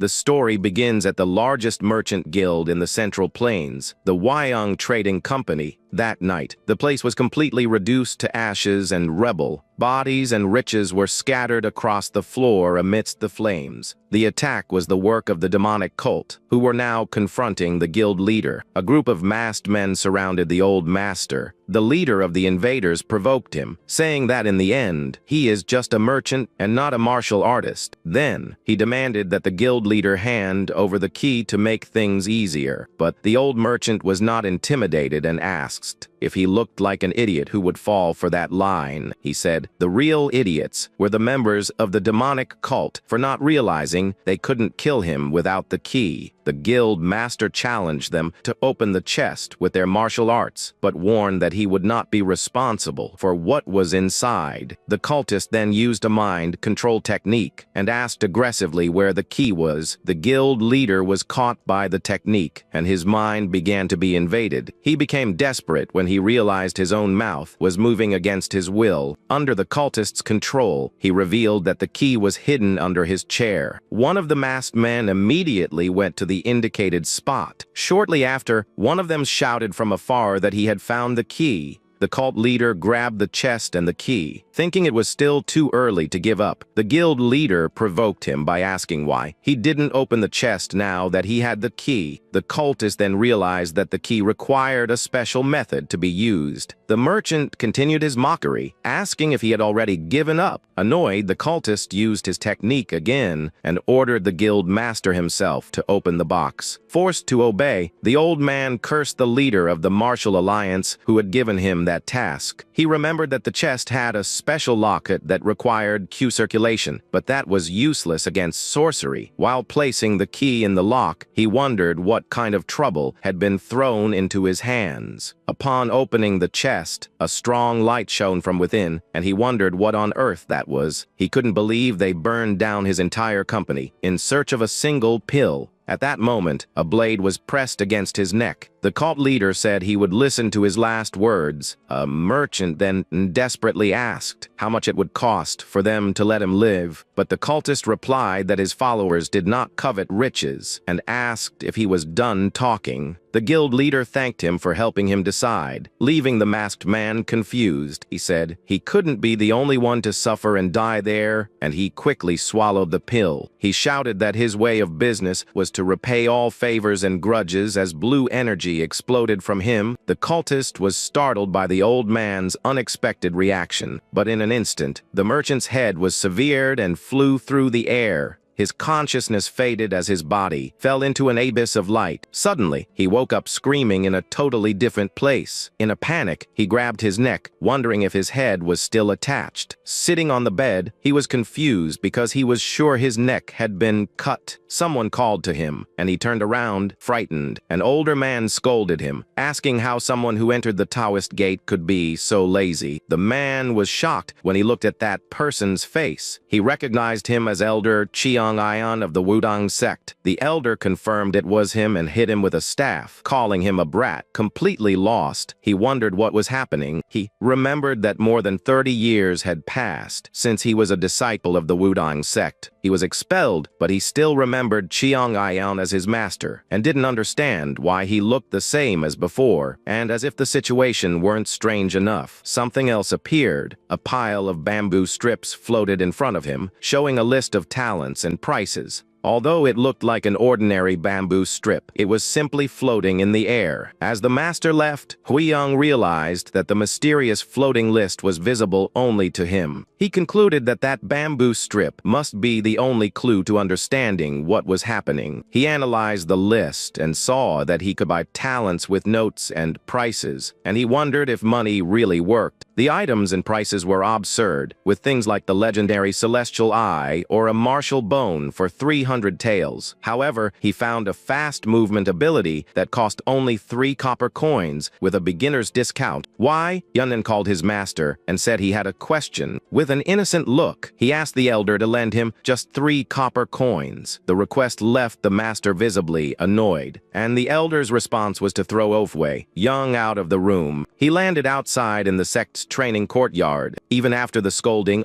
The story begins at the largest merchant guild in the Central Plains, the Wyong Trading Company. That night, the place was completely reduced to ashes and rubble. Bodies and riches were scattered across the floor amidst the flames. The attack was the work of the demonic cult, who were now confronting the guild leader. A group of masked men surrounded the old master. The leader of the invaders provoked him, saying that in the end, he is just a merchant and not a martial artist. Then, he demanded that the guild leader hand over the key to make things easier. But the old merchant was not intimidated and asked if he looked like an idiot who would fall for that line. He said, the real idiots were the members of the demonic cult for not realizing they couldn't kill him without the key. The guild master challenged them to open the chest with their martial arts, but warned that he would not be responsible for what was inside. The cultist then used a mind control technique and asked aggressively where the key was. The guild leader was caught by the technique, and his mind began to be invaded. He became desperate when he realized his own mouth was moving against his will. Under the cultist's control, he revealed that the key was hidden under his chair. One of the masked men immediately went to the indicated spot. Shortly after, one of them shouted from afar that he had found the key. The cult leader grabbed the chest and the key. Thinking it was still too early to give up, the guild leader provoked him by asking why he didn't open the chest now that he had the key. The cultist then realized that the key required a special method to be used. The merchant continued his mockery, asking if he had already given up. Annoyed, the cultist used his technique again and ordered the guild master himself to open the box. Forced to obey, the old man cursed the leader of the martial alliance who had given him that task. He remembered that the chest had a special locket that required Q circulation, but that was useless against sorcery. While placing the key in the lock, he wondered what kind of trouble had been thrown into his hands. Upon opening the chest, a strong light shone from within, and he wondered what on earth that was. He couldn't believe they burned down his entire company in search of a single pill. At that moment, a blade was pressed against his neck. The cult leader said he would listen to his last words. A merchant then desperately asked how much it would cost for them to let him live, but the cultist replied that his followers did not covet riches and asked if he was done talking. The guild leader thanked him for helping him decide. Leaving the masked man confused, he said he couldn't be the only one to suffer and die there, and he quickly swallowed the pill. He shouted that his way of business was to repay all favors and grudges as blue energy exploded from him. The cultist was startled by the old man's unexpected reaction, but in an instant, the merchant's head was severed and flew through the air. His consciousness faded as his body fell into an abyss of light. Suddenly, he woke up screaming in a totally different place. In a panic, he grabbed his neck, wondering if his head was still attached. Sitting on the bed, he was confused because he was sure his neck had been cut. Someone called to him, and he turned around, frightened. An older man scolded him, asking how someone who entered the Taoist gate could be so lazy. The man was shocked when he looked at that person's face. He recognized him as Elder Chiang Ion of the Wudang sect. The elder confirmed it was him and hit him with a staff, calling him a brat. Completely lost, he wondered what was happening. He remembered that more than 30 years had passed since he was a disciple of the Wudang sect. He was expelled, but he still remembered Chiang Ion as his master and didn't understand why he looked the same as before. And as if the situation weren't strange enough, something else appeared. A pile of bamboo strips floated in front of him, showing a list of talents and prices. Although it looked like an ordinary bamboo strip, it was simply floating in the air. As the master left, Huiyang realized that the mysterious floating list was visible only to him. He concluded that that bamboo strip must be the only clue to understanding what was happening. He analyzed the list and saw that he could buy talents with notes and prices, and he wondered if money really worked. The items and prices were absurd, with things like the legendary celestial eye or a martial bone for 300 taels. However, he found a fast movement ability that cost only 3 copper coins with a beginner's discount. Why? Yunan called his master and said he had a question. With an innocent look, he asked the elder to lend him just 3 copper coins. The request left the master visibly annoyed, and the elder's response was to throw Ofwei Young out of the room. He landed outside in the sect flutes training courtyard. Even after the scolding,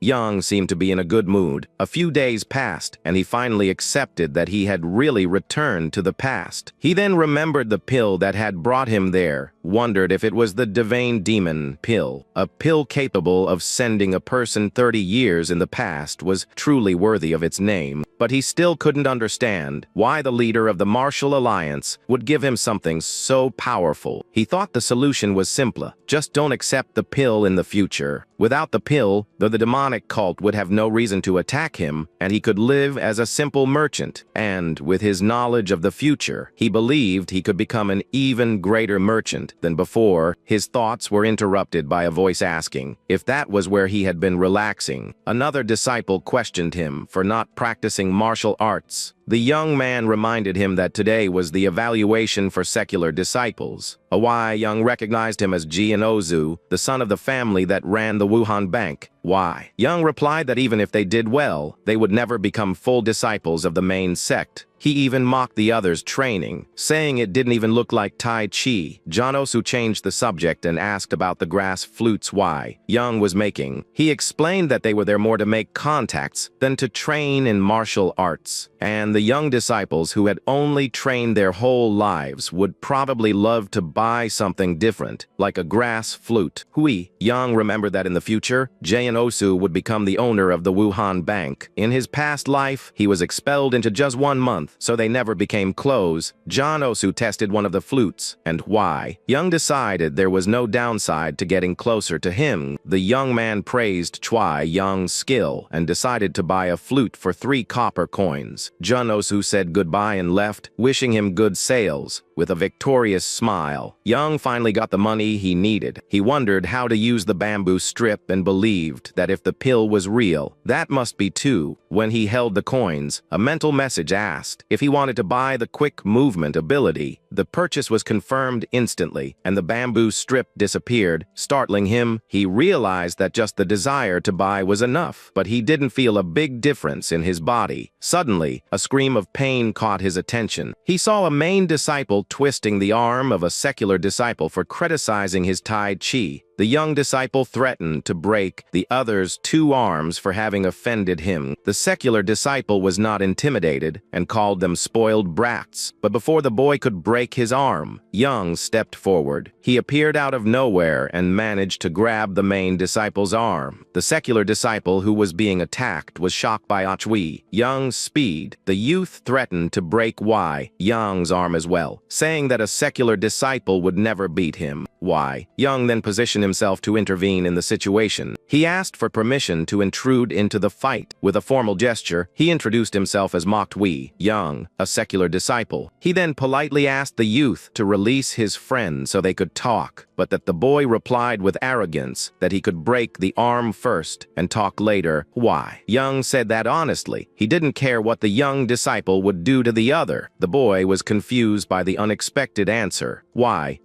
Young seemed to be in a good mood. A few days passed, and he finally accepted that he had really returned to the past. He then remembered the pill that had brought him there, wondered if it was the divine demon pill. A pill capable of sending a person 30 years in the past was truly worthy of its name, but he still couldn't understand why the leader of the Martial Alliance would give him something so powerful. He thought the solution was simpler: just don't accept the pill in the future. Without the pill, the demonic cult would have no reason to attack him, and he could live as a simple merchant. And with his knowledge of the future, he believed he could become an even greater merchant than before. His thoughts were interrupted by a voice asking if that was where he had been relaxing. Another disciple questioned him for not practicing martial arts. The young man reminded him that today was the evaluation for secular disciples. Young recognized him as Jian Ozu, the son of the family that ran the Wuhan Bank. Young replied that even if they did well, they would never become full disciples of the main sect. He even mocked the others' training, saying it didn't even look like Tai Chi. Jian Ozu changed the subject and asked about the grass flutes Young was making. He explained that they were there more to make contacts than to train in martial arts. And the young disciples who had only trained their whole lives would probably love to buy something different, like a grass flute. Young remembered that in the future, Jian Ozu would become the owner of the Wuhan Bank. In his past life, he was expelled into just 1 month, so they never became close. Jian Ozu tested one of the flutes, and Young decided there was no downside to getting closer to him. The young man praised Young's skill and decided to buy a flute for 3 copper coins. Jian Ozu said goodbye and left, wishing him good sales. With a victorious smile, Young finally got the money he needed. He wondered how to use the bamboo strip and believed that if the pill was real, that must be too. When he held the coins, a mental message asked if he wanted to buy the quick movement ability. The purchase was confirmed instantly, and the bamboo strip disappeared. Startling him, he realized that just the desire to buy was enough, but he didn't feel a big difference in his body. Suddenly, a scream of pain caught his attention. He saw a main disciple twisting the arm of a secular disciple for criticizing his Tai Chi. The young disciple threatened to break the other's 2 arms for having offended him. The secular disciple was not intimidated and called them spoiled brats. But before the boy could break his arm, Young stepped forward. He appeared out of nowhere and managed to grab the main disciple's arm. The secular disciple who was being attacked was shocked by Young's speed. The youth threatened to break Young's arm as well, saying that a secular disciple would never beat him. Young then positioned himself to intervene in the situation. He asked for permission to intrude into the fight. With a formal gesture, he introduced himself as mocked Young, a secular disciple. He then politely asked the youth to release his friend so they could talk, but that the boy replied with arrogance that he could break the arm first and talk later. Young said that honestly, he didn't care what the young disciple would do to the other. The boy was confused by the unexpected answer.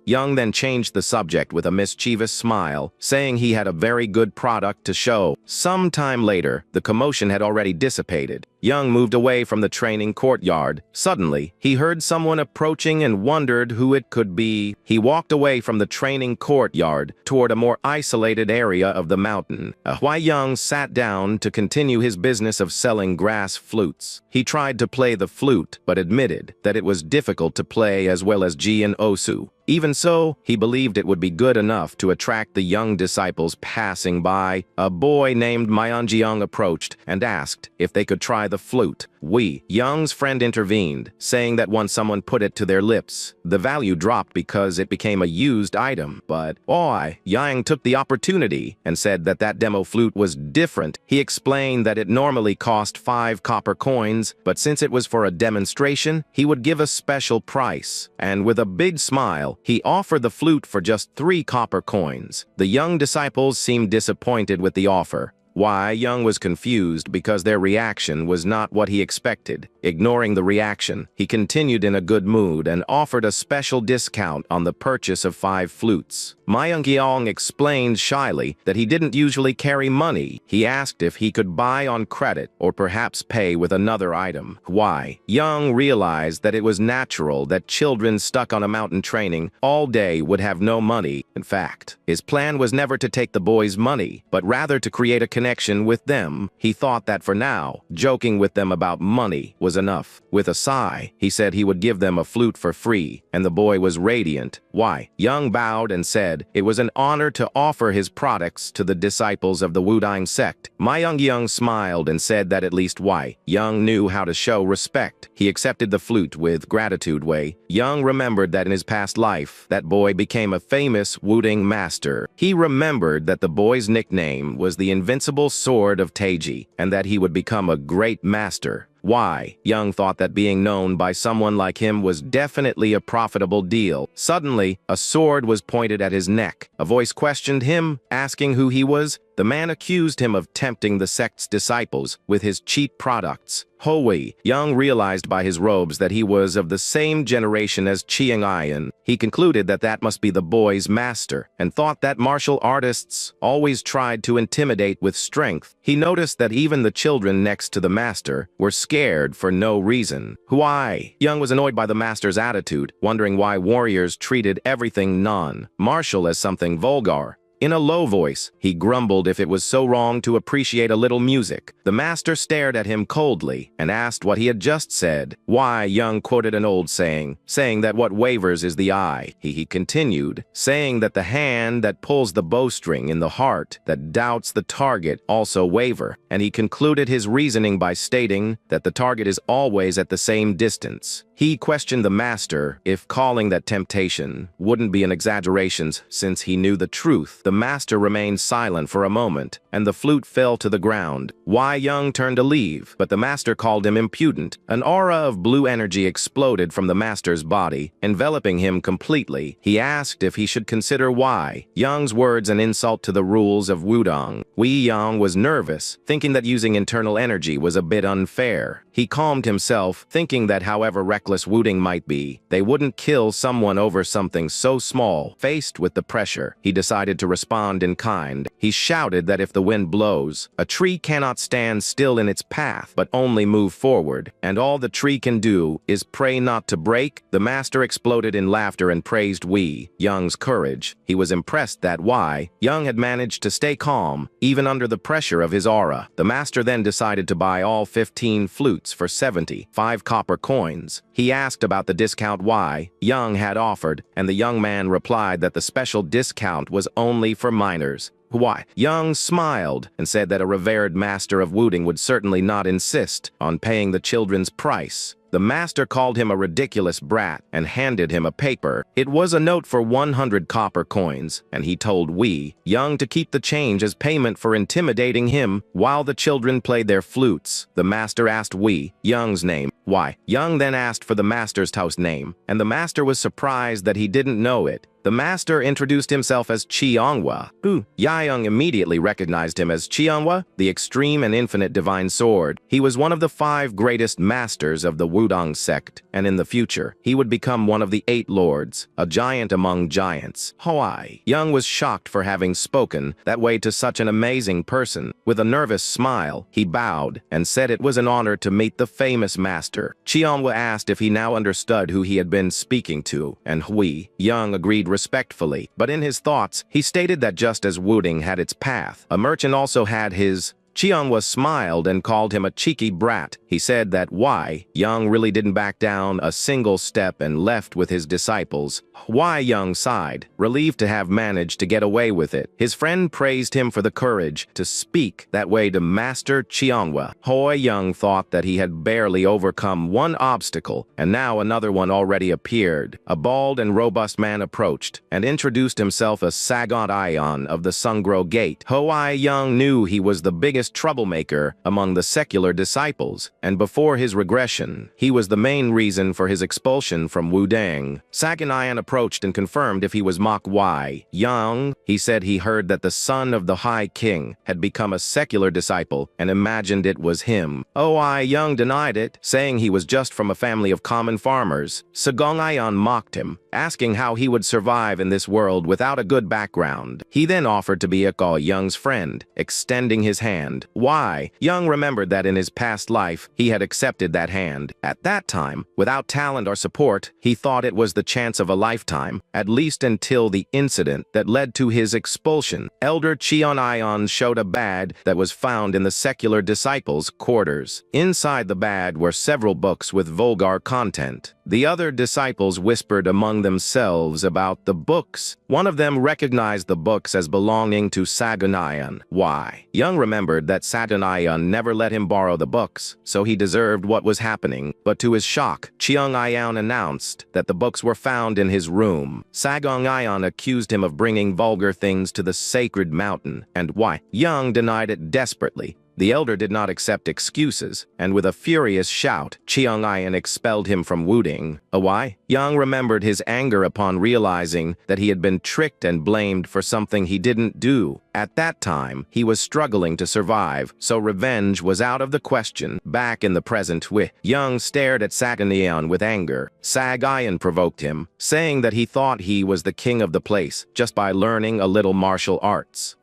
Young then changed the subject with a mischievous smile, saying he had a very good product to show. Sometime later, the commotion had already dissipated. Young moved away from the training courtyard. Suddenly, he heard someone approaching and wondered who it could be. He walked away from the training courtyard toward a more isolated area of the mountain. Young sat down to continue his business of selling grass flutes. He tried to play the flute, but admitted that it was difficult to play as well as Jian Ozu. Even so, he believed it would be good enough to attract the young disciples passing by. A boy named Myeonjeong approached and asked if they could try the flute. Young's friend intervened, saying that once someone put it to their lips, the value dropped because it became a used item. But Yang took the opportunity and said that that demo flute was different. He explained that it normally cost 5 copper coins, but since it was for a demonstration, he would give a special price. And with a big smile, he offered the flute for just 3 copper coins. The young disciples seemed disappointed with the offer. Why Young was confused because their reaction was not what he expected. Ignoring the reaction, he continued in a good mood and offered a special discount on the purchase of 5 flutes. Myung explained shyly that he didn't usually carry money. He asked if he could buy on credit or perhaps pay with another item. Why? Young realized that it was natural that children stuck on a mountain training all day would have no money. In fact, his plan was never to take the boys' money, but rather to create a connection with them. He thought that for now, joking with them about money was enough. With a sigh, he said he would give them a flute for free, and the boy was radiant. Why? Young bowed and said it was an honor to offer his products to the disciples of the Wudang sect. Myung smiled and said that at least Why Young knew how to show respect. He accepted the flute with gratitude. Young remembered that in his past life, that boy became a famous Wudang master. He remembered that the boy's nickname was the Invincible Sword of Taiji, and that he would become a great master. Why? Young thought that being known by someone like him was definitely a profitable deal. Suddenly, a sword was pointed at his neck. A voice questioned him, asking who he was. The man accused him of tempting the sect's disciples with his cheap products. Hui Young realized by his robes that he was of the same generation as Chiang Ian. He concluded that that must be the boy's master, and thought that martial artists always tried to intimidate with strength. He noticed that even the children next to the master were scared for no reason. Why? Young was annoyed by the master's attitude, wondering why warriors treated everything non-martial as something vulgar. In a low voice, he grumbled if it was so wrong to appreciate a little music. The master stared at him coldly and asked what he had just said. Why? Young quoted an old saying that what wavers is the eye. He continued, saying that the hand that pulls the bowstring in the heart that doubts the target also waver, and he concluded his reasoning by stating that the target is always at the same distance. He questioned the master if calling that temptation wouldn't be an exaggeration since he knew the truth. The master remained silent for a moment, and the flute fell to the ground. Why Young turned to leave, but the master called him impudent. An aura of blue energy exploded from the master's body, enveloping him completely. He asked if he should consider Why Young's words an insult to the rules of Wudang. Young was nervous, thinking that using internal energy was a bit unfair. He calmed himself, thinking that however reckless Wudang might be, they wouldn't kill someone over something so small. Faced with the pressure, he decided to respond in kind. He shouted that if the wind blows, a tree cannot stand still in its path, but only move forward, and all the tree can do is pray not to break. The master exploded in laughter and praised Young's courage. He was impressed that Young had managed to stay calm, even under the pressure of his aura. The master then decided to buy all 15 flutes for 75 copper coins. He asked about the discount Young had offered, and the young man replied that the special discount was only for minors. Young smiled and said that a revered master of Wudang would certainly not insist on paying the children's price. The master called him a ridiculous brat and handed him a paper. It was a note for 100 copper coins, and he told Young to keep the change as payment for intimidating him while the children played their flutes. The master asked Young's name. Young then asked for the master's house name, and the master was surprised that he didn't know it. The master introduced himself as Chiangwa. Young immediately recognized him as Chiangwa, the extreme and infinite divine sword. He was one of the 5 greatest masters of the Wudang sect, and in the future, he would become one of the 8 lords, a giant among giants. Young was shocked for having spoken that way to such an amazing person. With a nervous smile, he bowed and said it was an honor to meet the famous master. Chiangwa asked if he now understood who he had been speaking to, and Young agreed respectfully, but in his thoughts, he stated that just as Wudang had its path, a merchant also had his. Chiangwa smiled and called him a cheeky brat. He said that Young really didn't back down a single step and left with his disciples. Young sighed, relieved to have managed to get away with it. His friend praised him for the courage to speak that way to Master Chiangwa. Young thought that he had barely overcome one obstacle, and now another one already appeared. A bald and robust man approached and introduced himself as Sagot Ion of the Sungro Gate. Young knew he was the biggest notorious troublemaker among the secular disciples, and before his regression, he was the main reason for his expulsion from Wudang. Saganayan approached and confirmed if he was Mok Wai Yang. He said he heard that the son of the High King had become a secular disciple and imagined it was him. Wai Yang denied it, saying he was just from a family of common farmers. Sagangayan mocked him, asking how he would survive in this world without a good background. He then offered to be Akal Young's friend, extending his hand. Why? Young remembered that in his past life, he had accepted that hand. At that time, without talent or support, he thought it was the chance of a lifetime, at least until the incident that led to his expulsion. Elder Cheon Ion showed a bag that was found in the secular disciples' quarters. Inside the bag were several books with vulgar content. The other disciples whispered among themselves about the books. One of them recognized the books as belonging to Saganayan. Why? Young remembered that Saganayan never let him borrow the books, so he deserved what was happening. But to his shock, Cheongayan announced that the books were found in his room. Sagangayan accused him of bringing vulgar things to the sacred mountain, and why? Young denied it desperately. The elder did not accept excuses, and with a furious shout, Cheongayan expelled him from Wuding. Why? Yang remembered his anger upon realizing that he had been tricked and blamed for something he didn't do. At that time, he was struggling to survive, so revenge was out of the question. Back in the present, Young stared at Saganayan with anger. Sagayan provoked him, saying that he thought he was the king of the place just by learning a little martial arts.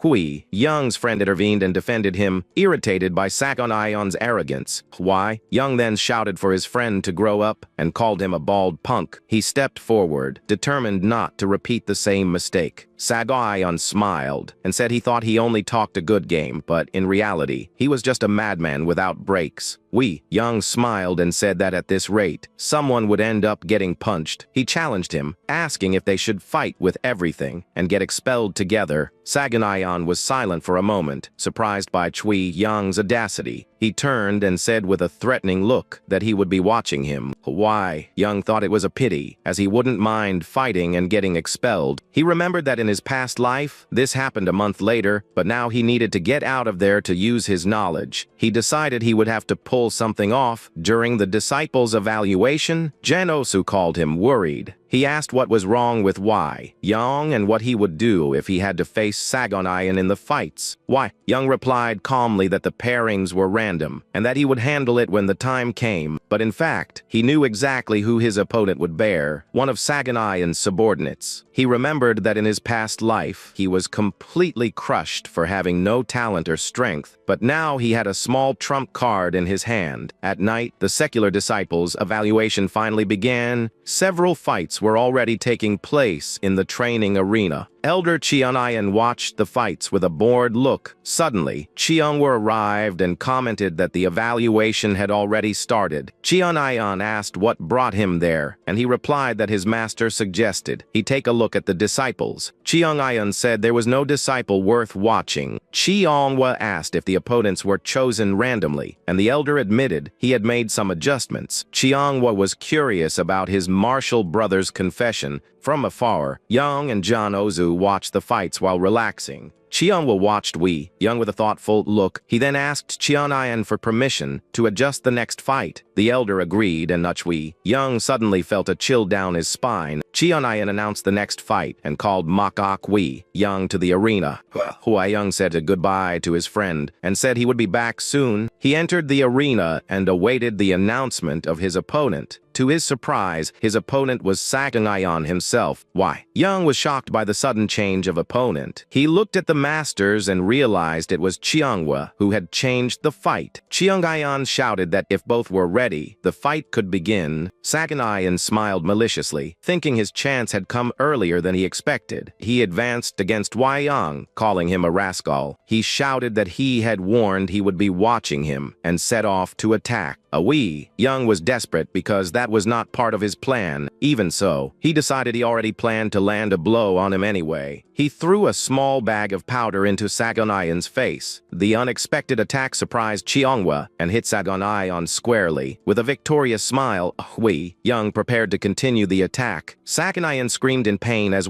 Young's friend intervened and defended him, irritated by Saganayan's arrogance. Why? Young then shouted for his friend to grow up and called him a bald punk. He stepped forward, determined not to repeat the same mistake. Sagayan smiled and said he thought he only talked a good game, but in reality, he was just a madman without brakes. Young smiled and said that at this rate, someone would end up getting punched. He challenged him, asking if they should fight with everything and get expelled together. Saganayan was silent for a moment, surprised by Young's audacity. He turned and said with a threatening look that he would be watching him. Why? Young thought it was a pity, as he wouldn't mind fighting and getting expelled. He remembered that in his past life, this happened a month later, but now he needed to get out of there to use his knowledge. He decided he would have to pull something off. During the disciples' evaluation, Janosu called him worried. He asked what was wrong with Young and what he would do if he had to face Saganayan in the fights. Young replied calmly that the pairings were random and that he would handle it when the time came, but in fact, he knew exactly who his opponent would bear, one of Saganayan's subordinates. He remembered that in his past life, he was completely crushed for having no talent or strength, but now he had a small trump card in his hand. At night, the secular disciples' evaluation finally began. Several fights were already taking place in the training arena. Elder Cheonayan watched the fights with a bored look. Suddenly, Cheongwa arrived and commented that the evaluation had already started. Cheonayan asked what brought him there, and he replied that his master suggested he take a look at the disciples. Cheongayan said there was no disciple worth watching. Cheongwa asked if the opponents were chosen randomly, and the elder admitted he had made some adjustments. Cheongwa was curious about his martial brother's confession. From afar, Young and John Ozu watched the fights while relaxing. Cheonwa watched Young with a thoughtful look. He then asked Cheonayan for permission to adjust the next fight. The elder agreed and nudged Young suddenly felt a chill down his spine. Cheonayan announced the next fight and called Makak Young to the arena. Young said a goodbye to his friend and said he would be back soon. He entered the arena and awaited the announcement of his opponent. To his surprise, his opponent was Saganayan himself. Young was shocked by the sudden change of opponent. He looked at the masters and realized it was Cheongwa who had changed the fight. Cheongayan shouted that if both were ready, the fight could begin. Saganayan smiled maliciously, thinking his chance had come earlier than he expected. He advanced against Young, calling him a rascal. He shouted that he had warned he would be watching him and set off to attack. Young was desperate because that was not part of his plan. Even so, he decided he already planned to land a blow on him anyway. He threw a small bag of powder into Saganayan's face. The unexpected attack surprised Cheongwa and hit Saganayan squarely. With a victorious smile, Young prepared to continue the attack. Saganayan screamed in pain as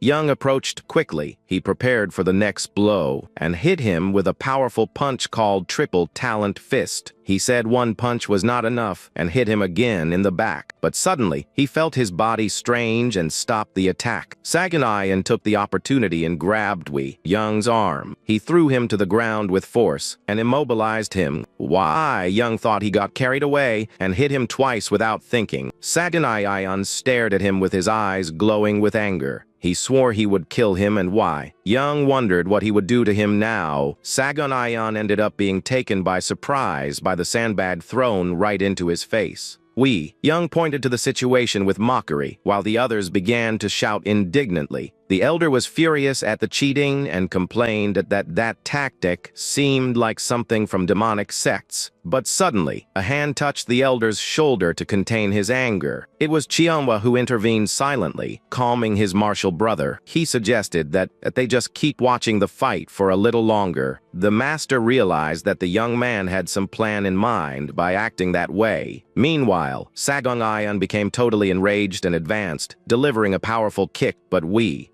Young approached quickly. he prepared for the next blow and hit him with a powerful punch called Triple Talent Fist. He said one punch was not enough and hit him again in the back, but suddenly he felt his body strange and stopped the attack. Saganayan took the opportunity and grabbed Wei Young's arm. He threw him to the ground with force and immobilized him. Why? Young thought he got carried away and hit him twice without thinking. Saganayan stared at him with his eyes glowing with anger. He swore he would kill him, and why? Young wondered what he would do to him now. Saganayan ended up being taken by surprise by the sandbag thrown right into his face. Young pointed to the situation with mockery, while the others began to shout indignantly. The elder was furious at the cheating and complained that tactic seemed like something from demonic sects. But suddenly, a hand touched the elder's shoulder to contain his anger. It was Qianhua who intervened silently, calming his martial brother. He suggested that they just keep watching the fight for a little longer. The master realized that the young man had some plan in mind by acting that way. Meanwhile, Saganayan became totally enraged and advanced, delivering a powerful kick, but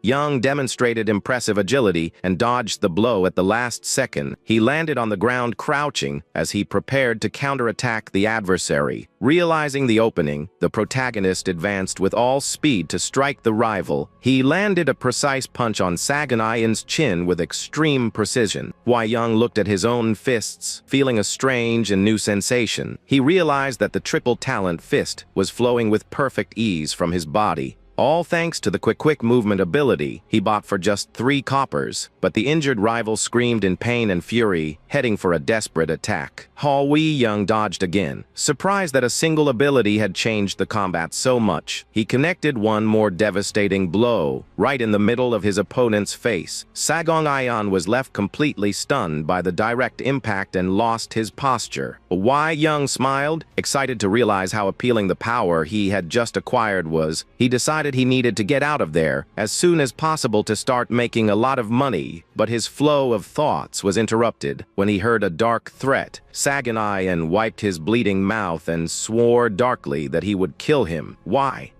Young demonstrated impressive agility and dodged the blow at the last second. He landed on the ground crouching as he prepared to counterattack the adversary. Realizing the opening, the protagonist advanced with all speed to strike the rival. He landed a precise punch on Saganayan's chin with extreme precision. Young looked at his own fists, feeling a strange and new sensation. He realized that the Triple Talent Fist was flowing with perfect ease from his body. All thanks to the quick movement ability he bought for just 3 coppers, but the injured rival screamed in pain and fury, heading for a desperate attack. Young dodged again, surprised that a single ability had changed the combat so much. He connected one more devastating blow, right in the middle of his opponent's face. Saganayan was left completely stunned by the direct impact and lost his posture. Young smiled, excited to realize how appealing the power he had just acquired was. He decided he needed to get out of there as soon as possible to start making a lot of money, but his flow of thoughts was interrupted when he heard a dark threat. Saganayan wiped his bleeding mouth and swore darkly that he would kill him.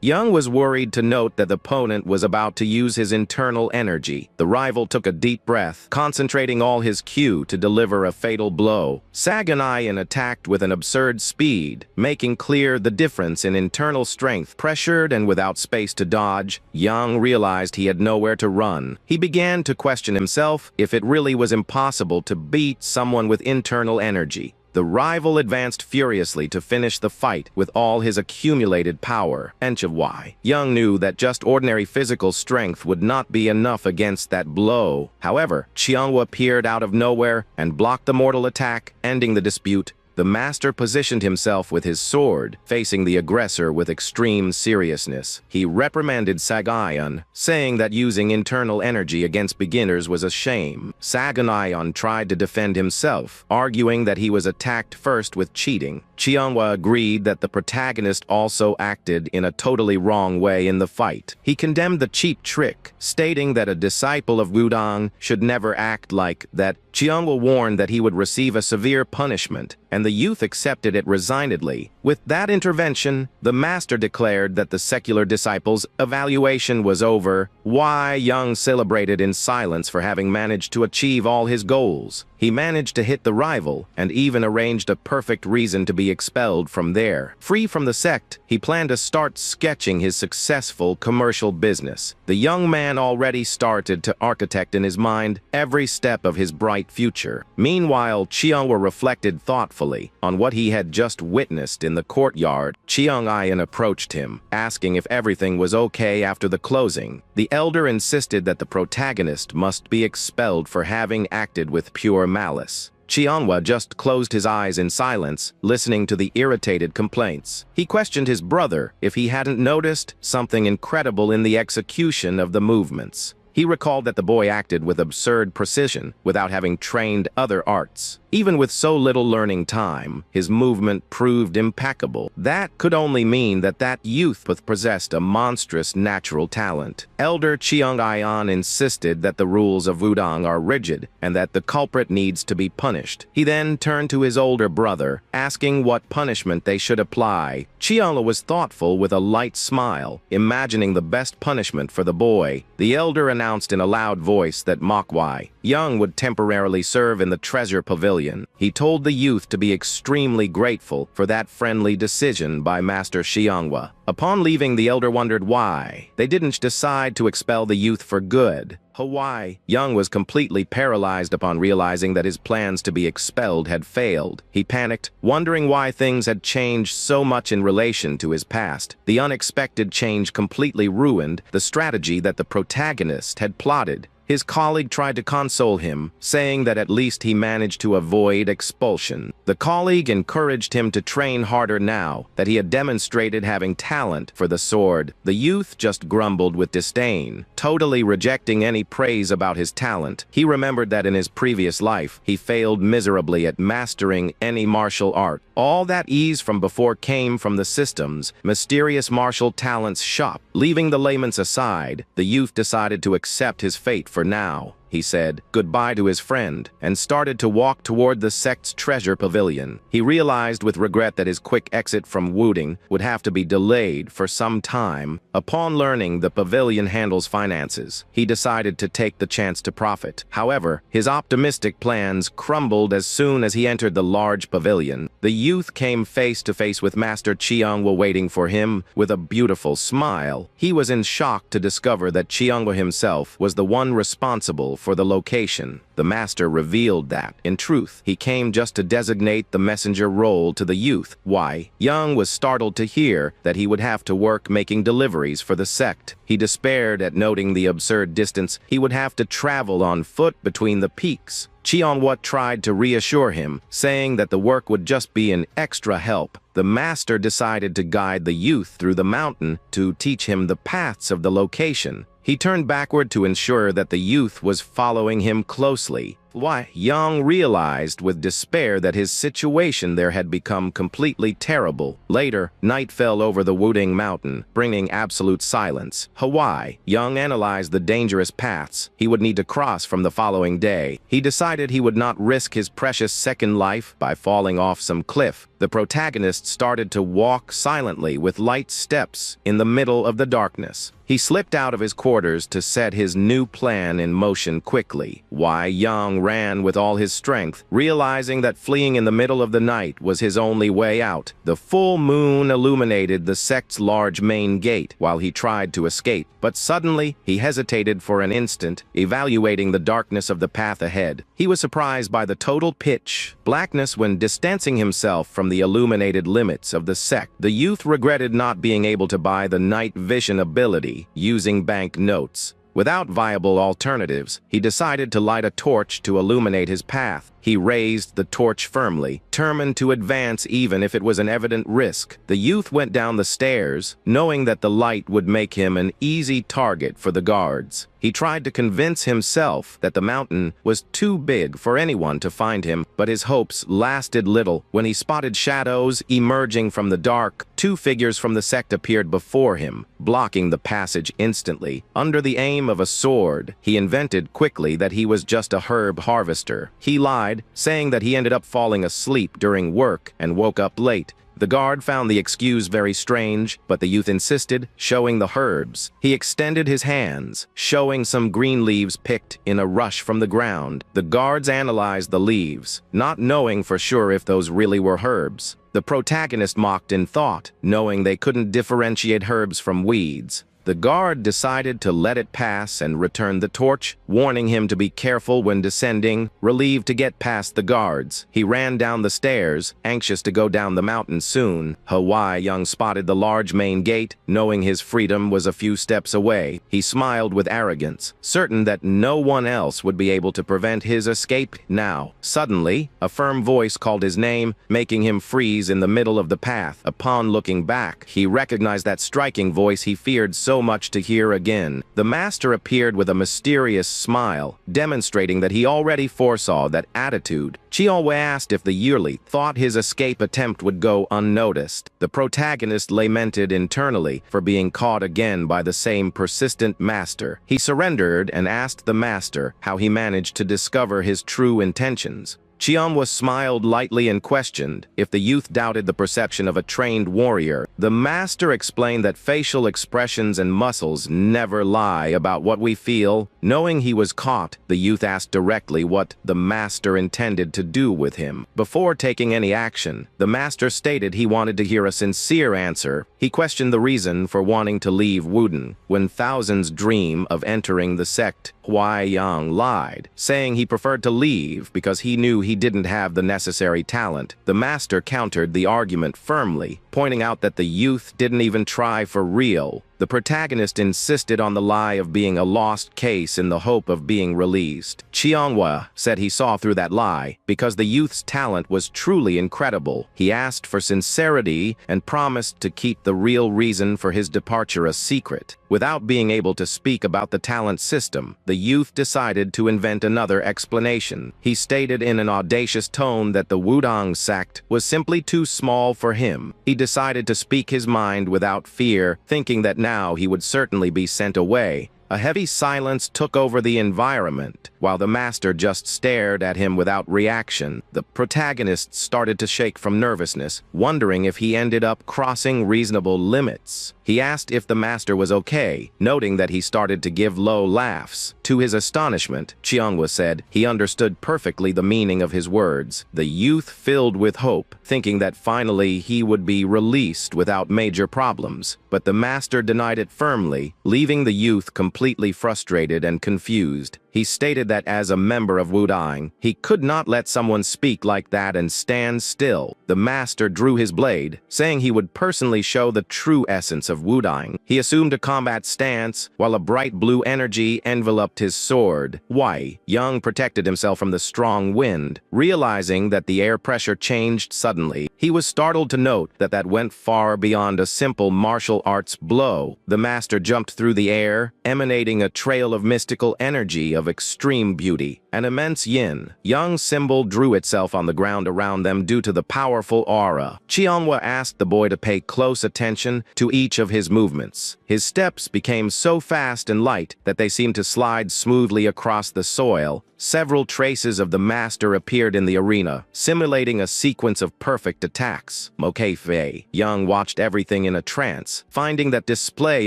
Young was worried to note that the opponent was about to use his internal energy. The rival took a deep breath, concentrating all his Q to deliver a fatal blow. Saganayan attacked with an absurd speed, making clear the difference in internal strength. Pressured and without space to dodge, Young realized he had nowhere to run. He began to question himself if it really was impossible to beat someone with internal energy. The rival advanced furiously to finish the fight with all his accumulated power. Young knew that just ordinary physical strength would not be enough against that blow. However, Qianhua appeared out of nowhere and blocked the mortal attack, ending the dispute. The master positioned himself with his sword, facing the aggressor with extreme seriousness. He reprimanded Saganayan, saying that using internal energy against beginners was a shame. Saganayan tried to defend himself, arguing that he was attacked first with cheating. Qianhua agreed that the protagonist also acted in a totally wrong way in the fight. He condemned the cheat trick, stating that a disciple of Wudang should never act like that. Qianhua warned that he would receive a severe punishment, and the youth accepted it resignedly. With that intervention, the master declared that the secular disciple's evaluation was over. Young celebrated in silence for having managed to achieve all his goals. He managed to hit the rival, and even arranged a perfect reason to be expelled from there. Free from the sect, he planned to start sketching his successful commercial business. The young man already started to architect in his mind every step of his bright future. Meanwhile, Qianhua reflected thoughtfully on what he had just witnessed in the courtyard. Qianhua approached him, asking if everything was okay after the closing. The elder insisted that the protagonist must be expelled for having acted with pure malice. Qianhua just closed his eyes in silence, listening to the irritated complaints. He questioned his brother if he hadn't noticed something incredible in the execution of the movements. He recalled that the boy acted with absurd precision without having trained other arts. Even with so little learning time, his movement proved impeccable. That could only mean that youth possessed a monstrous natural talent. Elder Cheong Ion insisted that the rules of Wudang are rigid and that the culprit needs to be punished. He then turned to his older brother, asking what punishment they should apply. Cheong was thoughtful with a light smile, imagining the best punishment for the boy. The elder announced in a loud voice that Mokwai Young would temporarily serve in the treasure pavilion. He told the youth to be extremely grateful for that friendly decision by Master Xianghua. Upon leaving, the elder wondered why they didn't decide to expel the youth for good. Hawaii. Young was completely paralyzed upon realizing that his plans to be expelled had failed. He panicked, wondering why things had changed so much in relation to his past. The unexpected change completely ruined the strategy that the protagonist had plotted. His colleague tried to console him, saying that at least he managed to avoid expulsion. The colleague encouraged him to train harder now that he had demonstrated having talent for the sword. The youth just grumbled with disdain, totally rejecting any praise about his talent. He remembered that in his previous life, he failed miserably at mastering any martial art. All that ease from before came from the system's mysterious martial talents shop. Leaving the layman's aside, the youth decided to accept his fate for now. He said goodbye to his friend and started to walk toward the sect's treasure pavilion. He realized with regret that his quick exit from Wuding would have to be delayed for some time. Upon learning the pavilion handles finances, he decided to take the chance to profit. However, his optimistic plans crumbled as soon as he entered the large pavilion. The youth came face to face with Master Qianghua waiting for him with a beautiful smile. He was in shock to discover that Qianghua himself was the one responsible for the location. The master revealed that, in truth, he came just to designate the messenger role to the youth. Why? Young was startled to hear that he would have to work making deliveries for the sect. He despaired at noting the absurd distance he would have to travel on foot between the peaks. Qianghua tried to reassure him, saying that the work would just be an extra help. The master decided to guide the youth through the mountain to teach him the paths of the location. He turned backward to ensure that the youth was following him closely. Why? Young realized with despair that his situation there had become completely terrible. Later, night fell over the Wuding Mountain, bringing absolute silence. Hawaii. Young analyzed the dangerous paths he would need to cross from the following day. He decided he would not risk his precious second life by falling off some cliff. The protagonist started to walk silently with light steps in the middle of the darkness. He slipped out of his quarters to set his new plan in motion quickly. Why? Young ran with all his strength, realizing that fleeing in the middle of the night was his only way out. The full moon illuminated the sect's large main gate while he tried to escape, but suddenly he hesitated for an instant, evaluating the darkness of the path ahead. He was surprised by the total pitch blackness when distancing himself from the illuminated limits of the sect. The youth regretted not being able to buy the night vision ability using bank notes. Without viable alternatives, he decided to light a torch to illuminate his path. He raised the torch firmly, determined to advance even if it was an evident risk. The youth went down the stairs, knowing that the light would make him an easy target for the guards. He tried to convince himself that the mountain was too big for anyone to find him, but his hopes lasted little. When he spotted shadows emerging from the dark, two figures from the sect appeared before him, blocking the passage instantly. Under the aim of a sword, he invented quickly that he was just a herb harvester. He lied, saying that he ended up falling asleep during work and woke up late. The guard found the excuse very strange, but the youth insisted, showing the herbs. He extended his hands, showing some green leaves picked in a rush from the ground. The guards analyzed the leaves, not knowing for sure if those really were herbs. The protagonist mocked in thought, knowing they couldn't differentiate herbs from weeds. The guard decided to let it pass and return the torch, warning him to be careful when descending. Relieved to get past the guards, he ran down the stairs, anxious to go down the mountain soon. Hawaii Young spotted the large main gate, knowing his freedom was a few steps away. He smiled with arrogance, certain that no one else would be able to prevent his escape now. Suddenly, a firm voice called his name, making him freeze in the middle of the path. Upon looking back, he recognized that striking voice he feared so so much to hear again. The master appeared with a mysterious smile, demonstrating that he already foresaw that attitude. Chiolwa asked if the yearly thought his escape attempt would go unnoticed. The protagonist lamented internally for being caught again by the same persistent master. He surrendered and asked the master how he managed to discover his true intentions. Chionwa smiled lightly and questioned if the youth doubted the perception of a trained warrior. The master explained that facial expressions and muscles never lie about what we feel. Knowing he was caught, the youth asked directly what the master intended to do with him. Before taking any action, the master stated he wanted to hear a sincere answer. He questioned the reason for wanting to leave Wudin. When thousands dream of entering the sect, Huaiyang lied, saying he preferred to leave because he knew he didn't have the necessary talent. The master countered the argument firmly, pointing out that the youth didn't even try for real. The protagonist insisted on the lie of being a lost case in the hope of being released. Chionwa said he saw through that lie because the youth's talent was truly incredible. He asked for sincerity and promised to keep the real reason for his departure a secret. Without being able to speak about the talent system, the youth decided to invent another explanation. He stated in an audacious tone that the Wudang sect was simply too small for him. He decided to speak his mind without fear, thinking that now he would certainly be sent away. A heavy silence took over the environment, while the master just stared at him without reaction. The protagonist started to shake from nervousness, wondering if he ended up crossing reasonable limits. He asked if the master was okay, noting that he started to give low laughs. To his astonishment, Chiongwa said he understood perfectly the meaning of his words. The youth filled with hope, thinking that finally he would be released without major problems. But the master denied it firmly, leaving the youth completely frustrated and confused. He stated that as a member of Wudang, he could not let someone speak like that and stand still. The master drew his blade, saying he would personally show the true essence of Wudang. He assumed a combat stance, while a bright blue energy enveloped his sword. Wei Young protected himself from the strong wind. Realizing that the air pressure changed suddenly, he was startled to note that that went far beyond a simple martial arts blow. The master jumped through the air, emanating a trail of mystical energy of extreme beauty. An immense yin-yang symbol drew itself on the ground around them due to the powerful aura. Chionwa asked the boy to pay close attention to each of his movements. His steps became so fast and light that they seemed to slide smoothly across the soil. Several traces of the master appeared in the arena, simulating a sequence of perfect attacks. Mokei Young watched everything in a trance, finding that display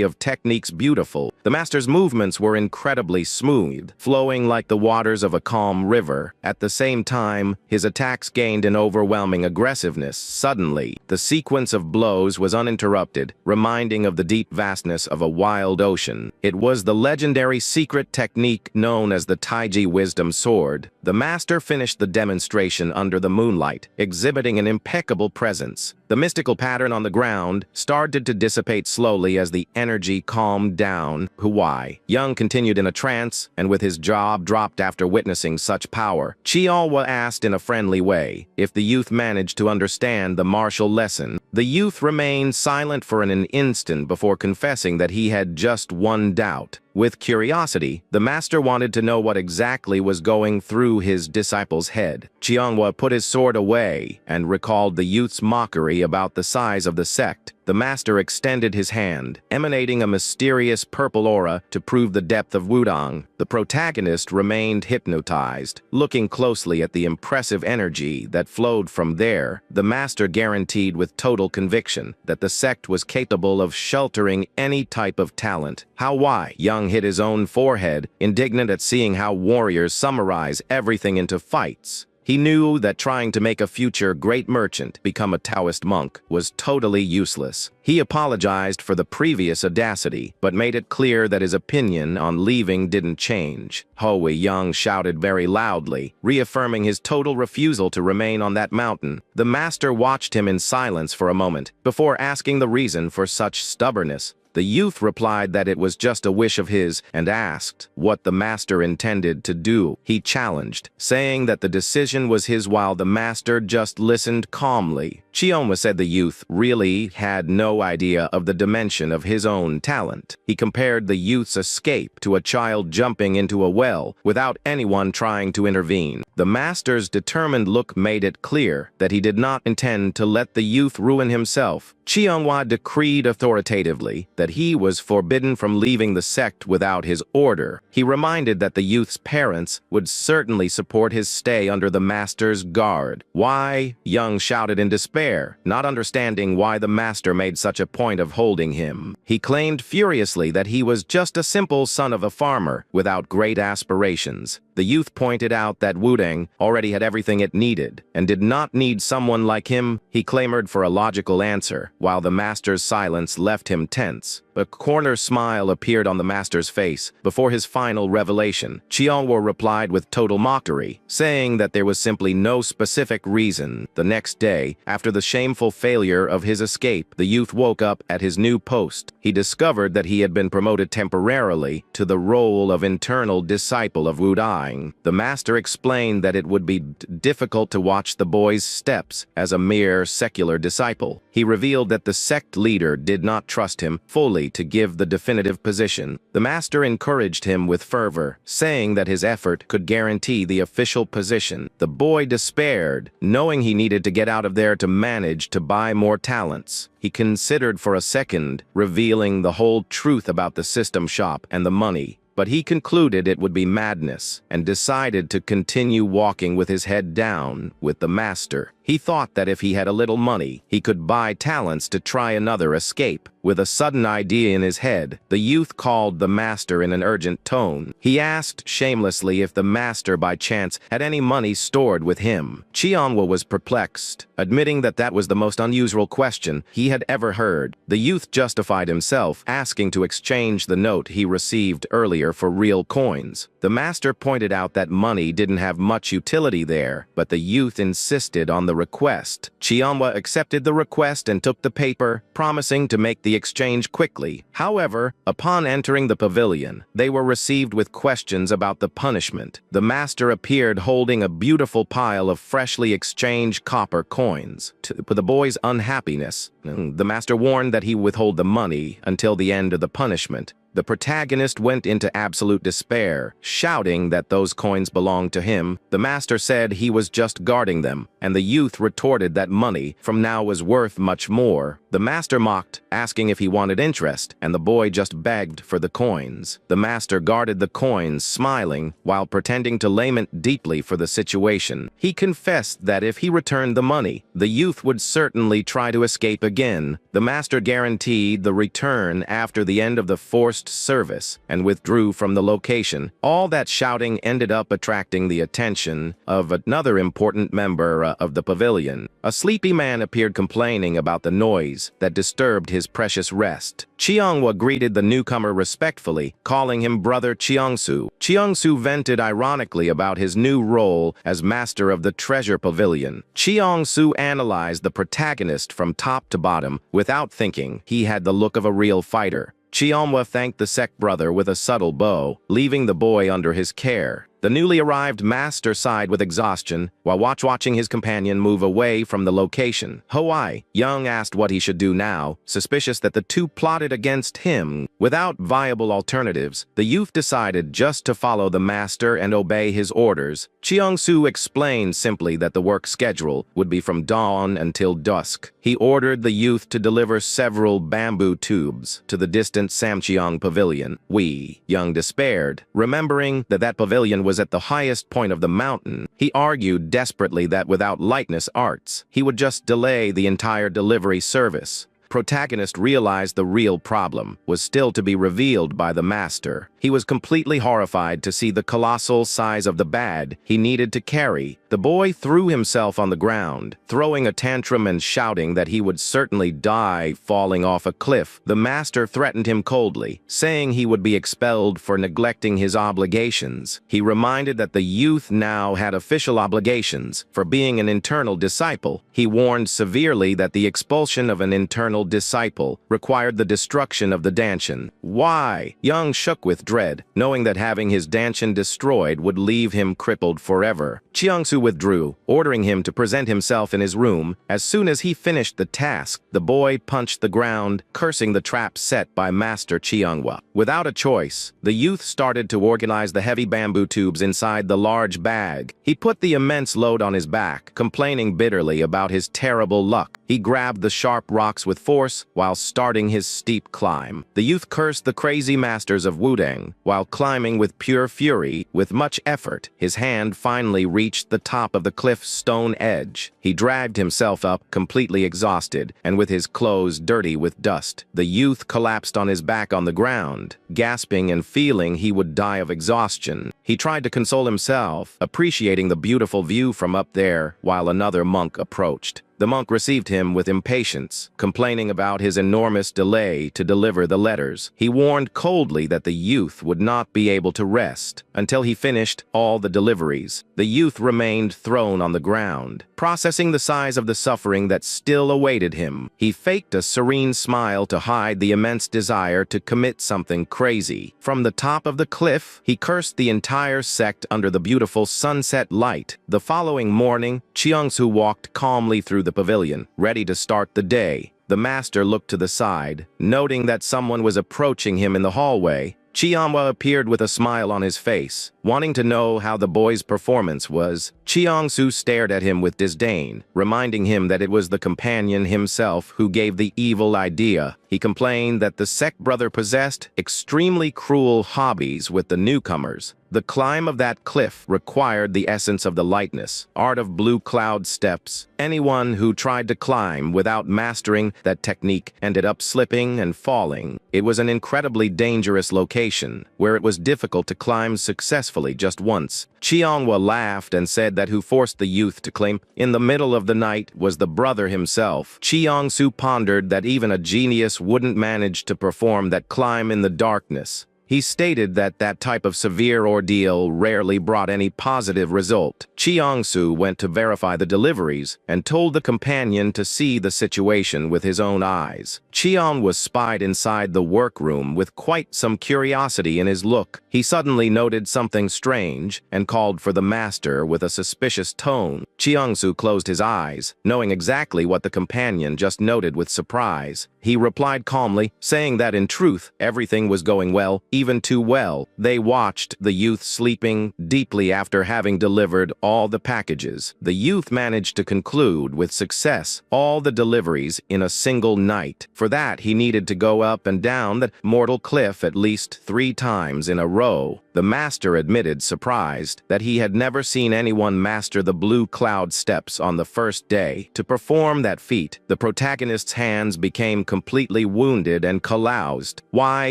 of techniques beautiful. The master's movements were incredibly smooth, flowing like the waters of a calm river. At the same time, his attacks gained an overwhelming aggressiveness. Suddenly, the sequence of blows was uninterrupted, reminding of the deep vastness of a wild ocean. It was the legendary secret technique known as the Taiji Wisdom Sword. The master finished the demonstration under the moonlight, exhibiting an impeccable presence. The mystical pattern on the ground started to dissipate slowly as the energy calmed down. Huai Young continued in a trance, and with his jaw dropped after witnessing such power. Chiolwa asked in a friendly way if the youth managed to understand the martial lesson. The youth remained silent for an instant before confessing that he had just one doubt. With curiosity, the master wanted to know what exactly was going through his disciple's head. Chiongwa put his sword away and recalled the youth's mockery about the size of the sect. The master extended his hand, emanating a mysterious purple aura to prove the depth of Wudang. The protagonist remained hypnotized, looking closely at the impressive energy that flowed from there. The master guaranteed with total conviction that the sect was capable of sheltering any type of talent. How Wei Young hit his own forehead, indignant at seeing how warriors summarize everything into fights. He knew that trying to make a future great merchant become a Taoist monk was totally useless. He apologized for the previous audacity, but made it clear that his opinion on leaving didn't change. Wei Young shouted very loudly, reaffirming his total refusal to remain on that mountain. The master watched him in silence for a moment, before asking the reason for such stubbornness. The youth replied that it was just a wish of his and asked what the master intended to do. He challenged, saying that the decision was his while the master just listened calmly. Chioma said the youth really had no idea of the dimension of his own talent. He compared the youth's escape to a child jumping into a well without anyone trying to intervene. The master's determined look made it clear that he did not intend to let the youth ruin himself. Manhwa decreed authoritatively that he was forbidden from leaving the sect without his order. He reminded that the youth's parents would certainly support his stay under the master's guard. Why? Young shouted in despair, not understanding why the master made such a point of holding him. He claimed furiously that he was just a simple son of a farmer without great aspirations. The youth pointed out that Wudang already had everything it needed and did not need someone like him. He clamored for a logical answer, while the master's silence left him tense. A corner smile appeared on the master's face before his final revelation. Manhwa replied with total mockery, saying that there was simply no specific reason. The next day, after the shameful failure of his escape, the youth woke up at his new post. He discovered that he had been promoted temporarily to the role of internal disciple of Wudang. The master explained that it would be difficult to watch the boy's steps as a mere secular disciple. He revealed that the sect leader did not trust him fully to give the definitive position. The master encouraged him with fervor, saying that his effort could guarantee the official position. The boy despaired, knowing he needed to get out of there to manage to buy more talents. He considered for a second, revealing the whole truth about the system shop and the money. But he concluded it would be madness and decided to continue walking with his head down with the master. He thought that if he had a little money, he could buy talents to try another escape. With a sudden idea in his head, the youth called the master in an urgent tone. He asked shamelessly if the master by chance had any money stored with him. Manhwa was perplexed, admitting that that was the most unusual question he had ever heard. The youth justified himself, asking to exchange the note he received earlier for real coins. The master pointed out that money didn't have much utility there, but the youth insisted on the request. Manhwa accepted the request and took the paper, promising to make the exchange quickly. However, upon entering the pavilion, they were received with questions about the punishment. The master appeared holding a beautiful pile of freshly exchanged copper coins. To the boy's unhappiness, the master warned that he would withhold the money until the end of the punishment. The protagonist went into absolute despair, shouting that those coins belonged to him. The master said he was just guarding them, and the youth retorted that money from now was worth much more. The master mocked, asking if he wanted interest, and the boy just begged for the coins. The master guarded the coins, smiling, while pretending to lament deeply for the situation. He confessed that if he returned the money, the youth would certainly try to escape again. The master guaranteed the return after the end of the forced service and withdrew from the location. All that shouting ended up attracting the attention of another important member of the pavilion. A sleepy man appeared complaining about the noise that disturbed his precious rest. Manhwa greeted the newcomer respectfully, calling him Brother Chiangsu. Chiangsu vented ironically about his new role as master of the treasure pavilion. Chiangsu analyzed the protagonist from top to bottom without thinking. He had the look of a real fighter. Manhwa thanked the sect brother with a subtle bow, leaving the boy under his care. The newly arrived master sighed with exhaustion while watching his companion move away from the location. Hawaii, Young asked what he should do now, suspicious that the two plotted against him. Without viable alternatives, the youth decided just to follow the master and obey his orders. Chiangsu explained simply that the work schedule would be from dawn until dusk. He ordered the youth to deliver several bamboo tubes to the distant Samcheong pavilion. Young despaired, remembering that pavilion was at the highest point of the mountain. He argued desperately that without lightness arts, he would just delay the entire delivery service. Protagonist realized the real problem was still to be revealed by the master. He was completely horrified to see the colossal size of the bag he needed to carry. The boy threw himself on the ground, throwing a tantrum and shouting that he would certainly die falling off a cliff. The master threatened him coldly, saying he would be expelled for neglecting his obligations. He reminded that the youth now had official obligations for being an internal disciple. He warned severely that the expulsion of an internal disciple required the destruction of the Danshin. Why? Young shook with dread, knowing that having his Danshin destroyed would leave him crippled forever. Chiangsu withdrew, ordering him to present himself in his room. As soon as he finished the task, the boy punched the ground, cursing the trap set by Master Chiangwa. Without a choice, the youth started to organize the heavy bamboo tubes inside the large bag. He put the immense load on his back, complaining bitterly about his terrible luck. He grabbed the sharp rocks with force while starting his steep climb. The youth cursed the crazy masters of Wudang while climbing with pure fury. With much effort, his hand finally reached the top of the cliff's stone edge. He dragged himself up, completely exhausted, and with his clothes dirty with dust. The youth collapsed on his back on the ground, gasping and feeling he would die of exhaustion. He tried to console himself, appreciating the beautiful view from up there, while another monk approached. The monk received him with impatience, complaining about his enormous delay to deliver the letters. He warned coldly that the youth would not be able to rest until he finished all the deliveries. The youth remained thrown on the ground, processing the size of the suffering that still awaited him. He faked a serene smile to hide the immense desire to commit something crazy. From the top of the cliff, he cursed the entire sect under the beautiful sunset light. The following morning, Chiangsu walked calmly through the pavilion, ready to start the day. The master looked to the side, noting that someone was approaching him in the hallway. Chiangwa appeared with a smile on his face, wanting to know how the boy's performance was. Chiangsu stared at him with disdain, reminding him that it was the companion himself who gave the evil idea. He complained that the sect brother possessed extremely cruel hobbies with the newcomers. The climb of that cliff required the essence of the lightness, art of blue cloud steps. Anyone who tried to climb without mastering that technique ended up slipping and falling. It was an incredibly dangerous location, where it was difficult to climb successfully just once. Chiangwa laughed and said that who forced the youth to climb in the middle of the night was the brother himself. Chiangsu pondered that even a genius wouldn't manage to perform that climb in the darkness. He stated that that type of severe ordeal rarely brought any positive result. Chiangsu went to verify the deliveries and told the companion to see the situation with his own eyes. Chiang was spied inside the workroom with quite some curiosity in his look. He suddenly noted something strange and called for the master with a suspicious tone. Chiangsu closed his eyes, knowing exactly what the companion just noted with surprise. He replied calmly, saying that in truth, everything was going well, even too well. They watched the youth sleeping deeply after having delivered all the packages. The youth managed to conclude with success all the deliveries in a single night. For that, he needed to go up and down that mortal cliff at least 3 times in a row. The master admitted, surprised, that he had never seen anyone master the blue cloud steps on the first day. To perform that feat, the protagonist's hands became completely wounded and calloused. Wei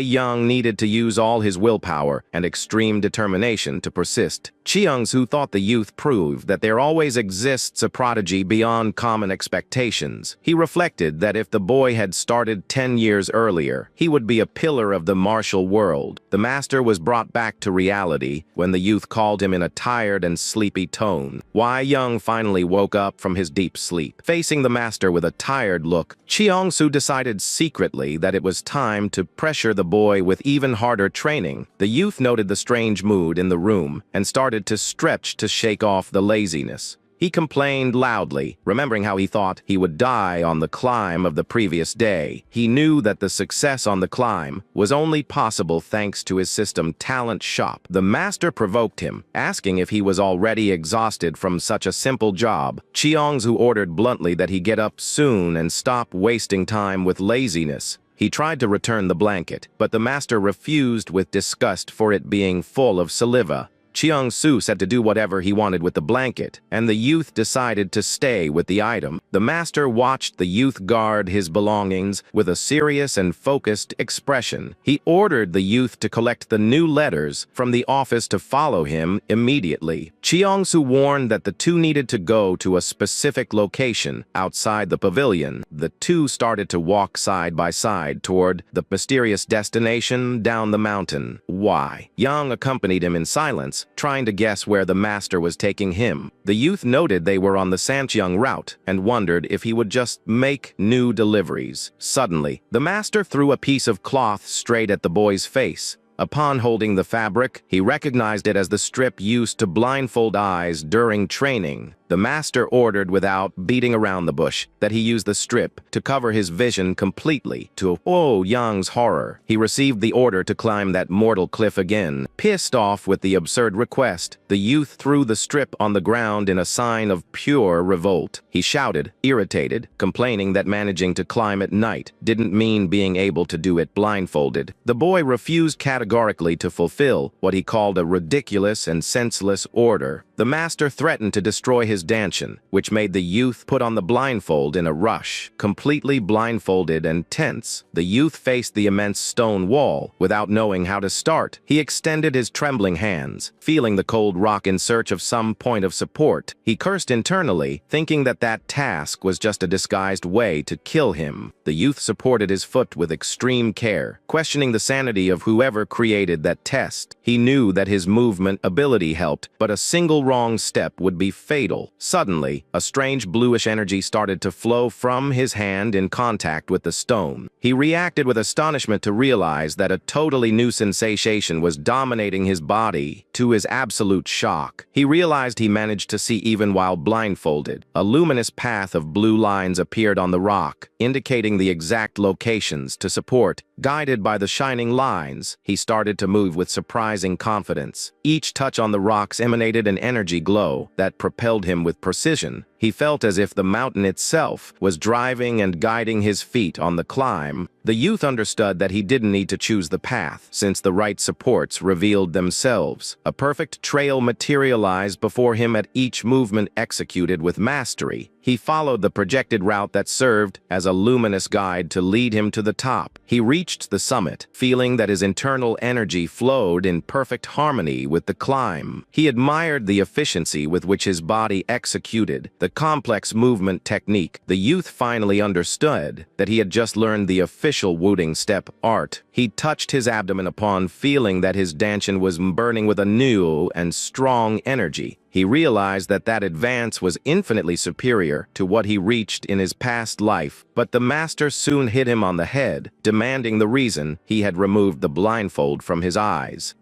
Young needed to use all his willpower and extreme determination to persist. Chiangsu thought the youth proved that there always exists a prodigy beyond common expectations. He reflected that if the boy had started 10 years earlier, he would be a pillar of the martial world. The master was brought back to reality when the youth called him in a tired and sleepy tone. Wei Young finally woke up from his deep sleep. Facing the master with a tired look, Chiangsu decided secretly that it was time to pressure the boy with even harder training. The youth noted the strange mood in the room and started to stretch to shake off the laziness. He complained loudly, remembering how he thought he would die on the climb of the previous day. He knew that the success on the climb was only possible thanks to his system Talent Shop. The master provoked him, asking if he was already exhausted from such a simple job. Chiangsu ordered bluntly that he get up soon and stop wasting time with laziness. He tried to return the blanket, but the master refused with disgust for it being full of saliva. Chiangsu said to do whatever he wanted with the blanket, and the youth decided to stay with the item. The master watched the youth guard his belongings with a serious and focused expression. He ordered the youth to collect the new letters from the office to follow him immediately. Chiangsu warned that the two needed to go to a specific location outside the pavilion. The two started to walk side by side toward the mysterious destination down the mountain. Wei Young accompanied him in silence, trying to guess where the master was taking him. The youth noted they were on the Sancheong route and wondered if he would just make new deliveries. Suddenly, the master threw a piece of cloth straight at the boy's face. Upon holding the fabric, he recognized it as the strip used to blindfold eyes during training. The master ordered without beating around the bush that he use the strip to cover his vision completely. To Young's horror, he received the order to climb that mortal cliff again. Pissed off with the absurd request, the youth threw the strip on the ground in a sign of pure revolt. He shouted, irritated, complaining that managing to climb at night didn't mean being able to do it blindfolded. The boy refused categorically to fulfill what he called a ridiculous and senseless order. The master threatened to destroy his dantian, which made the youth put on the blindfold in a rush. Completely blindfolded and tense, the youth faced the immense stone wall without knowing how to start. He extended his trembling hands, feeling the cold rock in search of some point of support. He cursed internally, thinking that task was just a disguised way to kill him. The youth supported his foot with extreme care, questioning the sanity of whoever created that test. He knew that his movement ability helped, but a single wrong step would be fatal. Suddenly, a strange bluish energy started to flow from his hand in contact with the stone. He reacted with astonishment to realize that a totally new sensation was dominating his body. To his absolute shock, he realized he managed to see even while blindfolded. A luminous path of blue lines appeared on the rock, indicating the exact locations to support. Guided by the shining lines, he started to move with surprising confidence. Each touch on the rocks emanated an energy glow that propelled him with precision. He felt as if the mountain itself was driving and guiding his feet on the climb. The youth understood that he didn't need to choose the path, since the right supports revealed themselves. A perfect trail materialized before him at each movement executed with mastery. He followed the projected route that served as a luminous guide to lead him to the top. He reached the summit, feeling that his internal energy flowed in perfect harmony with the climb. He admired the efficiency with which his body executed the complex movement technique. The youth finally understood that he had just learned the official Wuding step art. He touched his abdomen upon feeling that his dantian was burning with a new and strong energy. He realized that advance was infinitely superior to what he reached in his past life, but the master soon hit him on the head, demanding the reason he had removed the blindfold from his eyes.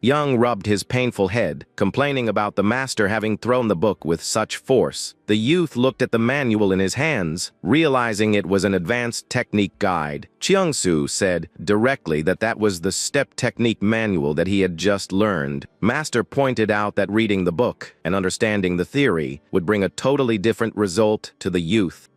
Young rubbed his painful head, complaining about the master having thrown the book with such force. The youth looked at the manual in his hands, realizing it was an advanced technique guide. Chiang-su said directly that was the step technique manual that he had just learned. Master pointed out that reading the book and understanding the theory would bring a totally different result to the youth.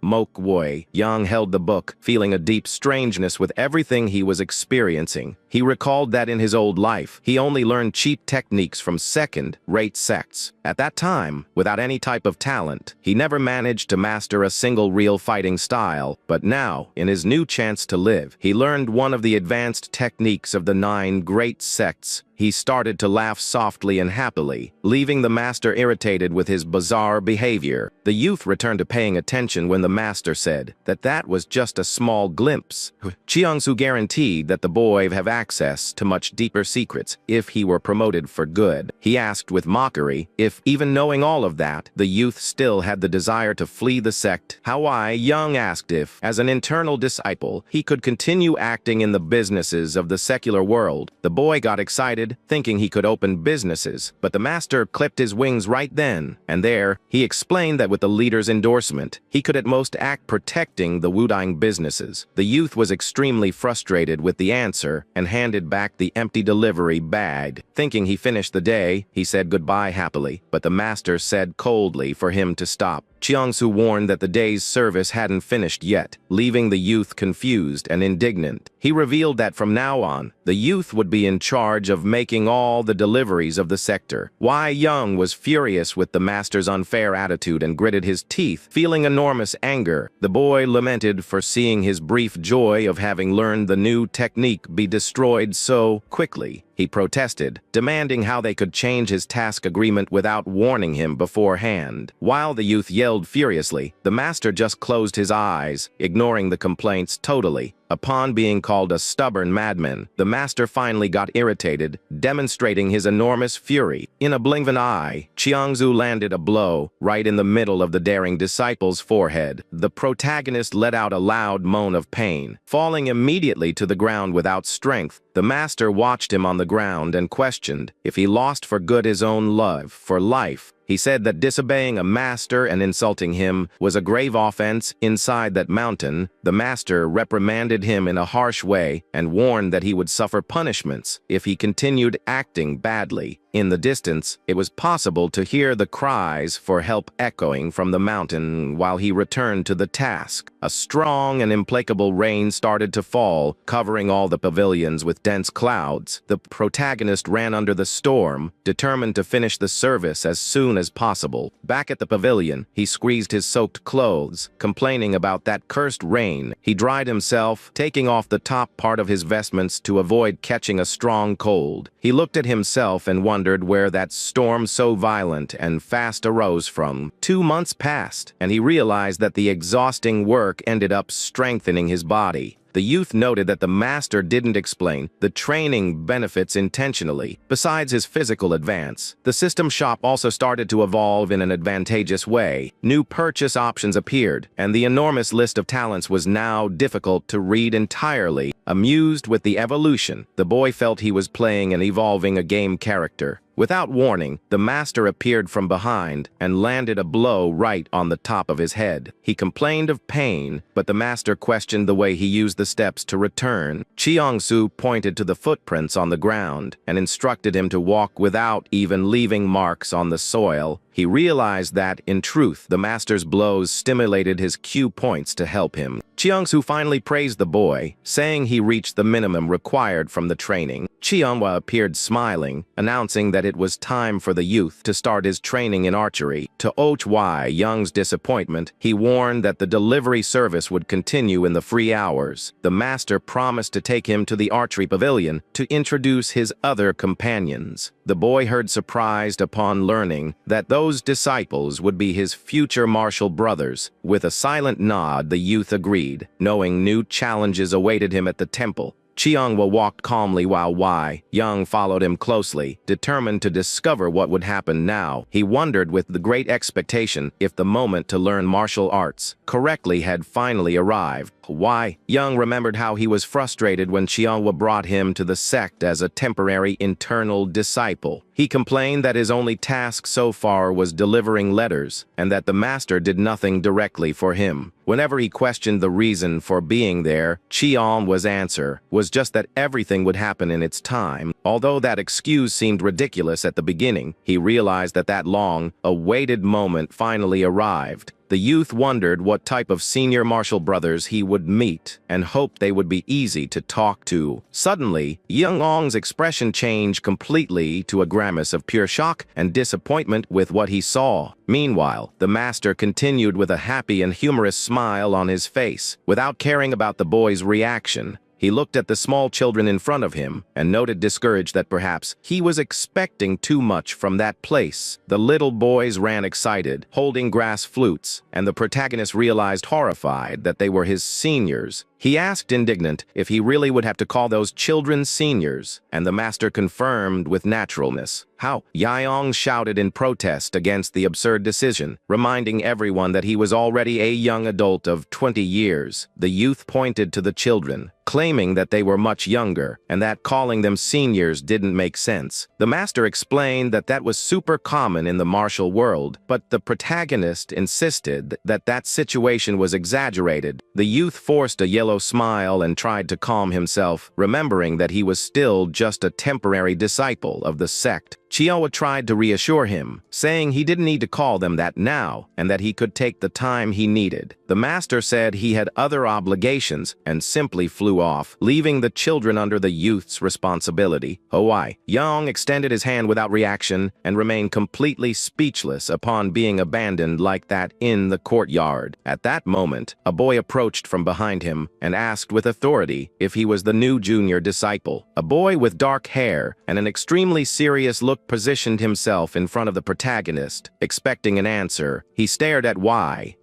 Young held the book, feeling a deep strangeness with everything he was experiencing. He recalled that in his old life, he only learned cheap techniques from second-rate sects. At that time, without any type of talent, he never managed to master a single real fighting style. But now, in his new chance to live, he learned one of the advanced techniques of the 9 great sects. He started to laugh softly and happily, leaving the master irritated with his bizarre behavior. The youth returned to paying attention when the master said that was just a small glimpse. Chiang-su guaranteed that the boy would have access to much deeper secrets if he were promoted for good. He asked with mockery if, even knowing all of that, the youth still had the desire to flee the sect. Young asked if, as an internal disciple, he could continue acting in the businesses of the secular world. The boy got excited, thinking he could open businesses, but the master clipped his wings right then and there. He explained that with the leader's endorsement, he could at most act protecting the Wuding businesses. The youth was extremely frustrated with the answer and handed back the empty delivery bag. Thinking he finished the day, he said goodbye happily, but the master said coldly for him to stop. Chiang-su warned that the day's service hadn't finished yet, leaving the youth confused and indignant. He revealed that from now on, the youth would be in charge of making all the deliveries of the sector. Young was furious with the master's unfair attitude and gritted his teeth, feeling enormous anger. The boy lamented for seeing his brief joy of having learned the new technique be destroyed so quickly. he protested, demanding how they could change his task agreement without warning him beforehand. While the youth yelled furiously, the master just closed his eyes, ignoring the complaints totally. Upon being called a stubborn madman, the master finally got irritated, demonstrating his enormous fury. In a blink of an eye, Qiangzu landed a blow right in the middle of the daring disciple's forehead. The protagonist let out a loud moan of pain, falling immediately to the ground without strength. The master watched him on the ground and questioned if he lost for good his own love for life. He said that disobeying a master and insulting him was a grave offense inside that mountain. The master reprimanded him in a harsh way and warned that he would suffer punishments if he continued acting badly. In the distance, it was possible to hear the cries for help echoing from the mountain while he returned to the task. A strong and implacable rain started to fall, covering all the pavilions with dense clouds. The protagonist ran under the storm, determined to finish the service as soon as possible. Back at the pavilion, he squeezed his soaked clothes, complaining about that cursed rain. He dried himself, taking off the top part of his vestments to avoid catching a strong cold. He looked at himself and wondered where that storm so violent and fast arose from. 2 months passed, and he realized that the exhausting work ended up strengthening his body. The youth noted that the master didn't explain the training benefits intentionally. Besides his physical advance, the system shop also started to evolve in an advantageous way. New purchase options appeared, and the enormous list of talents was now difficult to read entirely. Amused with the evolution, the boy felt he was playing and evolving a game character. Without warning, the master appeared from behind and landed a blow right on the top of his head. He complained of pain, but the master questioned the way he used the steps to return. Qiangsu pointed to the footprints on the ground and instructed him to walk without even leaving marks on the soil. He realized that, in truth, the master's blows stimulated his cue points to help him. Qiangsu finally praised the boy, saying he reached the minimum required from the training. Qianhua appeared smiling, announcing that it was time for the youth to start his training in archery. To Wei Young's disappointment, he warned that the delivery service would continue in the free hours. The master promised to take him to the archery pavilion to introduce his other companions. The boy heard surprised upon learning that those disciples would be his future martial brothers. With a silent nod, the youth agreed, knowing new challenges awaited him at the temple. Qianhua walked calmly while Wei Young followed him closely, determined to discover what would happen now. He wondered with the great expectation if the moment to learn martial arts correctly had finally arrived. Wei Young remembered how he was frustrated when Qianhua brought him to the sect as a temporary internal disciple. He complained that his only task so far was delivering letters, and that the master did nothing directly for him. Whenever he questioned the reason for being there, Qianhua's answer was just that everything would happen in its time. Although that excuse seemed ridiculous at the beginning, he realized that that long-awaited moment finally arrived. The youth wondered what type of senior martial brothers he would meet and hoped they would be easy to talk to. Suddenly, Young Ong's expression changed completely to a grimace of pure shock and disappointment with what he saw. Meanwhile, the master continued with a happy and humorous smile on his face, without caring about the boy's reaction. He looked at the small children in front of him and noted discouraged that perhaps he was expecting too much from that place. The little boys ran excited, holding grass flutes, and the protagonist realized horrified that they were his seniors. He asked indignant if he really would have to call those children seniors, and the master confirmed with naturalness. How? Yaong shouted in protest against the absurd decision, reminding everyone that he was already a young adult of 20 years. The youth pointed to the children, claiming that they were much younger, and that calling them seniors didn't make sense. The master explained that that was super common in the martial world, but the protagonist insisted that that situation was exaggerated. The youth forced a yellow smile and tried to calm himself, remembering that he was still just a temporary disciple of the sect. Chiawa tried to reassure him, saying he didn't need to call them that now and that he could take the time he needed. The master said he had other obligations and simply flew off, leaving the children under the youth's responsibility. Hawaii. Young extended his hand without reaction and remained completely speechless upon being abandoned like that in the courtyard. At that moment, a boy approached from behind him and asked with authority if he was the new junior disciple. A boy with dark hair and an extremely serious look positioned himself in front of the protagonist, expecting an answer. He stared at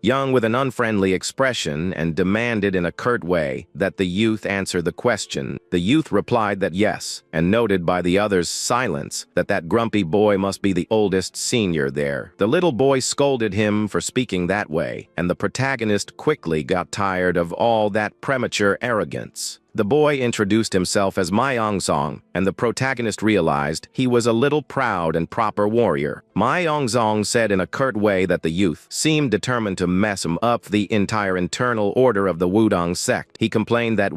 Young with an unfriendly expression and demanded in a curt way that the youth answer the question. The youth replied that yes, and noted by the others' silence that grumpy boy must be the oldest senior there. The little boy scolded him for speaking that way, and the protagonist quickly got tired of all that premature arrogance. The boy introduced himself as Myongzong, and the protagonist realized he was a little proud and proper warrior. Myongzong said in a curt way that the youth seemed determined to mess him up the entire internal order of the Wudong sect. He complained that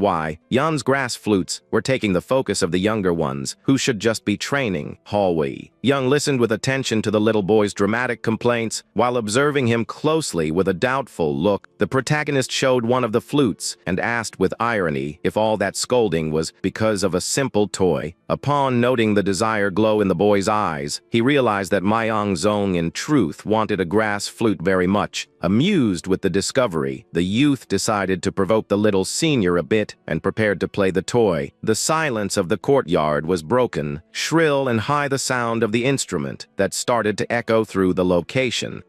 Yan's grass flutes were taking the focus of the younger ones, who should just be training. Hallway. Young listened with attention to the little boy's dramatic complaints while observing him closely with a doubtful look. The protagonist showed one of the flutes and asked with irony if all that scolding was because of a simple toy. Upon noting the desire glow in the boy's eyes, he realized that Myongzong in truth wanted a grass flute very much. Amused with the discovery, the youth decided to provoke the little senior a bit and prepared to play the toy. The silence of the courtyard was broken, shrill and high the sound of the instrument that started to echo through the location.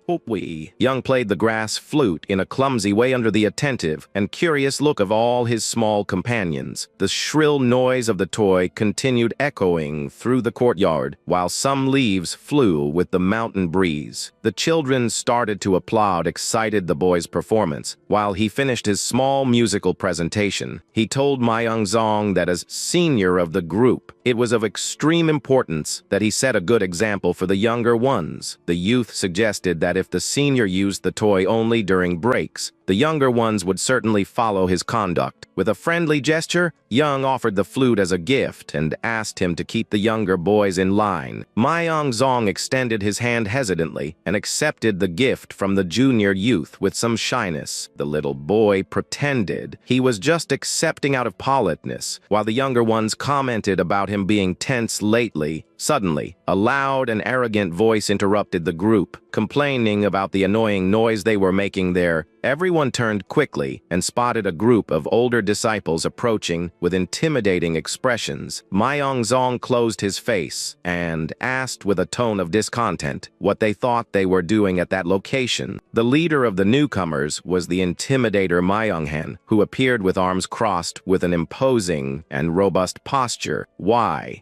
Young played the grass flute in a clumsy way under the attentive and curious look of all his small companions. The shrill noise of the toy continued echoing through the courtyard, while some leaves flew with the mountain breeze. The children started to applaud, excited the boy's performance. While he finished his small musical presentation, he told Myongzong that as senior of the group, it was of extreme importance that he set a good example for the younger ones. The youth suggested that if the senior used the toy only during breaks, the younger ones would certainly follow his conduct. With a friendly gesture, Young offered the flute as a gift and asked him to keep the younger boys in line. Myongzong extended his hand hesitantly and accepted the gift from the junior youth with some shyness. The little boy pretended he was just accepting out of politeness, while the younger ones commented about him being tense lately. Suddenly, a loud and arrogant voice interrupted the group, complaining about the annoying noise they were making there. Everyone turned quickly and spotted a group of older disciples approaching with intimidating expressions. Myongzong closed his face and asked with a tone of discontent what they thought they were doing at that location. The leader of the newcomers was the intimidator Myonghan, who appeared with arms crossed with an imposing and robust posture.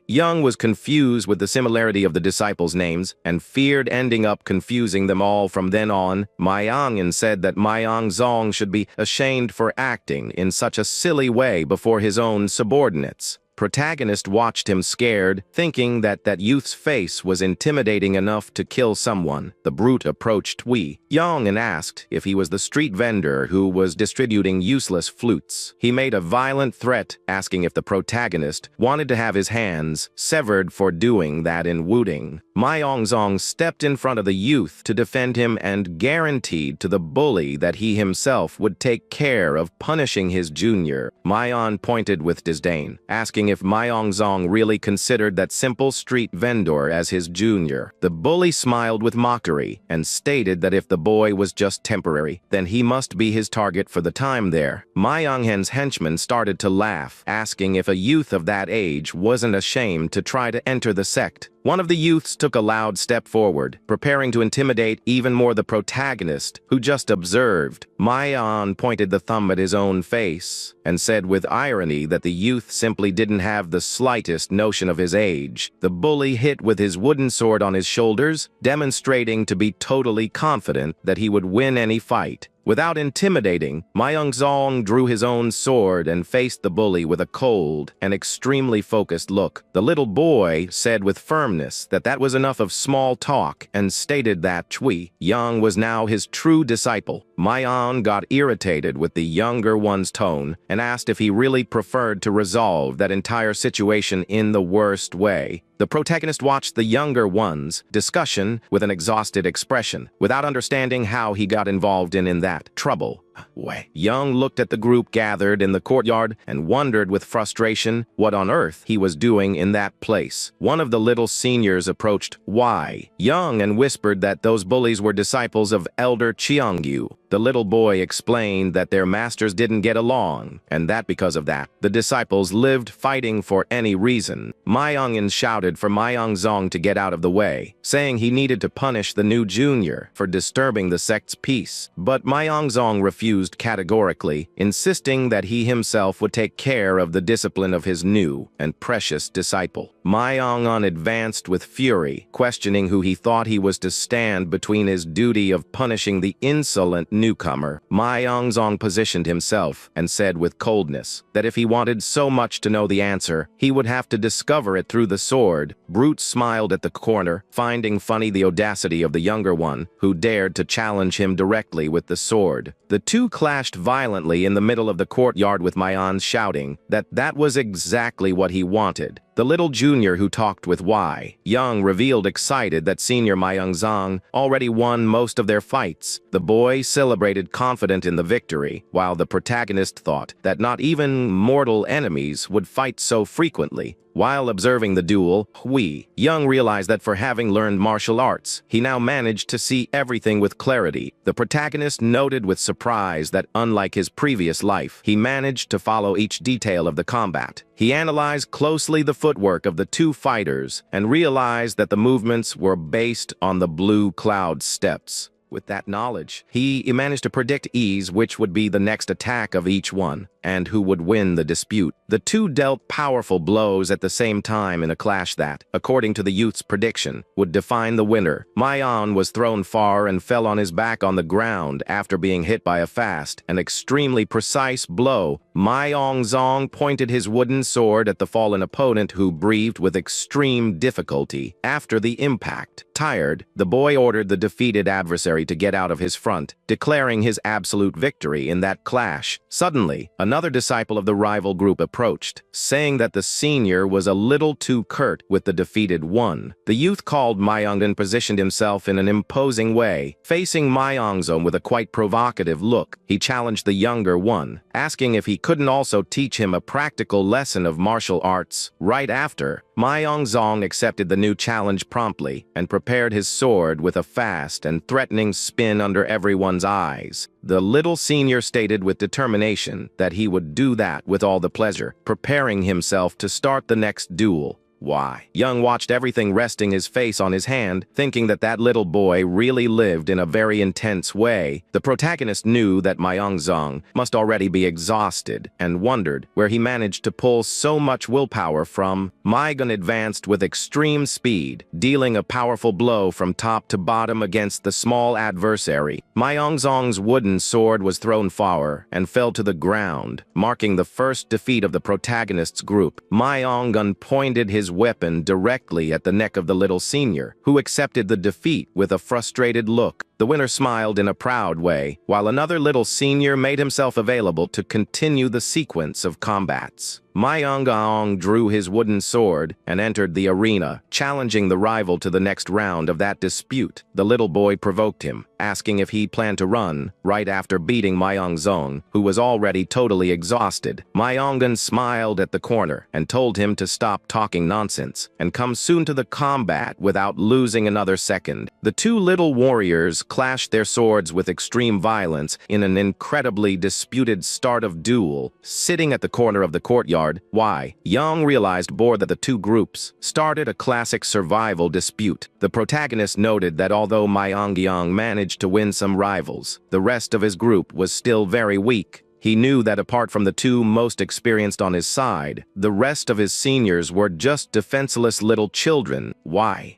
Young was confused with the similarity of the disciples' names and feared ending up confusing them all from then on. Myonghan said that Myongzong should be ashamed for acting in such a silly way before his own subordinates. Protagonist watched him scared, thinking that youth's face was intimidating enough to kill someone. The brute approached Young and asked if he was the street vendor who was distributing useless flutes. He made a violent threat, asking if the protagonist wanted to have his hands severed for doing that in Wudong. Myongzong stepped in front of the youth to defend him and guaranteed to the bully that he himself would take care of punishing his junior. Myon pointed with disdain, asking if Myongzong really considered that simple street vendor as his junior. The bully smiled with mockery and stated that if the boy was just temporary, then he must be his target for the time there. Myonghan's henchman started to laugh, asking if a youth of that age wasn't ashamed to try to enter the sect. One of the youths took a loud step forward, preparing to intimidate even more the protagonist, who just observed. Myon pointed the thumb at his own face and said with irony that the youth simply didn't have the slightest notion of his age. The bully hit with his wooden sword on his shoulders, demonstrating to be totally confident that he would win any fight. Without intimidating, Myongzong drew his own sword and faced the bully with a cold and extremely focused look. The little boy said with firmness that was enough of small talk and stated that Young was now his true disciple. Mayan got irritated with the younger one's tone and asked if he really preferred to resolve that entire situation in the worst way. The protagonist watched the younger one's discussion with an exhausted expression, without understanding how he got involved in that trouble. Young looked at the group gathered in the courtyard and wondered with frustration what on earth he was doing in that place. One of the little seniors approached Young and whispered that those bullies were disciples of Elder Chiangyu. The little boy explained that their masters didn't get along, and that because of that, the disciples lived fighting for any reason. Mayangan shouted for Mayangzong to get out of the way, saying he needed to punish the new junior for disturbing the sect's peace. But Mayangzong refused categorically, insisting that he himself would take care of the discipline of his new and precious disciple. Mayangan advanced with fury, questioning who he thought he was to stand between his duty of punishing the insolent newcomer. Mayangzong positioned himself and said with coldness that if he wanted so much to know the answer, he would have to discover it through the sword. Brute smiled at the corner, finding funny the audacity of the younger one, who dared to challenge him directly with the sword. The two clashed violently in the middle of the courtyard, with Mayan shouting that was exactly what he wanted. The little junior who talked with Young revealed excited that senior Mayangzong already won most of their fights. The boy celebrated confident in the victory, while the protagonist thought that not even mortal enemies would fight so frequently. While observing the duel, Young realized that for having learned martial arts, he now managed to see everything with clarity. The protagonist noted with surprise that unlike his previous life, he managed to follow each detail of the combat. He analyzed closely the footwork of the two fighters and realized that the movements were based on the blue cloud steps. With that knowledge, he managed to predict which would be the next attack of each one, and who would win the dispute. The two dealt powerful blows at the same time in a clash that, according to the youth's prediction, would define the winner. Mayan was thrown far and fell on his back on the ground after being hit by a fast and extremely precise blow. Mayangzong pointed his wooden sword at the fallen opponent, who breathed with extreme difficulty after the impact. Tired, the boy ordered the defeated adversary to get out of his front, declaring his absolute victory in that clash. Suddenly, another disciple of the rival group approached, saying that the senior was a little too curt with the defeated one. The youth called Mayang and positioned himself in an imposing way. Facing Mayangzong with a quite provocative look, he challenged the younger one, asking if he couldn't also teach him a practical lesson of martial arts. Right after, Mayangzong accepted the new challenge promptly and prepared his sword with a fast and threatening spin under everyone's eyes. The little senior stated with determination that he would do that with all the pleasure, preparing himself to start the next duel. Young watched everything, resting his face on his hand, thinking that little boy really lived in a very intense way. The protagonist knew that Mayangzong must already be exhausted and wondered where he managed to pull so much willpower from. Mayang advanced with extreme speed, dealing a powerful blow from top to bottom against the small adversary. Mayangzong's wooden sword was thrown far and fell to the ground, marking the first defeat of the protagonist's group. Mayang pointed his weapon directly at the neck of the little senior, who accepted the defeat with a frustrated look. The winner smiled in a proud way, while another little senior made himself available to continue the sequence of combats. Mayangzong drew his wooden sword and entered the arena, challenging the rival to the next round of that dispute. The little boy provoked him, asking if he planned to run, right after beating Mayangzong, who was already totally exhausted. Mayangzong smiled at the corner and told him to stop talking nonsense and come soon to the combat without losing another second. The two little warriors clashed their swords with extreme violence in an incredibly disputed start of duel. Sitting at the corner of the courtyard, Young realized bored that the two groups started a classic survival dispute. The protagonist noted that although Mayangzong managed to win some rivals, the rest of his group was still very weak. He knew that apart from the two most experienced on his side, the rest of his seniors were just defenseless little children.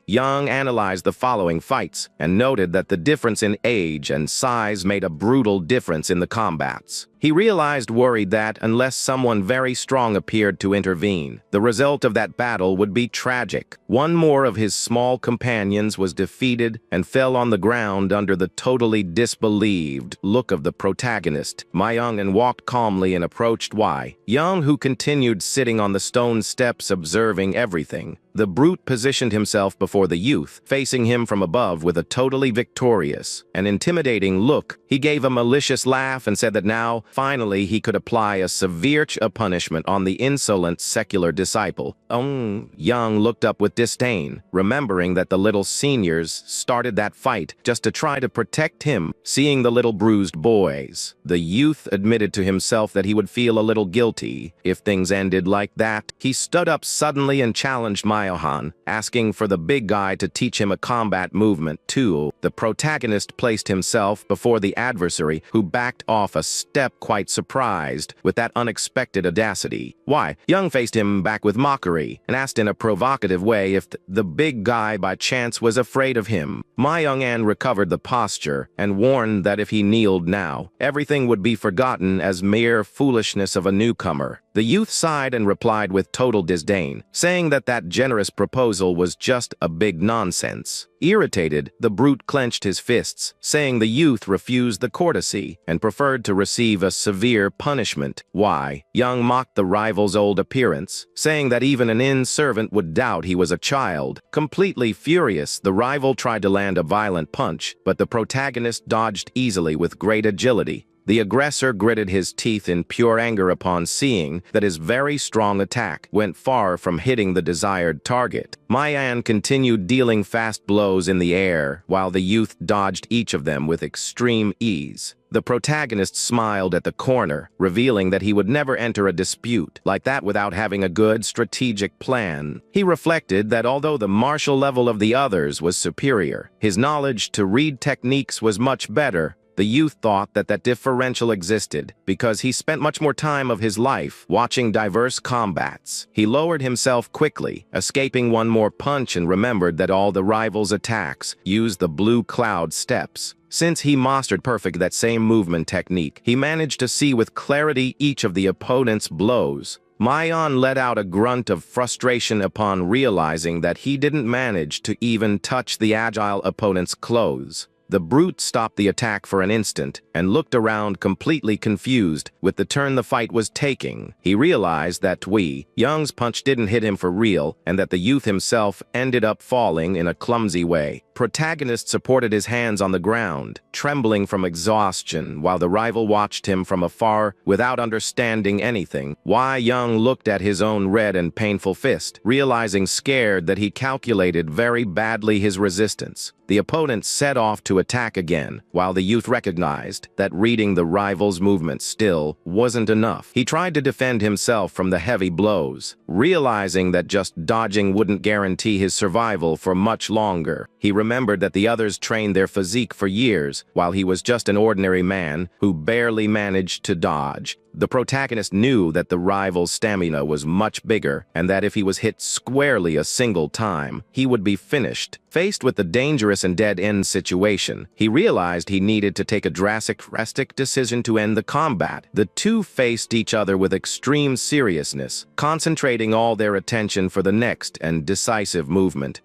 Young analyzed the following fights and noted that the difference in age and size made a brutal difference in the combats. He realized worried that, unless someone very strong appeared to intervene, the result of that battle would be tragic. One more of his small companions was defeated and fell on the ground under the totally disbelieved look of the protagonist. Myung walked calmly and approached Wei Young, who continued sitting on the stone steps observing everything. The brute positioned himself before the youth, facing him from above with a totally victorious and intimidating look. He gave a malicious laugh and said that now, finally, he could apply a severe punishment on the insolent secular disciple. Young looked up with disdain, remembering that the little seniors started that fight just to try to protect him. Seeing the little bruised boys, the youth admitted to himself that he would feel a little guilty if things ended like that. He stood up suddenly and challenged Myohan, asking for the big guy to teach him a combat movement too. The protagonist placed himself before the adversary, who backed off a step, quite surprised with that unexpected audacity. Why? Young faced him back with mockery and asked in a provocative way if the big guy by chance was afraid of him. Myung recovered the posture and warned that if he kneeled now, everything would be forgotten as mere foolishness of a newcomer. The youth sighed and replied with total disdain, saying that generous proposal was just a big nonsense. Irritated, the brute clenched his fists, saying the youth refused the courtesy and preferred to receive a severe punishment. Why? Young mocked the rival's old appearance, saying that even an inn servant would doubt he was a child. Completely furious, the rival tried to land a violent punch, but the protagonist dodged easily with great agility. The aggressor gritted his teeth in pure anger upon seeing that his very strong attack went far from hitting the desired target. Mayan continued dealing fast blows in the air, while the youth dodged each of them with extreme ease. The protagonist smiled at the corner, revealing that he would never enter a dispute like that without having a good strategic plan. He reflected that although the martial level of the others was superior, his knowledge to read techniques was much better. The youth thought that differential existed because he spent much more time of his life watching diverse combats. He lowered himself quickly, escaping one more punch, and remembered that all the rival's attacks used the blue cloud steps. Since he mastered perfect that same movement technique, he managed to see with clarity each of the opponent's blows. Mayan let out a grunt of frustration upon realizing that he didn't manage to even touch the agile opponent's clothes. The brute stopped the attack for an instant and looked around completely confused with the turn the fight was taking. He realized that Wei Young's punch didn't hit him for real and that the youth himself ended up falling in a clumsy way. Protagonist supported his hands on the ground, trembling from exhaustion, while the rival watched him from afar without understanding anything. Wei Young looked at his own red and painful fist, realizing scared that he calculated very badly his resistance. The opponent set off to attack again, while the youth recognized that reading the rival's movement still wasn't enough. He tried to defend himself from the heavy blows, realizing that just dodging wouldn't guarantee his survival for much longer. He remembered that the others trained their physique for years, while he was just an ordinary man who barely managed to dodge. The protagonist knew that the rival's stamina was much bigger, and that if he was hit squarely a single time, he would be finished. Faced with the dangerous and dead-end situation, he realized he needed to take a drastic decision to end the combat. The two faced each other with extreme seriousness, concentrating all their attention for the next and decisive movement.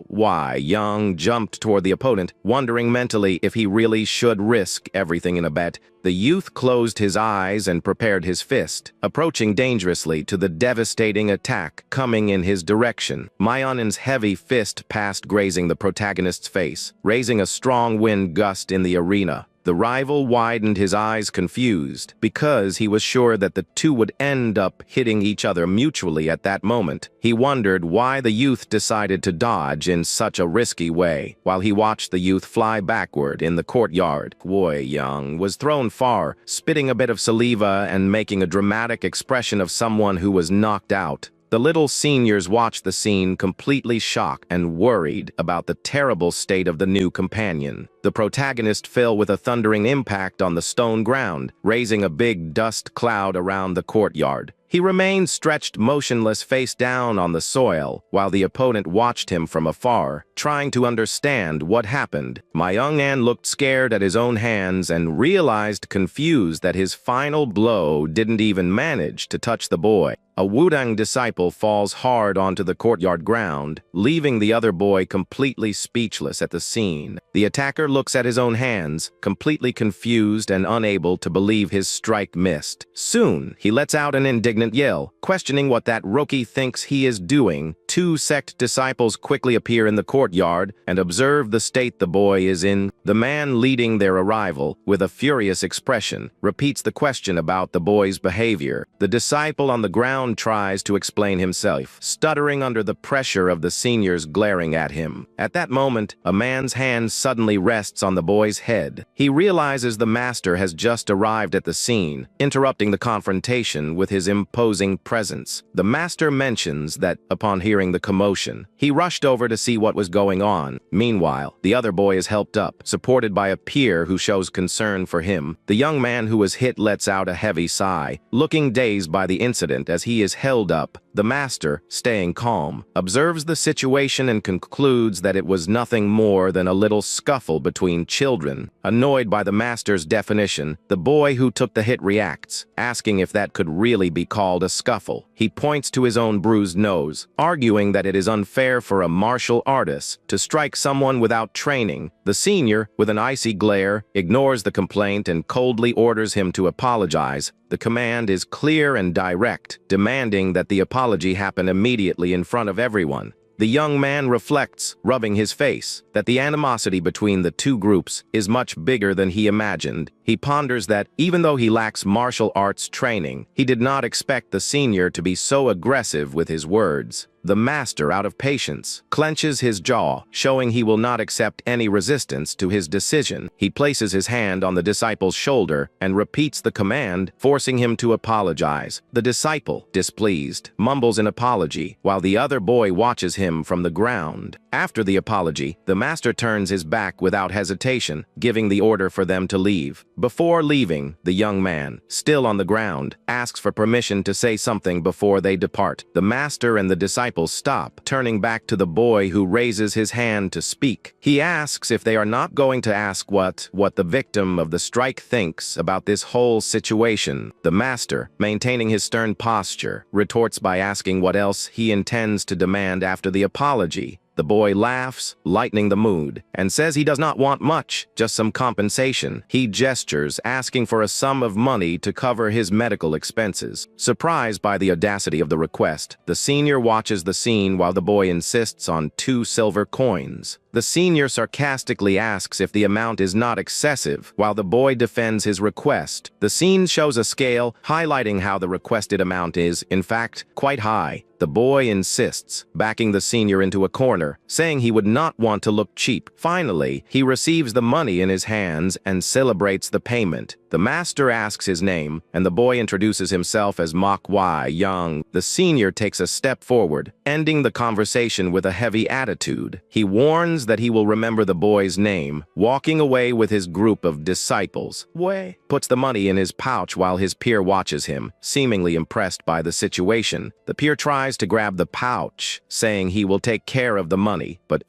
Wei Young jumped toward the opponent, wondering mentally if he really should risk everything in a bet. The youth closed his eyes and prepared his fist, approaching dangerously to the devastating attack coming in his direction. Myonen's heavy fist passed grazing the protagonist's face, raising a strong wind gust in the arena. The rival widened his eyes confused, because he was sure that the two would end up hitting each other mutually at that moment. He wondered why the youth decided to dodge in such a risky way, while he watched the youth fly backward in the courtyard. Wei Young was thrown far, spitting a bit of saliva and making a dramatic expression of someone who was knocked out. The little seniors watched the scene completely shocked and worried about the terrible state of the new companion. The protagonist fell with a thundering impact on the stone ground, raising a big dust cloud around the courtyard. He remained stretched motionless face down on the soil, while the opponent watched him from afar, trying to understand what happened. My young man looked scared at his own hands and realized confused that his final blow didn't even manage to touch the boy. A Wudang disciple falls hard onto the courtyard ground, leaving the other boy completely speechless at the scene. The attacker looks at his own hands, completely confused and unable to believe his strike missed. Soon, he lets out an indignant yell, questioning what that rookie thinks he is doing. Two sect disciples quickly appear in the courtyard and observe the state the boy is in. The man leading their arrival, with a furious expression, repeats the question about the boy's behavior. The disciple on the ground tries to explain himself, stuttering under the pressure of the seniors glaring at him. At that moment, a man's hand suddenly rests on the boy's head. He realizes the master has just arrived at the scene, interrupting the confrontation with his imposing presence. The master mentions that, upon hearing the commotion, he rushed over to see what was going on. Meanwhile, the other boy is helped up, supported by a peer who shows concern for him. The young man who was hit lets out a heavy sigh, looking dazed by the incident as he is held up. The master, staying calm, observes the situation and concludes that it was nothing more than a little scuffle between children. Annoyed by the master's definition, the boy who took the hit reacts, asking if that could really be called a scuffle. He points to his own bruised nose, arguing that it is unfair for a martial artist to strike someone without training. The senior, with an icy glare, ignores the complaint and coldly orders him to apologize. The command is clear and direct, demanding that the apology happen immediately in front of everyone. The young man reflects, rubbing his face, that the animosity between the two groups is much bigger than he imagined. He ponders that, even though he lacks martial arts training, he did not expect the senior to be so aggressive with his words. The master, out of patience, clenches his jaw, showing he will not accept any resistance to his decision. He places his hand on the disciple's shoulder and repeats the command, forcing him to apologize. The disciple, displeased, mumbles an apology, while the other boy watches him from the ground. After the apology, the master turns his back without hesitation, giving the order for them to leave. Before leaving, the young man, still on the ground, asks for permission to say something before they depart. The master and the disciple stop, turning back to the boy who raises his hand to speak. He asks if they are not going to ask what the victim of the strike thinks about this whole situation. The master, maintaining his stern posture, retorts by asking what else he intends to demand after the apology. The boy laughs, lightening the mood, and says he does not want much, just some compensation. He gestures, asking for a sum of money to cover his medical expenses. Surprised by the audacity of the request, the senior watches the scene while the boy insists on 2 silver coins. The senior sarcastically asks if the amount is not excessive, while the boy defends his request. The scene shows a scale, highlighting how the requested amount is, in fact, quite high. The boy insists, backing the senior into a corner, saying he would not want to look cheap. Finally, he receives the money in his hands and celebrates the payment. The master asks his name, and the boy introduces himself as Manhwa Young. The senior takes a step forward, ending the conversation with a heavy attitude. He warns that he will remember the boy's name, walking away with his group of disciples. Wei puts the money in his pouch while his peer watches him, seemingly impressed by the situation. The peer tries to grab the pouch, saying he will take care of the money, but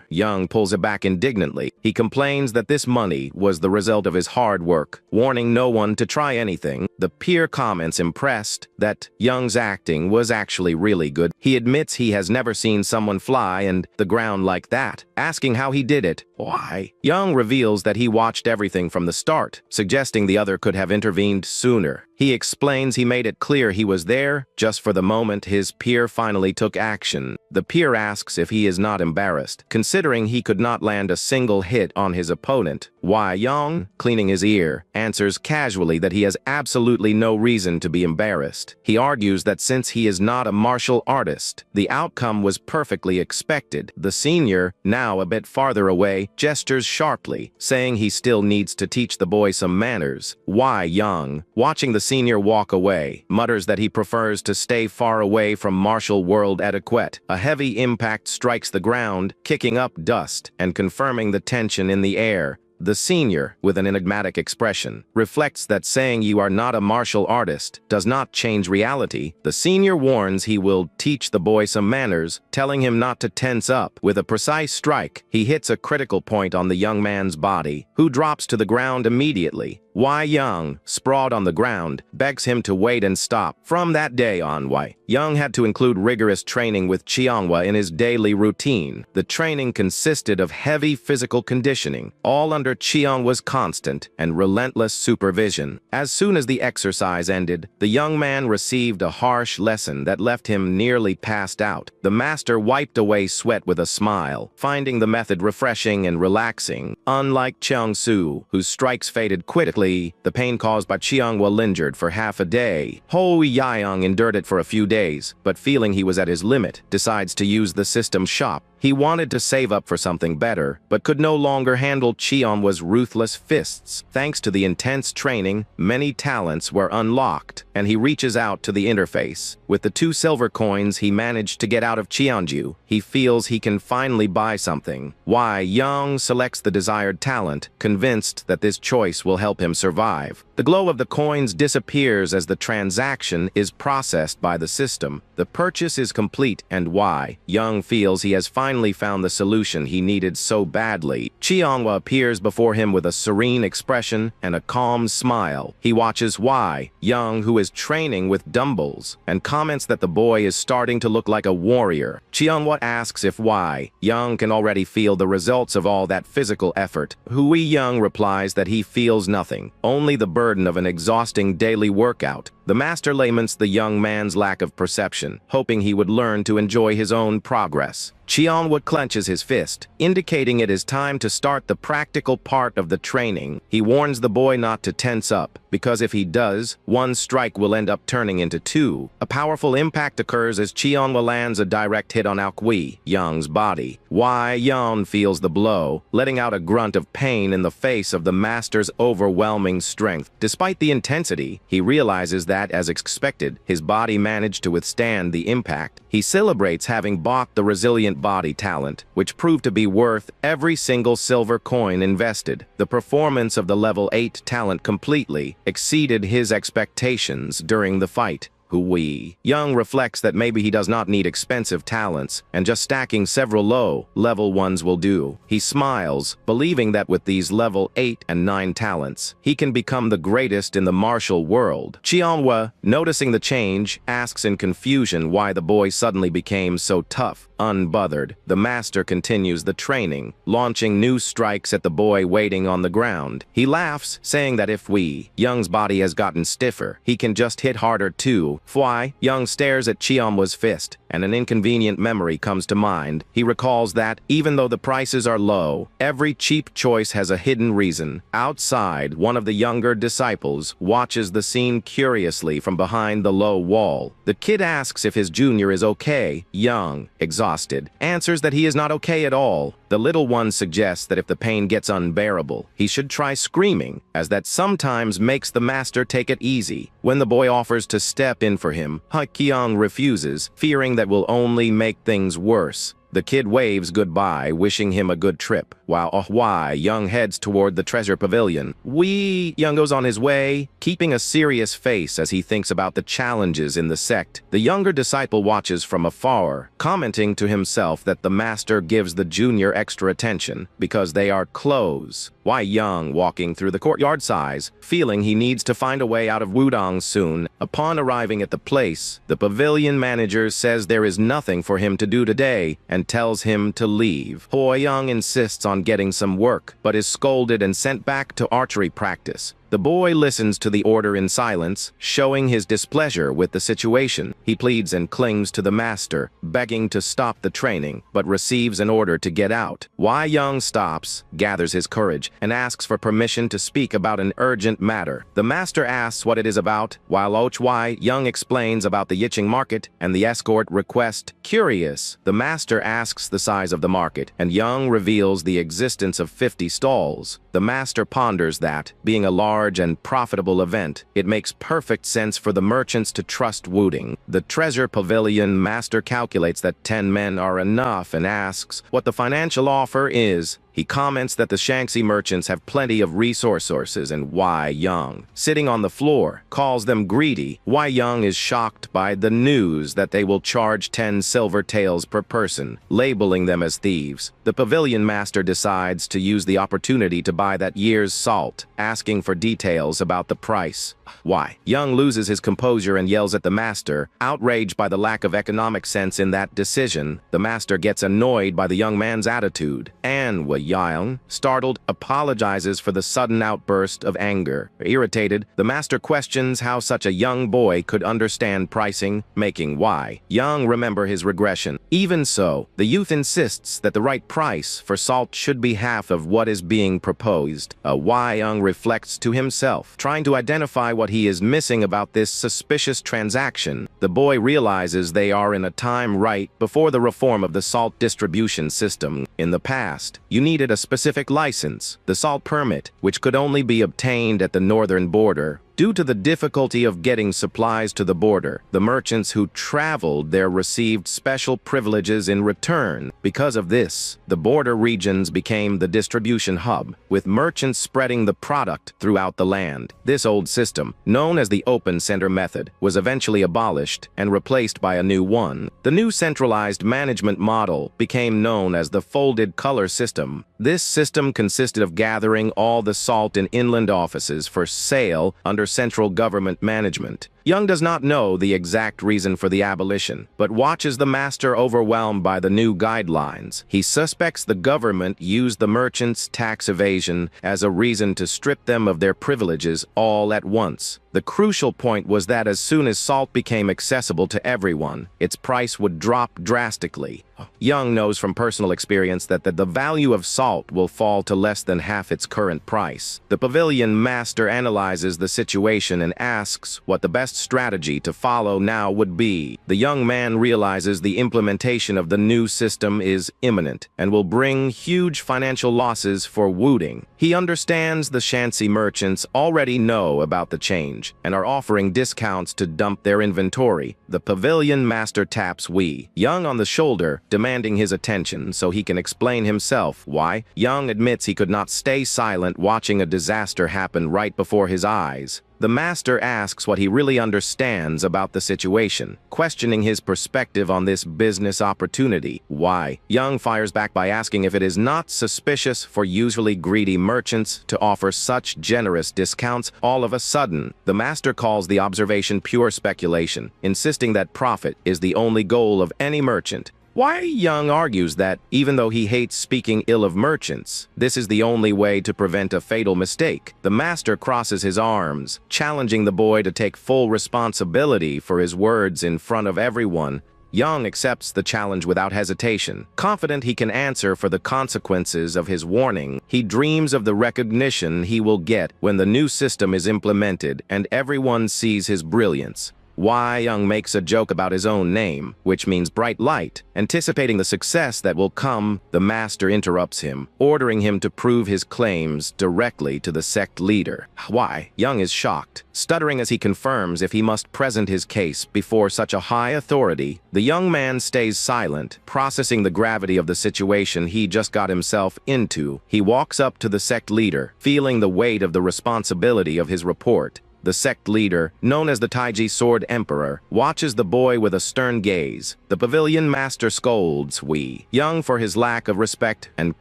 Young pulls it back indignantly. He complains that this money was the result of his hard work, warning no one to try anything. The peer comments, impressed, that Young's acting was actually really good. He admits he has never seen someone fly and the ground like that, asking how he did it. Why? Young reveals that he watched everything from the start, suggesting the other could have intervened sooner. He explains he made it clear he was there just for the moment his peer finally took action. The peer asks if he is not embarrassed, considering he could not land a single hit on his opponent. Why Young, cleaning his ear, answers casually that he has absolutely no reason to be embarrassed. He argues that since he is not a martial artist, the outcome was perfectly expected. The senior, now a bit farther away, gestures sharply, saying he still needs to teach the boy some manners. Why Young, watching the senior walk away, mutters that he prefers to stay far away from martial world etiquette. A heavy impact strikes the ground, kicking up dust and confirming the tension in the air. The senior, with an enigmatic expression, reflects that saying you are not a martial artist does not change reality. The senior warns he will teach the boy some manners, telling him not to tense up. With a precise strike, he hits a critical point on the young man's body, who drops to the ground immediately. Wei Young, sprawled on the ground, begs him to wait and stop. From that day on, Wei Young had to include rigorous training with Chiangwa in his daily routine. The training consisted of heavy physical conditioning, all under Chiangwa's constant and relentless supervision. As soon as the exercise ended, the young man received a harsh lesson that left him nearly passed out. The master wiped away sweat with a smile, finding the method refreshing and relaxing. Unlike Cheong Su, whose strikes faded quickly, the pain caused by Chiangwa lingered for half a day. Ho Yaiyang endured it for a few days, but feeling he was at his limit, decides to use the system shop. He wanted to save up for something better, but could no longer handle Chiangwa's ruthless fists. Thanks to the intense training, many talents were unlocked, and he reaches out to the interface. With the 2 silver coins he managed to get out of Chiangju, he feels he can finally buy something. Wei Young selects the desired talent, convinced that this choice will help him survive. The glow of the coins disappears as the transaction is processed by the system. The purchase is complete, and Wei Young feels he has finally found the solution he needed so badly. Chiangwa appears before him with a serene expression and a calm smile. He watches Wei Young, who is training with dumbbells, and comments that the boy is starting to look like a warrior. Chiangwa asks if Wei Young can already feel the results of all that physical effort. Hui Young replies that he feels nothing, only the burden of an exhausting daily workout. The master laments the young man's lack of perception, hoping he would learn to enjoy his own progress. Chiangwa clenches his fist, indicating it is time to start the practical part of the training. He warns the boy not to tense up, because if he does, one strike will end up turning into 2. A powerful impact occurs as Chiangwa lands a direct hit on Wei Young's body. Wei Young feels the blow, letting out a grunt of pain in the face of the master's overwhelming strength. Despite the intensity, he realizes that, as expected, his body managed to withstand the impact. He celebrates having bought the resilient body talent, which proved to be worth every single silver coin invested. The performance of the level 8 talent completely exceeded his expectations during the fight. Hui Young reflects that maybe he does not need expensive talents, and just stacking several low-level ones will do. He smiles, believing that with these level 8 and 9 talents, he can become the greatest in the martial world. Chiangwa, noticing the change, asks in confusion why the boy suddenly became so tough. Unbothered, the master continues the training, launching new strikes at the boy waiting on the ground. He laughs, saying that if Wei Young's body has gotten stiffer, he can just hit harder too. Wei Young stares at Chiangwa's fist, and an inconvenient memory comes to mind. He recalls that, even though the prices are low, every cheap choice has a hidden reason. Outside, one of the younger disciples watches the scene curiously from behind the low wall. The kid asks if his junior is okay. Young, exhausted, answers that he is not okay at all. The little one suggests that if the pain gets unbearable, he should try screaming, as that sometimes makes the master take it easy. When the boy offers to step in for him, Young refuses, fearing that will only make things worse. The kid waves goodbye, wishing him a good trip, while Wei Young heads toward the treasure pavilion. Wei Young goes on his way, keeping a serious face as he thinks about the challenges in the sect. The younger disciple watches from afar, commenting to himself that the master gives the junior extra attention because they are close. Wei Young, walking through the courtyard, sighs, feeling he needs to find a way out of Wudong soon. Upon arriving at the place, the pavilion manager says there is nothing for him to do today and tells him to leave. Ho Young insists on getting some work, but is scolded and sent back to archery practice. The boy listens to the order in silence, showing his displeasure with the situation. He pleads and clings to the master, begging to stop the training, but receives an order to get out. Wei Young stops, gathers his courage, and asks for permission to speak about an urgent matter. The master asks what it is about, while Wei Young explains about the Yiching market and the escort request. Curious, the master asks the size of the market, and Young reveals the existence of 50 stalls. The master ponders that, being a large and profitable event, it makes perfect sense for the merchants to trust Wudong. The treasure pavilion master calculates that 10 men are enough and asks what the financial offer is. He comments that the Shanxi merchants have plenty of resource sources and Wei Young, sitting on the floor, calls them greedy. Wei Young is shocked by the news that they will charge 10 silver taels per person, labeling them as thieves. The pavilion master decides to use the opportunity to buy that year's salt, asking for details about the price. Wei Young loses his composure and yells at the master, outraged by the lack of economic sense in that decision. The master gets annoyed by the young man's attitude, and Wei Young, startled, apologizes for the sudden outburst of anger. Irritated, the master questions how such a young boy could understand pricing, making Wei Young remember his regression. Even so, the youth insists that the right price for salt should be half of what is being proposed. Wei Young reflects to himself, trying to identify what he is missing about this suspicious transaction. The boy realizes they are in a time right before the reform of the salt distribution system. In the past, you needed a specific license, the salt permit, which could only be obtained at the northern border. Due to the difficulty of getting supplies to the border, the merchants who traveled there received special privileges in return. Because of this, the border regions became the distribution hub, with merchants spreading the product throughout the land. This old system, known as the open center method, was eventually abolished and replaced by a new one. The new centralized management model became known as the folded color system. This system consisted of gathering all the salt in inland offices for sale under central government management. Young does not know the exact reason for the abolition, but watches the master overwhelmed by the new guidelines. He suspects the government used the merchants' tax evasion as a reason to strip them of their privileges all at once. The crucial point was that as soon as salt became accessible to everyone, its price would drop drastically. Young knows from personal experience that the value of salt will fall to less than half its current price. The pavilion master analyzes the situation and asks what the best strategy to follow now would be. The young man realizes the implementation of the new system is imminent and will bring huge financial losses for Wuding. He understands the Shanxi merchants already know about the change and are offering discounts to dump their inventory. The pavilion master taps Wei Young on the shoulder, demanding his attention so he can explain himself. Why? Young admits he could not stay silent watching a disaster happen right before his eyes. The master asks what he really understands about the situation, questioning his perspective on this business opportunity. Why? Young fires back by asking if it is not suspicious for usually greedy merchants to offer such generous discounts all of a sudden. The master calls the observation pure speculation, insisting that profit is the only goal of any merchant. Wei Young argues that, even though he hates speaking ill of merchants, this is the only way to prevent a fatal mistake. The master crosses his arms, challenging the boy to take full responsibility for his words in front of everyone. Young accepts the challenge without hesitation, confident he can answer for the consequences of his warning. He dreams of the recognition he will get when the new system is implemented and everyone sees his brilliance. Wei Young makes a joke about his own name, which means bright light. Anticipating the success that will come, the master interrupts him, ordering him to prove his claims directly to the sect leader. Wei Young is shocked, stuttering as he confirms if he must present his case before such a high authority. The young man stays silent, processing the gravity of the situation he just got himself into. He walks up to the sect leader, feeling the weight of the responsibility of his report. The sect leader, known as the Taiji Sword Emperor, watches the boy with a stern gaze. The pavilion master scolds Wei Young for his lack of respect and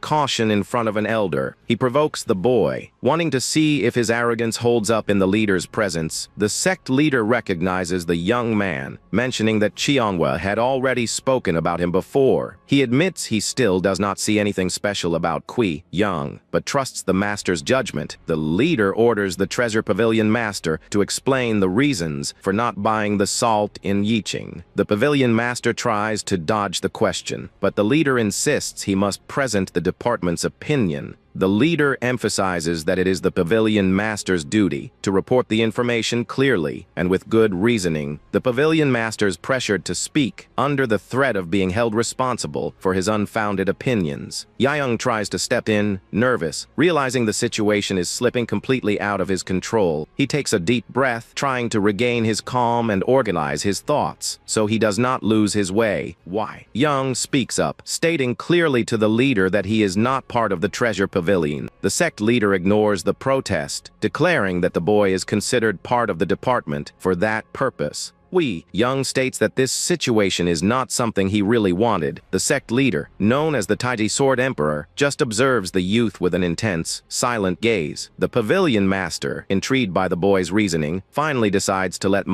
caution in front of an elder. He provokes the boy, wanting to see if his arrogance holds up in the leader's presence. The sect leader recognizes the young man, mentioning that Qianghua had already spoken about him before. He admits he still does not see anything special about Wei Young, but trusts the master's judgment. The leader orders the treasure pavilion master to explain the reasons for not buying the salt in Yiqing. The pavilion master tries to dodge the question, but the leader insists he must present the department's opinion. The leader emphasizes that it is the pavilion master's duty to report the information clearly and with good reasoning. The pavilion master is pressured to speak under the threat of being held responsible for his unfounded opinions. Yayoung tries to step in, nervous, realizing the situation is slipping completely out of his control. He takes a deep breath, trying to regain his calm and organize his thoughts, so he does not lose his way. Why? Young speaks up, stating clearly to the leader that he is not part of the treasure pavilion. The sect leader ignores the protest, declaring that the boy is considered part of the department for that purpose. Young states that this situation is not something he really wanted. The sect leader, known as the Taiji Sword Emperor, just observes the youth with an intense, silent gaze. The pavilion master, intrigued by the boy's reasoning, finally decides to let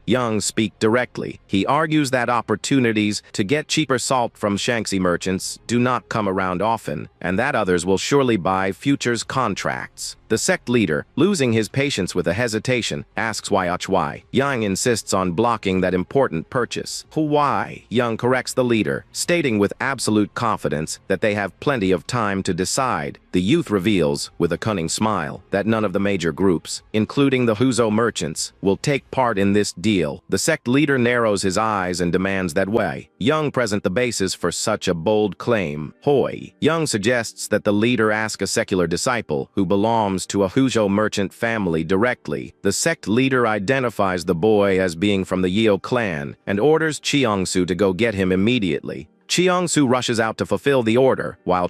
Young speak directly. He argues that opportunities to get cheaper salt from Shanxi merchants do not come around often, and that others will surely buy futures contracts. The sect leader, losing his patience with a hesitation, asks why. Young insists on blocking that important purchase. Why? Young corrects the leader, stating with absolute confidence that they have plenty of time to decide. The youth reveals, with a cunning smile, that none of the major groups, including the Huzhou merchants, will take part in this deal. The sect leader narrows his eyes and demands that Young present the basis for such a bold claim. Young suggests that the leader ask a secular disciple who belongs to a Huzhou merchant family directly. The sect leader identifies the boy as being from the Yeo clan and orders Chiangsu to go get him immediately. Chiangsu rushes out to fulfill the order, while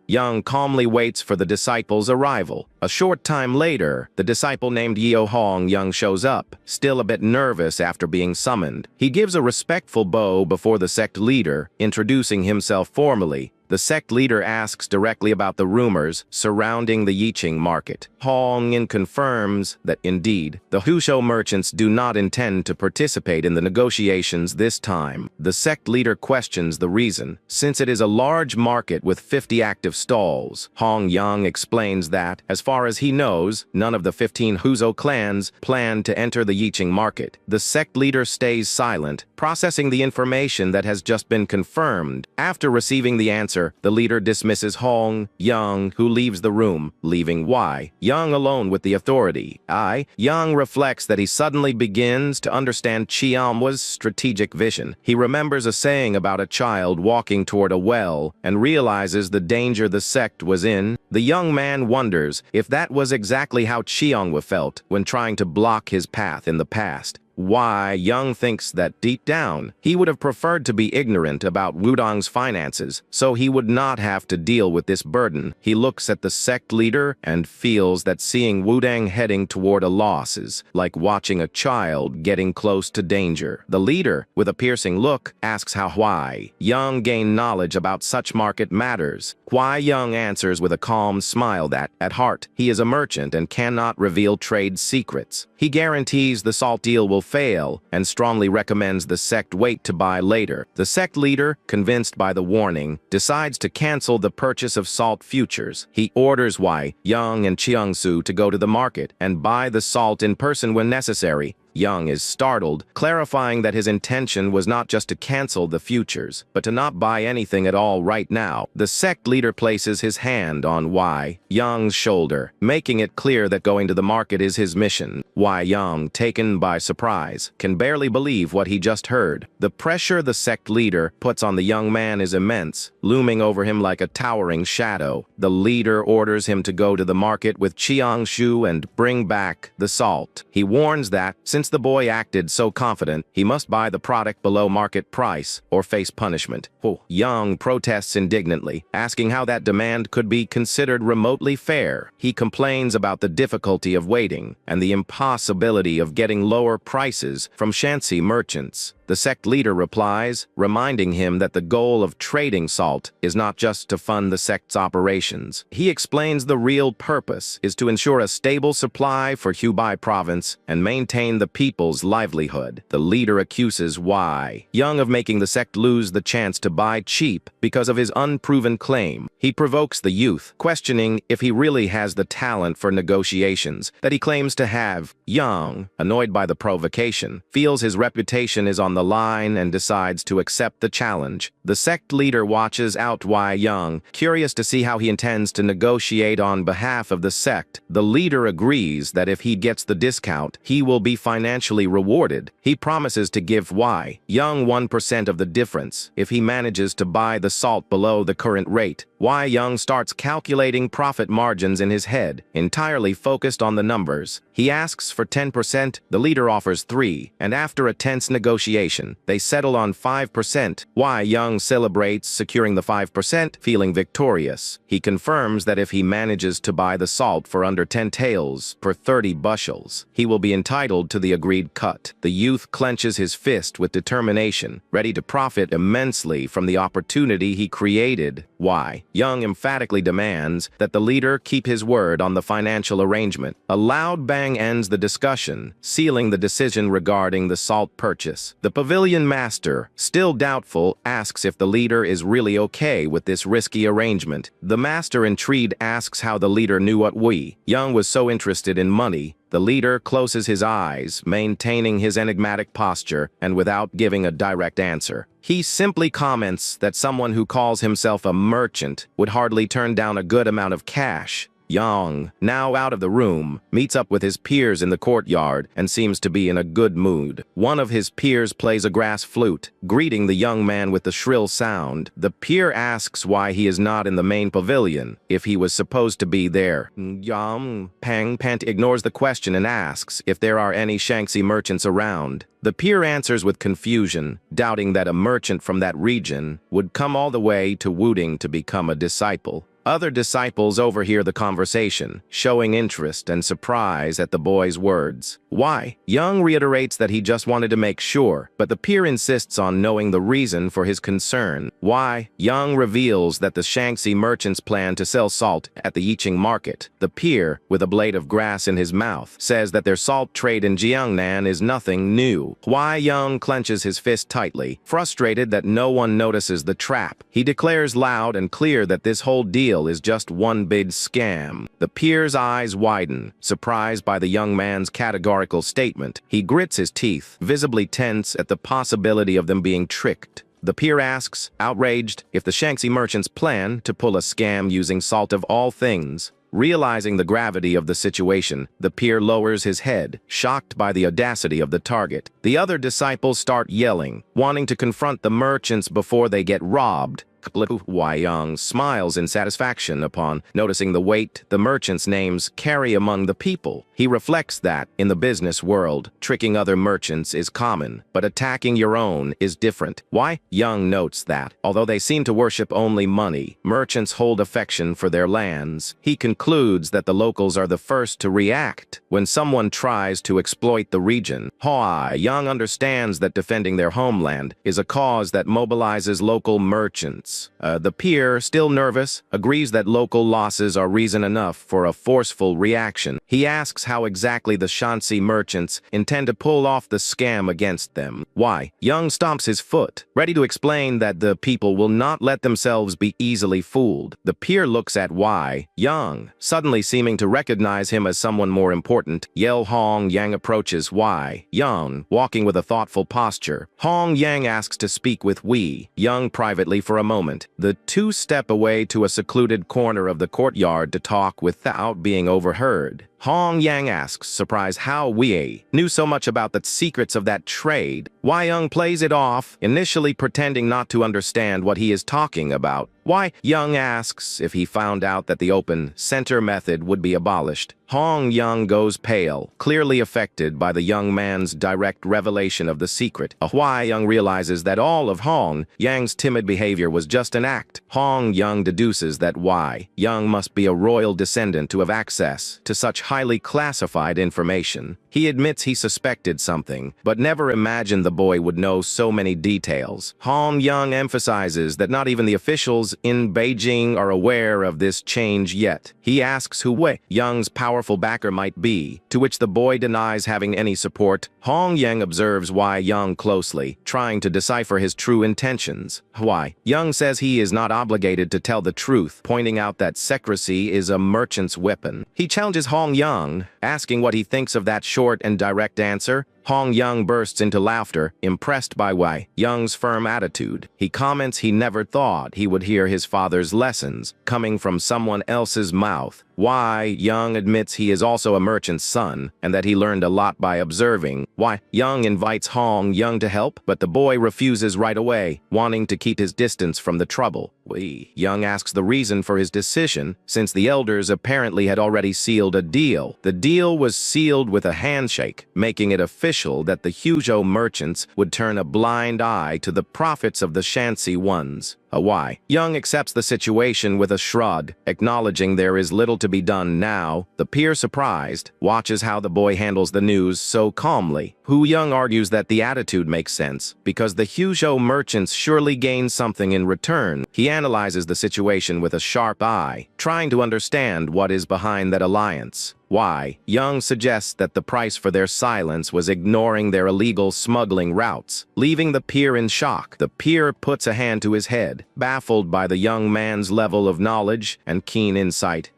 Young calmly waits for the disciple's arrival. A short time later, the disciple named Yeo Young shows up, still a bit nervous after being summoned. He gives a respectful bow before the sect leader, introducing himself formally. The sect leader asks directly about the rumors surrounding the Yiqing market. Yin confirms that, indeed, the Huzhou merchants do not intend to participate in the negotiations this time. The sect leader questions the reason, since it is a large market with 50 active stalls. Young explains that, as far as he knows, none of the 15 Huzhou clans plan to enter the Yiqing market. The sect leader stays silent, processing the information that has just been confirmed. After receiving the answer, the leader dismisses Young, who leaves the room, leaving Young alone with the authority. Young reflects that he suddenly begins to understand Chiamwa's strategic vision. He remembers a saying about a child walking toward a well and realizes the danger the sect was in. The young man wonders if that was exactly how Chiangwa felt when trying to block his path in the past. Young thinks that deep down, he would have preferred to be ignorant about Wudong's finances, so he would not have to deal with this burden. He looks at the sect leader and feels that seeing Wudong heading toward a loss is like watching a child getting close to danger. The leader, with a piercing look, asks how Young gained knowledge about such market matters. Young answers with a calm smile that, at heart, he is a merchant and cannot reveal trade secrets. He guarantees the salt deal will fail and strongly recommends the sect wait to buy later. The sect leader, convinced by the warning, decides to cancel the purchase of salt futures. He orders Young and Chiangsu to go to the market and buy the salt in person when necessary. Young is startled, clarifying that his intention was not just to cancel the futures, but to not buy anything at all right now. The sect leader places his hand on Young's shoulder, making it clear that going to the market is his mission. Young, taken by surprise, can barely believe what he just heard. The pressure the sect leader puts on the young man is immense, looming over him like a towering shadow. The leader orders him to go to the market with Chiangshu and bring back the salt. He warns that, since the boy acted so confident, he must buy the product below market price or face punishment. Young protests indignantly, asking how that demand could be considered remotely fair. He complains about the difficulty of waiting and the impossibility of getting lower prices from Shanxi merchants. The sect leader replies, reminding him that the goal of trading salt is not just to fund the sect's operations. He explains the real purpose is to ensure a stable supply for Hubei province and maintain the people's livelihood. The leader accuses Young of making the sect lose the chance to buy cheap because of his unproven claim. He provokes the youth, questioning if he really has the talent for negotiations that he claims to have. Young, annoyed by the provocation, feels his reputation is on the the line and decides to accept the challenge. The sect leader watches out Wei Young, curious to see how he intends to negotiate on behalf of the sect. The leader agrees that if he gets the discount, he will be financially rewarded. He promises to give Wei Young 1% of the difference if he manages to buy the salt below the current rate. Wei Young starts calculating profit margins in his head, entirely focused on the numbers. He asks for 10%, the leader offers 3%, and after a tense negotiation, they settle on 5%. Wei Young celebrates securing the 5%, feeling victorious. He confirms that if he manages to buy the salt for under 10 taels per 30 bushels, he will be entitled to the agreed cut. The youth clenches his fist with determination, ready to profit immensely from the opportunity he created. Wei Young emphatically demands that the leader keep his word on the financial arrangement. A loud bang ends the discussion, sealing the decision regarding the salt purchase. The pavilion master, still doubtful, asks if the leader is really okay with this risky arrangement. The master, intrigued, asks how the leader knew what Wei Young was so interested in money. The leader closes his eyes, maintaining his enigmatic posture and without giving a direct answer. He simply comments that someone who calls himself a merchant would hardly turn down a good amount of cash. Young, now out of the room, meets up with his peers in the courtyard and seems to be in a good mood. One of his peers plays a grass flute, greeting the young man with the shrill sound. The peer asks why he is not in the main pavilion, if he was supposed to be there. Pang Pant ignores the question and asks if there are any Shanxi merchants around. The peer answers with confusion, doubting that a merchant from that region would come all the way to Wuding to become a disciple. Other disciples overhear the conversation, showing interest and surprise at the boy's words. Wei Young reiterates that he just wanted to make sure, but the peer insists on knowing the reason for his concern. Wei Young reveals that the Shanxi merchants plan to sell salt at the Yiqing market. The peer, with a blade of grass in his mouth, says that their salt trade in Jiangnan is nothing new. Wei Young clenches his fist tightly, frustrated that no one notices the trap. He declares loud and clear that this whole deal is just one big scam. The peer's eyes widen, surprised by the young man's categorical statement. He grits his teeth, visibly tense at the possibility of them being tricked. The peer asks, outraged, if the Shanxi merchants plan to pull a scam using salt of all things. Realizing the gravity of the situation, the peer lowers his head, shocked by the audacity of the target. The other disciples start yelling, wanting to confront the merchants before they get robbed. Wei Young smiles in satisfaction upon noticing the weight the merchants' names carry among the people. He reflects that, in the business world, tricking other merchants is common, but attacking your own is different. Wei Young notes that, although they seem to worship only money, merchants hold affection for their lands. He concludes that the locals are the first to react when someone tries to exploit the region. Wei Young understands that defending their homeland is a cause that mobilizes local merchants. The peer, still nervous, agrees that local losses are reason enough for a forceful reaction. He asks how exactly the Shanxi merchants intend to pull off the scam against them. Wei Young stomps his foot, ready to explain that the people will not let themselves be easily fooled. The peer looks at Wei Young, suddenly seeming to recognize him as someone more important. Hong Yang approaches Wei Young, walking with a thoughtful posture. Hong Yang asks to speak with Wei Young privately for a moment. The two step away to a secluded corner of the courtyard to talk without being overheard. Hong Yang asks, surprised, how Wei knew so much about the secrets of that trade. Wei Young plays it off, initially pretending not to understand what he is talking about. Wei Young asks if he found out that the open center method would be abolished. Hong Yang goes pale, clearly affected by the young man's direct revelation of the secret. Wei Young realizes that all of Hong Yang's timid behavior was just an act. Hong Yang deduces that Wei Young must be a royal descendant to have access to such highly classified information. He admits he suspected something, but never imagined the boy would know so many details. Hong Yang emphasizes that not even the officials in Beijing are aware of this change yet. He asks who Wei Young's powerful backer might be, to which the boy denies having any support. Hong Yang observes Wei Young closely, trying to decipher his true intentions. Wei Young says he is not obligated to tell the truth, pointing out that secrecy is a merchant's weapon. He challenges Hong Young, asking what he thinks of that short and direct answer. Hong Young bursts into laughter, impressed by Wei Young's firm attitude. He comments he never thought he would hear his father's lessons coming from someone else's mouth. Wei Young admits he is also a merchant's son and that he learned a lot by observing. Wei Young invites Hong Young to help, but the boy refuses right away, wanting to keep his distance from the trouble. Wei Young asks the reason for his decision, since the elders apparently had already sealed a deal. The deal was sealed with a handshake, making it official that the Huzhou merchants would turn a blind eye to the profits of the Shanxi ones. Wei Young accepts the situation with a shrug, acknowledging there is little to be done now. The peer, surprised, watches how the boy handles the news so calmly. Hu Young argues that the attitude makes sense, because the Huzhou merchants surely gain something in return. He analyzes the situation with a sharp eye, trying to understand what is behind that alliance. Wei Young suggests that the price for their silence was ignoring their illegal smuggling routes, leaving the peer in shock. The peer puts a hand to his head, baffled by the young man's level of knowledge and keen insight.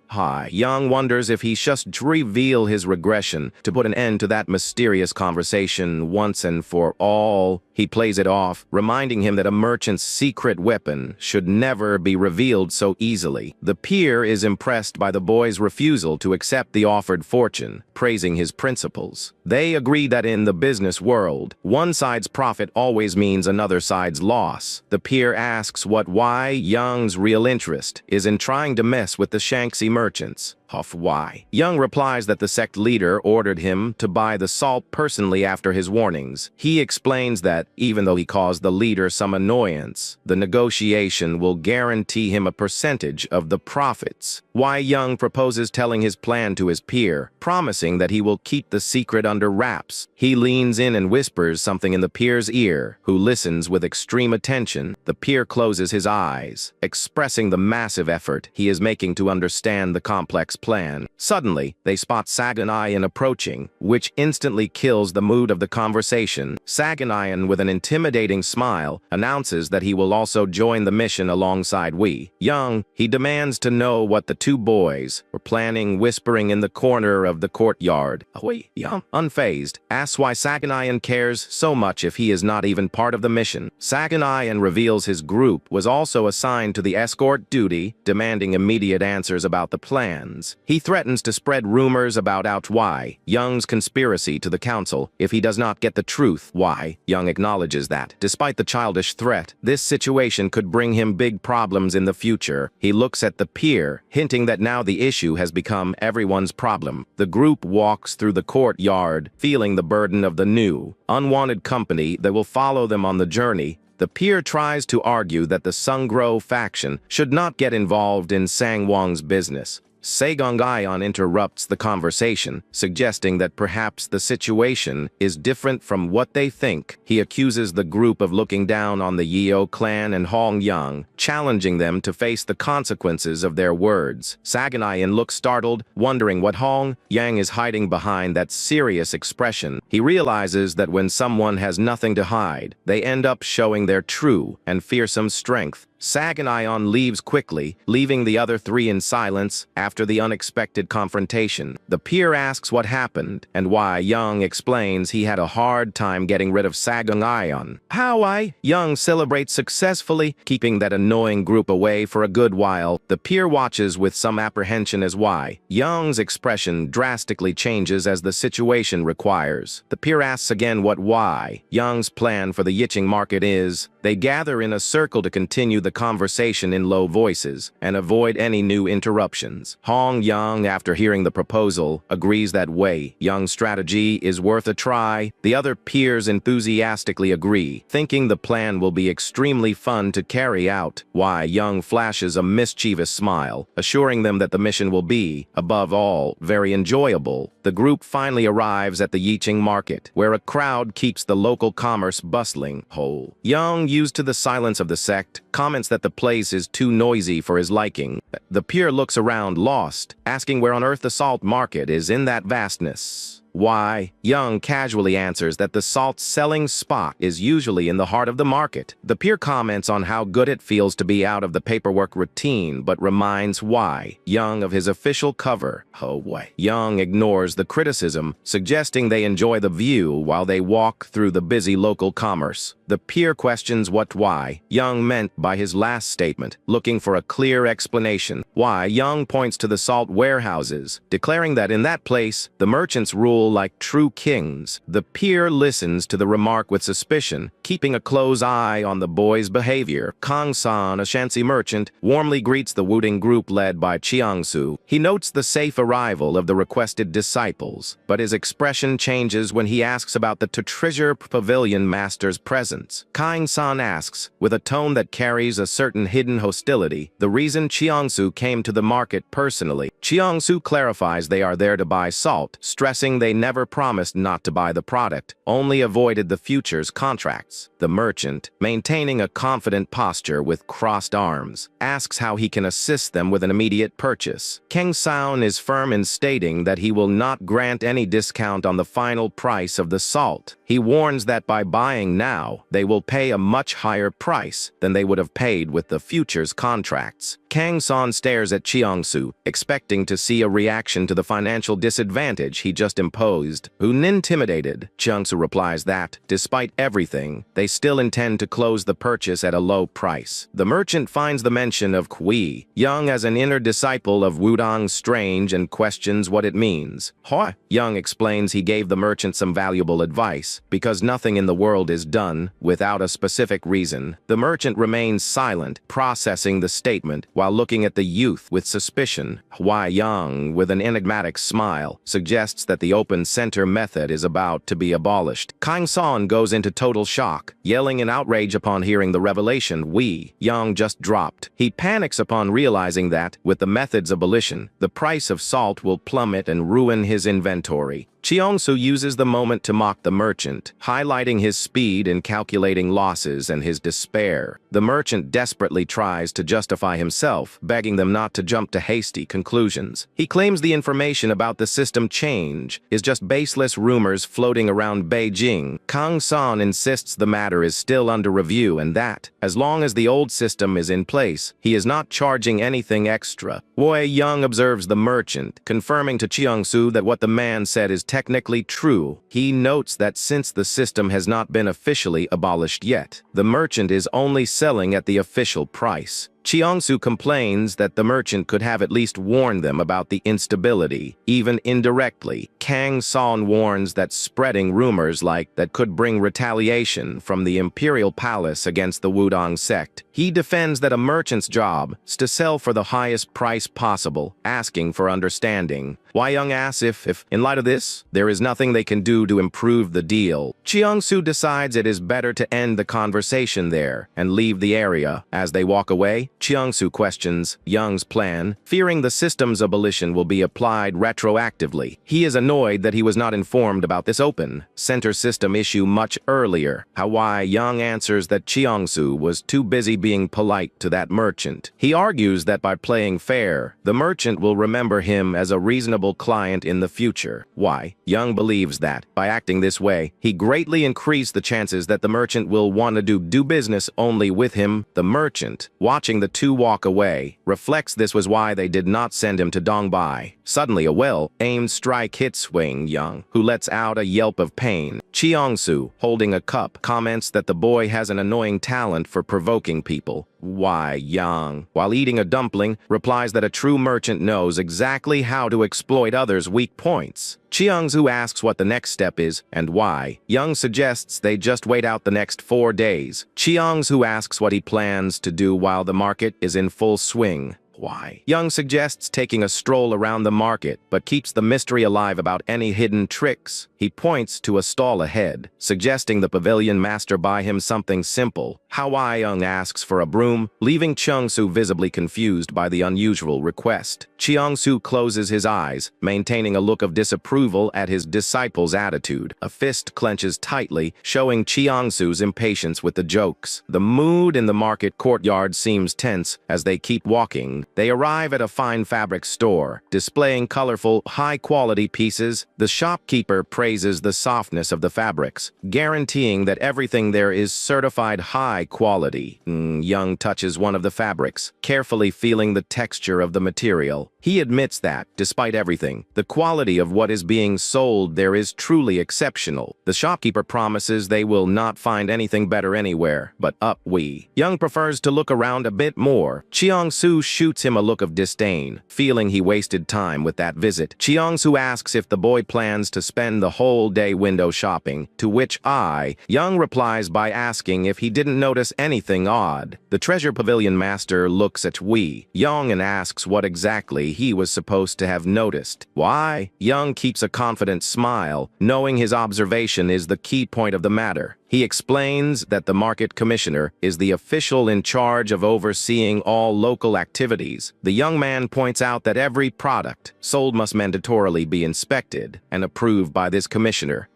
Young wonders if he should reveal his regression to put an end to that mysterious conversation once and for all. He plays it off, reminding him that a merchant's secret weapon should never be revealed so easily. The peer is impressed by the boy's refusal to accept the offered fortune, praising his principles. They agree that in the business world, one side's profit always means another side's loss. The peer asks what Wei Young's real interest is in trying to mess with the Shanxi merchants. Wei Young replies that the sect leader ordered him to buy the salt personally after his warnings. He explains that, even though he caused the leader some annoyance, the negotiation will guarantee him a percentage of the profits. Wei Young proposes telling his plan to his peer, promising that he will keep the secret under wraps. He leans in and whispers something in the peer's ear, who listens with extreme attention. The peer closes his eyes, expressing the massive effort he is making to understand the complex plan. Suddenly, they spot Saganayan approaching, which instantly kills the mood of the conversation. Saganayan, with an intimidating smile, announces that he will also join the mission alongside Wei Young. He demands to know what the two boys were planning, whispering in the corner of the courtyard. Wei Young, unfazed, asks why Saganayan cares so much if he is not even part of the mission. Saganayan reveals his group was also assigned to the escort duty, demanding immediate answers about the plans. He threatens to spread rumors about Wei Young's conspiracy to the council if he does not get the truth. Wei Young acknowledges that, despite the childish threat, this situation could bring him big problems in the future. He looks at the peer, hinting that now the issue has become everyone's problem. The group walks through the courtyard, feeling the burden of the new, unwanted company that will follow them on the journey. The peer tries to argue that the Sungro faction should not get involved in Sang Wang's business. Saganayan interrupts the conversation, suggesting that perhaps the situation is different from what they think. He accuses the group of looking down on the Yeo clan and Hong Young, challenging them to face the consequences of their words. Saganayan looks startled, wondering what Hong Yang is hiding behind that serious expression. He realizes that when someone has nothing to hide, they end up showing their true and fearsome strength. Saganayan leaves quickly, leaving the other three in silence after the unexpected confrontation. The peer asks what happened, and Wei Young explains he had a hard time getting rid of Saganayan. How Wei Young celebrates successfully, keeping that annoying group away for a good while. The peer watches with some apprehension as Wei Young's expression drastically changes as the situation requires. The peer asks again what Wei Young's plan for the Yiching market is. They gather in a circle to continue the conversation in low voices and avoid any new interruptions. Hong Young, after hearing the proposal, agrees that Wei Young's strategy is worth a try. The other peers enthusiastically agree, thinking the plan will be extremely fun to carry out. Wei Young flashes a mischievous smile, assuring them that the mission will be, above all, very enjoyable. The group finally arrives at the Yiching market, where a crowd keeps the local commerce bustling. Ho Young, used to the silence of the sect, comments that the place is too noisy for his liking. The peer looks around lost, asking where on earth the salt market is in that vastness. Why? Young casually answers that the salt's selling spot is usually in the heart of the market. The peer comments on how good it feels to be out of the paperwork routine, but reminds Why Young of his official cover. Oh boy. Young ignores the criticism, suggesting they enjoy the view while they walk through the busy local commerce. The peer questions what Why Young meant by his last statement, looking for a clear explanation. Why Young points to the salt warehouses, declaring that in that place, the merchants rule like true kings. The peer listens to the remark with suspicion, keeping a close eye on the boy's behavior. Kang-san, a Shanxi merchant, warmly greets the Wuding group led by Chiang-su. He notes the safe arrival of the requested disciples, but his expression changes when he asks about the treasure pavilion master's presence. Kang-san asks, with a tone that carries a certain hidden hostility, the reason Chiang-su came to the market personally. Chiang-su clarifies they are there to buy salt, stressing they never promised not to buy the product, only avoided the futures contracts. The merchant, maintaining a confident posture with crossed arms, asks how he can assist them with an immediate purchase. Kang San is firm in stating that he will not grant any discount on the final price of the salt. He warns that by buying now, they will pay a much higher price than they would have paid with the futures contracts. Kang San stares at Chiang-su, expecting to see a reaction to the financial disadvantage he just imposed. Intimidated, Chiang-su replies that, despite everything, they still intend to close the purchase at a low price. The merchant finds the mention of Kui Young as an inner disciple of Wudang strange and questions what it means. Hoi Young explains he gave the merchant some valuable advice, because nothing in the world is done without a specific reason. The merchant remains silent, processing the statement, while looking at the youth with suspicion. Hua Yang, with an enigmatic smile, suggests that the open center method is about to be abolished. Kang San goes into total shock, yelling in outrage upon hearing the revelation Wei Yang just dropped. He panics upon realizing that, with the method's abolition, the price of salt will plummet and ruin his inventory. Chiang-su uses the moment to mock the merchant, highlighting his speed in calculating losses and his despair. The merchant desperately tries to justify himself, begging them not to jump to hasty conclusions. He claims the information about the system change is just baseless rumors floating around Beijing. Kang San insists the matter is still under review and that, as long as the old system is in place, he is not charging anything extra. Wei Yang observes the merchant, confirming to Chiang-su that what the man said is technically true. He notes that since the system has not been officially abolished yet, the merchant is only selling at the official price. Chiang-su complains that the merchant could have at least warned them about the instability, even indirectly. Kang San warns that spreading rumors like that could bring retaliation from the imperial palace against the Wudang sect. He defends that a merchant's job is to sell for the highest price possible, asking for understanding. Wei Yang asks if, in light of this, there is nothing they can do to improve the deal. Chiang-su decides it is better to end the conversation there and leave the area. As they walk away, Chiang-su questions Young's plan, fearing the system's abolition will be applied retroactively. He is annoyed that he was not informed about this open center system issue much earlier. Wei Yang answers that Chiang-su was too busy being polite to that merchant. He argues that by playing fair, the merchant will remember him as a reasonable client in the future. Wei Yang believes that, by acting this way, he greatly increased the chances that the merchant will want to do business only with him. The merchant, watching the two walk away, reflects this was why they did not send him to Dongbai. Suddenly a well-aimed strike hits Wei Yang, who lets out a yelp of pain. Chiang-su, holding a cup, comments that the boy has an annoying talent for provoking people. Wei Yang, while eating a dumpling, replies that a true merchant knows exactly how to exploit others' weak points. Chiang-su asks what the next step is, and Wei Yang suggests they just wait out the next 4 days. Chiang-su asks what he plans to do while the market is in full swing. Wei Yang suggests taking a stroll around the market, but keeps the mystery alive about any hidden tricks. He points to a stall ahead, suggesting the pavilion master buy him something simple. Wei Yang asks for a broom, leaving Chiang-su visibly confused by the unusual request. Chiang-su closes his eyes, maintaining a look of disapproval at his disciple's attitude. A fist clenches tightly, showing Chiang-su's impatience with the jokes. The mood in the market courtyard seems tense as they keep walking afternoon, they arrive at a fine fabric store, displaying colorful, high-quality pieces. The shopkeeper praises the softness of the fabrics, guaranteeing that everything there is certified high quality. Young touches one of the fabrics, carefully feeling the texture of the material. He admits that, despite everything, the quality of what is being sold there is truly exceptional. The shopkeeper promises they will not find anything better anywhere, but Young prefers to look around a bit more. Cheong-su shoots him a look of disdain, feeling he wasted time with that visit. Cheong-su asks if the boy plans to spend the whole day window shopping, to which Young replies by asking if he didn't notice anything odd. The treasure pavilion master looks at Young and asks what exactly he was supposed to have noticed. Why? Young keeps a confident smile, knowing his observation is the key point of the matter. He explains that the market commissioner is the official in charge of overseeing all local activities. The young man points out that every product sold must mandatorily be inspected and approved by this commissioner.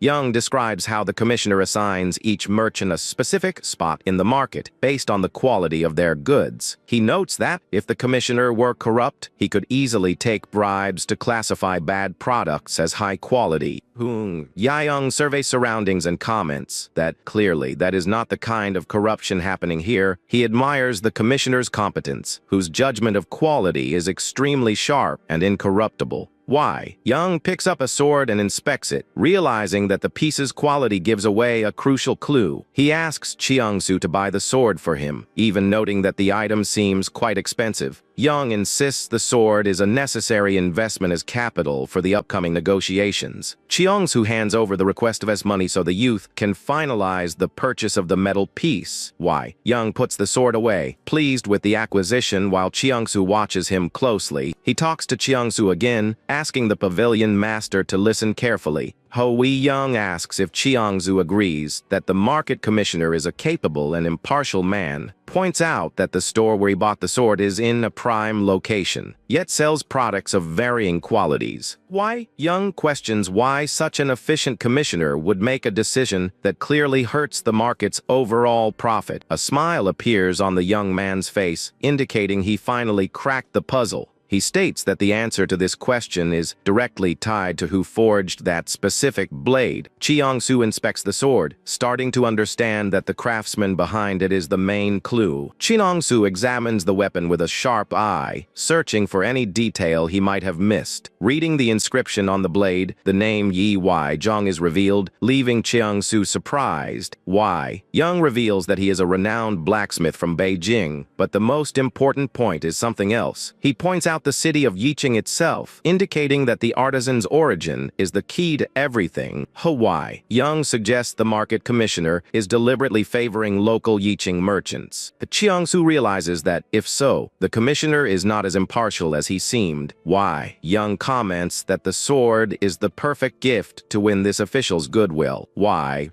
Young describes how the commissioner assigns each merchant a specific spot in the market based on the quality of their goods. He notes that if the commissioner were corrupt, he could easily take bribes to classify bad products as high quality. Young surveys surroundings and comments that clearly that is not the kind of corruption happening here. He admires the commissioner's competence, whose judgment of quality is extremely sharp and incorruptible. Young picks up a sword and inspects it, realizing that the piece's quality gives away a crucial clue. He asks Cheong-su to buy the sword for him, even noting that the item seems quite expensive. Young insists the sword is a necessary investment as capital for the upcoming negotiations. Cheong-su hands over the request of his money so the youth can finalize the purchase of the metal piece. Young puts the sword away, pleased with the acquisition while Cheong-su watches him closely. He talks to Cheong-su again, asking the pavilion master to listen carefully. Young asks if Cheong-su agrees that the market commissioner is a capable and impartial man, points out that the store where he bought the sword is in a prime location, yet sells products of varying qualities. Young questions why such an efficient commissioner would make a decision that clearly hurts the market's overall profit. A smile appears on the young man's face, indicating he finally cracked the puzzle. He states that the answer to this question is directly tied to who forged that specific blade. Cheong-su inspects the sword, starting to understand that the craftsman behind it is the main clue. Cheong-su examines the weapon with a sharp eye, searching for any detail he might have missed. Reading the inscription on the blade, the name Yi Zhang is revealed, leaving Cheong-su surprised. Young reveals that he is a renowned blacksmith from Beijing, but the most important point is something else. He points out the city of Yicheng itself, indicating that the artisan's origin is the key to everything. Young suggests the market commissioner is deliberately favoring local Yicheng merchants. Cheong-su realizes that, if so, the commissioner is not as impartial as he seemed. Young comments that the sword is the perfect gift to win this official's goodwill.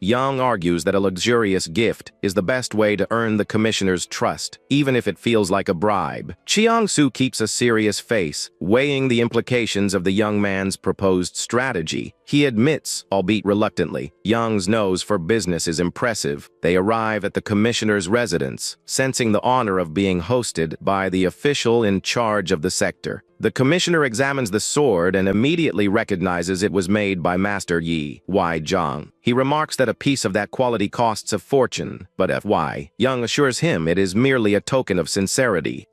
Young argues that a luxurious gift is the best way to earn the commissioner's trust, even if it feels like a bribe. Cheong-su keeps a serious face, weighing the implications of the young man's proposed strategy. He admits, albeit reluctantly, Young's nose for business is impressive. They arrive at the commissioner's residence, sensing the honor of being hosted by the official in charge of the sector. The commissioner examines the sword and immediately recognizes it was made by Master Yi Zhang. He remarks that a piece of that quality costs a fortune, but Young assures him it is merely a token of sincerity.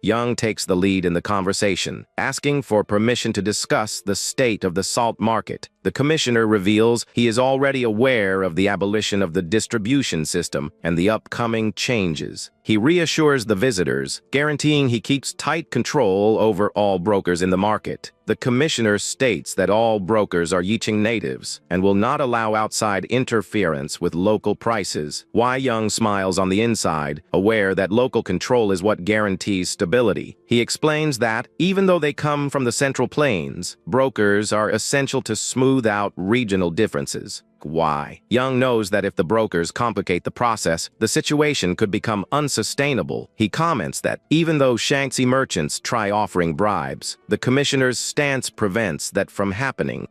Young takes the lead in the conversation, asking for permission to discuss the state of the salt market. The commissioner reveals he is already aware of the abolition of the distribution system and the upcoming changes. He reassures the visitors, guaranteeing he keeps tight control over all brokers in the market. The commissioner states that all brokers are Yicheng natives and will not allow outside interference with local prices. Young smiles on the inside, aware that local control is what guarantees stability. He explains that, even though they come from the Central Plains, brokers are essential to smooth out regional differences. Why? Young knows that if the brokers complicate the process, the situation could become unsustainable. He comments that even though Shanxi merchants try offering bribes, the commissioner's stance prevents that from happening.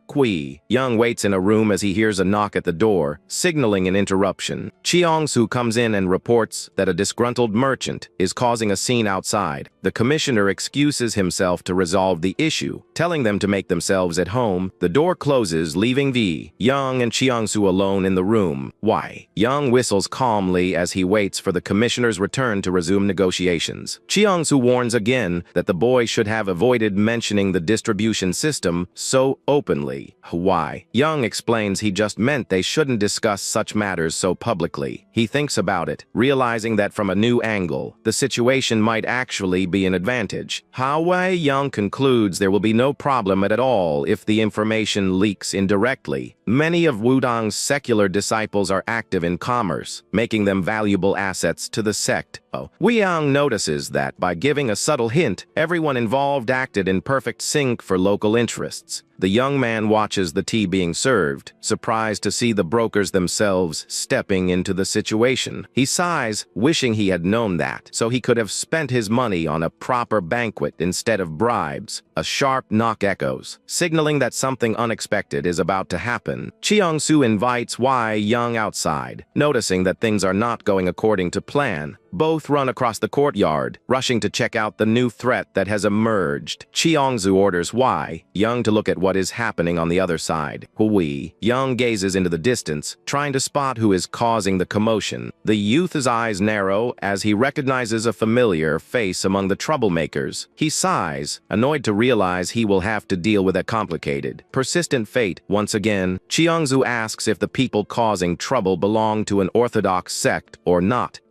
Young waits in a room as he hears a knock at the door, signaling an interruption. Chiang-su comes in and reports that a disgruntled merchant is causing a scene outside. The commissioner excuses himself to resolve the issue, telling them to make themselves at home. The door closes, leaving Young and Chiang-su alone in the room. Young whistles calmly as he waits for the commissioner's return to resume negotiations. Chiang-su warns again that the boy should have avoided mentioning the distribution system so openly. Young explains he just meant they shouldn't discuss such matters so publicly. He thinks about it, realizing that from a new angle, the situation might actually be an advantage. Young concludes there will be no problem at all if the information leaks indirectly. Many of Wudong's secular disciples are active in commerce, making them valuable assets to the sect. Young notices that by giving a subtle hint, everyone involved acted in perfect sync for local interests. The young man watches the tea being served, surprised to see the brokers themselves stepping into the situation. He sighs, wishing he had known that, so he could have spent his money on a proper banquet instead of bribes. A sharp knock echoes, signaling that something unexpected is about to happen. Chiang-su invites Young outside, noticing that things are not going according to plan. Both run across the courtyard, rushing to check out the new threat that has emerged. Chiang-su orders Young to look at what is happening on the other side. Young gazes into the distance, trying to spot who is causing the commotion. The youth's eyes narrow as he recognizes a familiar face among the troublemakers. He sighs, annoyed to realize he will have to deal with a complicated, persistent fate. Once again, Chiang-su asks if the people causing trouble belong to an orthodox sect or not.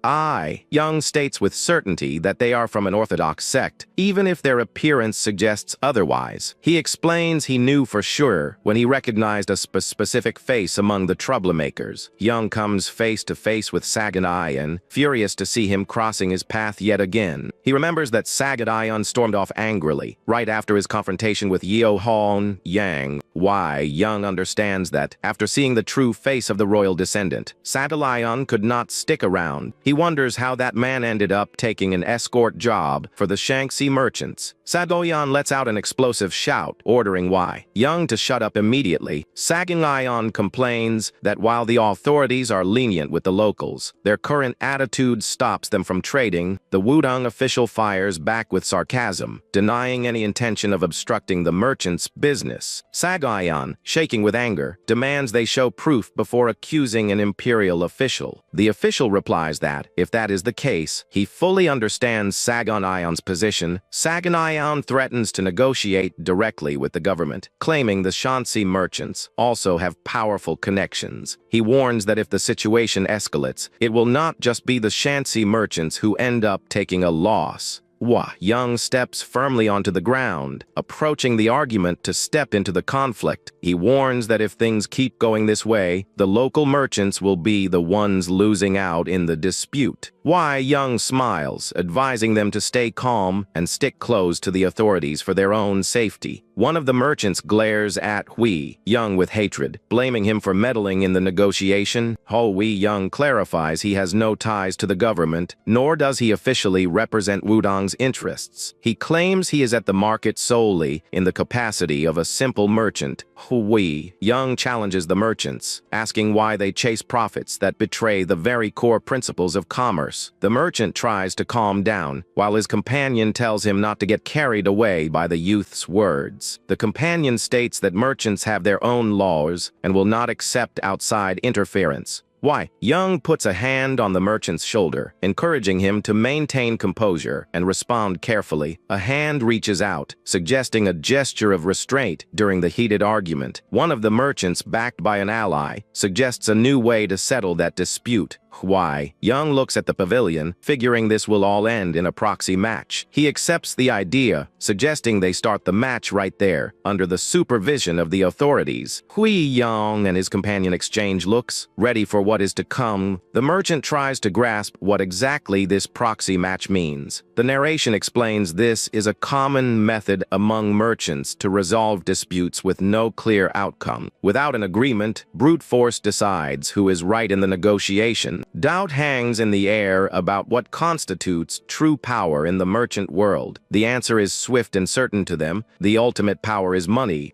Young states with certainty that they are from an orthodox sect, even if their appearance suggests otherwise. He explains he knew for sure when he recognized a specific face among the troublemakers. Young comes face to face with Sagan, furious to see him crossing his path yet again. He remembers that Sagan stormed off angrily, right after his confrontation with Yeo Hon Yang. Young understands that, after seeing the true face of the royal descendant, Sagan could not stick around. He wonders how that man ended up taking an escort job for the Shanxi merchants. Sadoyan lets out an explosive shout, ordering Young to shut up immediately. Sagan complains that while the authorities are lenient with the locals, their current attitude stops them from trading. The Wudong official fires back with sarcasm, denying any intention of obstructing the merchants' business. Sagan, shaking with anger, demands they show proof before accusing an imperial official. The official replies that, if that is the case, he fully understands Sagan's position. Sagan threatens to negotiate directly with the government, claiming the Shanxi merchants also have powerful connections. He warns that if the situation escalates, it will not just be the Shanxi merchants who end up taking a loss. Young steps firmly onto the ground, approaching the argument to step into the conflict. He warns that if things keep going this way, the local merchants will be the ones losing out in the dispute. Young smiles, advising them to stay calm and stick close to the authorities for their own safety. One of the merchants glares at Young with hatred, blaming him for meddling in the negotiation. Young clarifies he has no ties to the government, nor does he officially represent Wudong's interests. He claims he is at the market solely in the capacity of a simple merchant. Young challenges the merchants, asking why they chase profits that betray the very core principles of commerce. The merchant tries to calm down, while his companion tells him not to get carried away by the youth's words. The companion states that merchants have their own laws and will not accept outside interference. Young puts a hand on the merchant's shoulder, encouraging him to maintain composure and respond carefully. A hand reaches out, suggesting a gesture of restraint during the heated argument. One of the merchants, backed by an ally, suggests a new way to settle that dispute. Why? Young looks at the pavilion, figuring this will all end in a proxy match. He accepts the idea, suggesting they start the match right there, under the supervision of the authorities. Hui Yang and his companion exchange looks, ready for what is to come. The merchant tries to grasp what exactly this proxy match means. The narration explains this is a common method among merchants to resolve disputes with no clear outcome. Without an agreement, brute force decides who is right in the negotiation. Doubt hangs in the air about what constitutes true power in the merchant world. The answer is swift and certain to them. The ultimate power is money.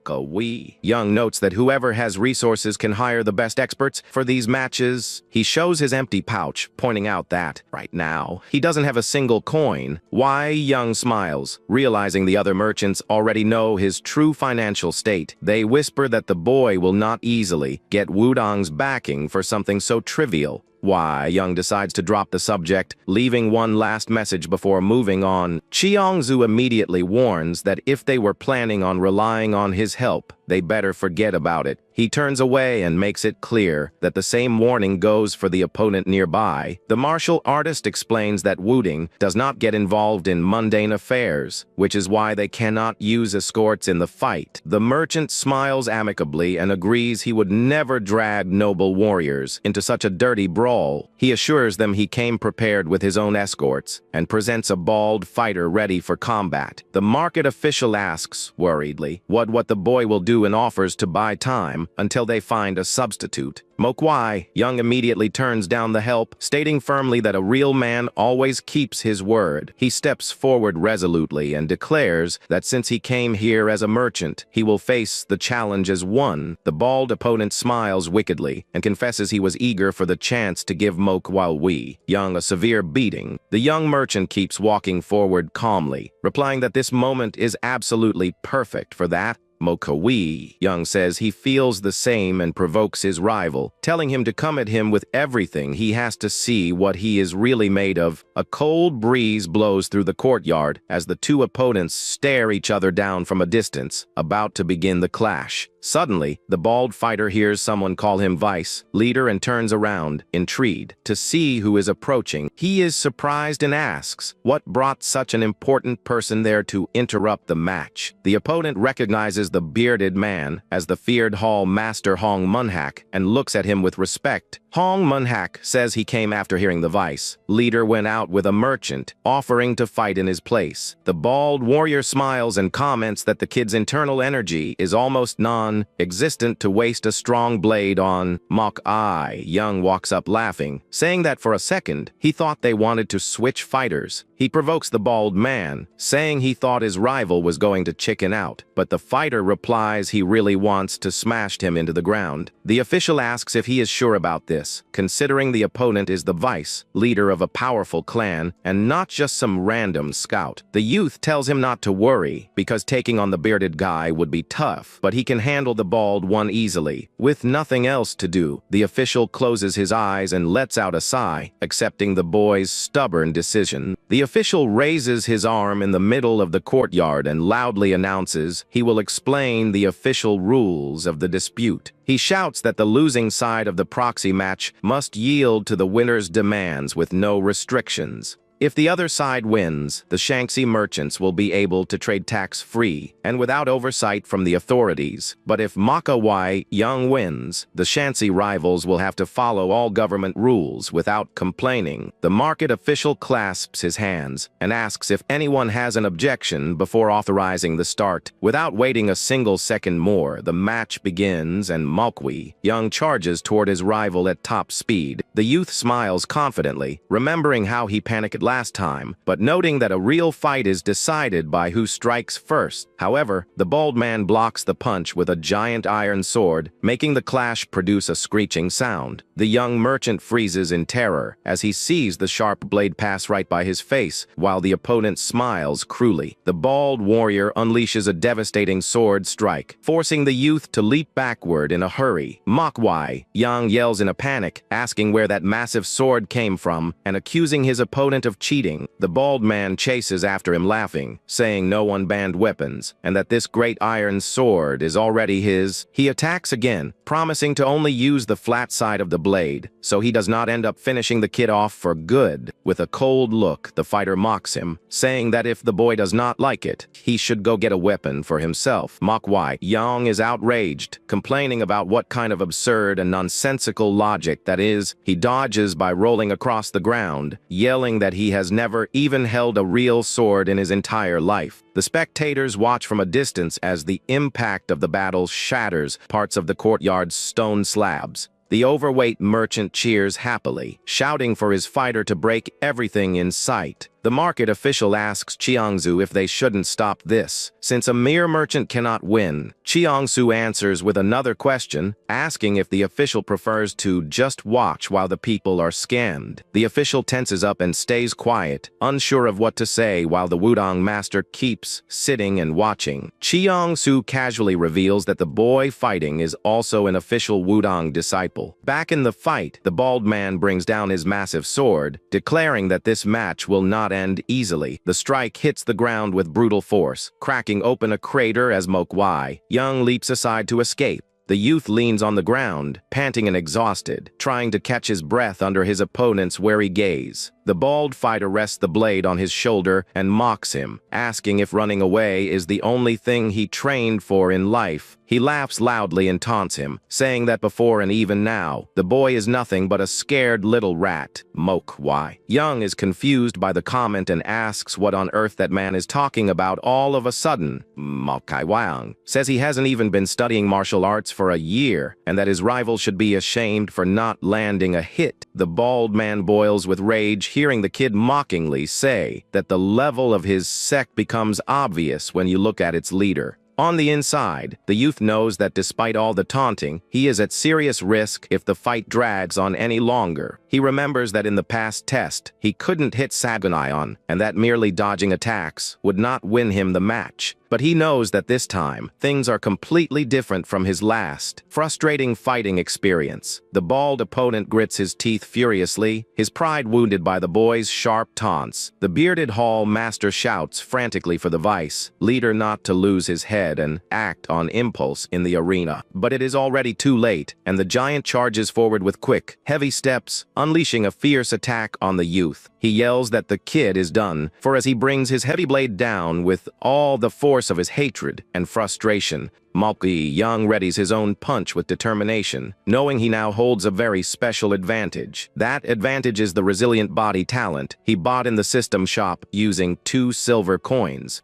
Young notes that whoever has resources can hire the best experts for these matches. He shows his empty pouch, pointing out that, right now, he doesn't have a single coin. Why? Young smiles, realizing the other merchants already know his true financial state. They whisper that the boy will not easily get Wudong's backing for something so trivial. Why? Young decides to drop the subject, leaving one last message before moving on. Chiangzu immediately warns that if they were planning on relying on his help, they better forget about it. He turns away and makes it clear that the same warning goes for the opponent nearby. The martial artist explains that Wudong does not get involved in mundane affairs, which is why they cannot use escorts in the fight. The merchant smiles amicably and agrees he would never drag noble warriors into such a dirty brawl. He assures them he came prepared with his own escorts and presents a bald fighter ready for combat. The market official asks, worriedly, what the boy will do and offers to buy time until they find a substitute. Mokwai, Young immediately turns down the help, stating firmly that a real man always keeps his word. He steps forward resolutely and declares that since he came here as a merchant, he will face the challenge as one. The bald opponent smiles wickedly and confesses he was eager for the chance to give Mokwai Young a severe beating. The young merchant keeps walking forward calmly, replying that this moment is absolutely perfect for that. Mokwai Young says he feels the same and provokes his rival, telling him to come at him with everything. He has to see what he is really made of. A cold breeze blows through the courtyard as the two opponents stare each other down from a distance, about to begin the clash. Suddenly, the bald fighter hears someone call him vice leader and turns around, intrigued, to see who is approaching. He is surprised and asks what brought such an important person there to interrupt the match. The opponent recognizes the bearded man as the feared hall master Hong Munhak and looks at him with respect. Hong Munhak says he came after hearing the vice leader went out with a merchant, offering to fight in his place. The bald warrior smiles and comments that the kid's internal energy is almost non-existent to waste a strong blade on Mokwai. Young walks up laughing, saying that for a second he thought they wanted to switch fighters. He provokes the bald man, saying he thought his rival was going to chicken out, but the fighter replies he really wants to smash him into the ground. The official asks if he is sure about this, considering the opponent is the vice leader of a powerful clan and not just some random scout. The youth tells him not to worry, because taking on the bearded guy would be tough, but he can handle the bald one easily. With nothing else to do, the official closes his eyes and lets out a sigh, accepting the boy's stubborn decision. The official raises his arm in the middle of the courtyard and loudly announces he will explain the official rules of the dispute. He shouts that the losing side of the proxy match must yield to the winner's demands with no restrictions. If the other side wins, the Shanxi merchants will be able to trade tax-free and without oversight from the authorities. But if Mokwai Young wins, the Shanxi rivals will have to follow all government rules without complaining. The market official clasps his hands and asks if anyone has an objection before authorizing the start. Without waiting a single second more, the match begins and Mokwai Young charges toward his rival at top speed. The youth smiles confidently, remembering how he panicked last time, but noting that a real fight is decided by who strikes first. However, the bald man blocks the punch with a giant iron sword, making the clash produce a screeching sound. The young merchant freezes in terror as he sees the sharp blade pass right by his face, while the opponent smiles cruelly. The bald warrior unleashes a devastating sword strike, forcing the youth to leap backward in a hurry. Mokwai Young yells in a panic, asking where that massive sword came from and accusing his opponent of of cheating. The bald man chases after him laughing, saying no one banned weapons, and that this great iron sword is already his. He attacks again, promising to only use the flat side of the blade, so he does not end up finishing the kid off for good. With a cold look, the fighter mocks him, saying that if the boy does not like it, he should go get a weapon for himself. Manhwa Yang is outraged, complaining about what kind of absurd and nonsensical logic that is. He dodges by rolling across the ground, yelling that he has never even held a real sword in his entire life. The spectators watch from a distance as the impact of the battle shatters parts of the courtyard's stone slabs. The overweight merchant cheers happily, shouting for his fighter to break everything in sight. The market official asks Chiangsu if they shouldn't stop this, since a mere merchant cannot win. Chiangsu answers with another question, asking if the official prefers to just watch while the people are scammed. The official tenses up and stays quiet, unsure of what to say while the Wudang master keeps sitting and watching. Chiangsu casually reveals that the boy fighting is also an official Wudang disciple. Back in the fight, the bald man brings down his massive sword, declaring that this match will not end easily. The strike hits the ground with brutal force, cracking open a crater as Manhwa Yang leaps aside to escape. The youth leans on the ground, panting and exhausted, trying to catch his breath under his opponent's wary gaze. The bald fighter rests the blade on his shoulder and mocks him, asking if running away is the only thing he trained for in life. He laughs loudly and taunts him, saying that before and even now, the boy is nothing but a scared little rat. Manhwa Yang is confused by the comment and asks what on earth that man is talking about all of a sudden. Manhwa Yang says he hasn't even been studying martial arts for a year, and that his rival should be ashamed for not landing a hit. The bald man boils with rage, hearing the kid mockingly say that the level of his sect becomes obvious when you look at its leader. On the inside, the youth knows that despite all the taunting, he is at serious risk if the fight drags on any longer. He remembers that in the past test, he couldn't hit Sagunayon, and that merely dodging attacks would not win him the match. But he knows that this time, things are completely different from his last, frustrating fighting experience. The bald opponent grits his teeth furiously, his pride wounded by the boy's sharp taunts. The bearded hall master shouts frantically for the vice leader not to lose his head and act on impulse in the arena. But it is already too late, and the giant charges forward with quick, heavy steps, unleashing a fierce attack on the youth. He yells that the kid is done, for as he brings his heavy blade down with all the force of his hatred and frustration, Manhwa Yang readies his own punch with determination, knowing he now holds a very special advantage. That advantage is the resilient body talent he bought in the system shop using 2 silver coins.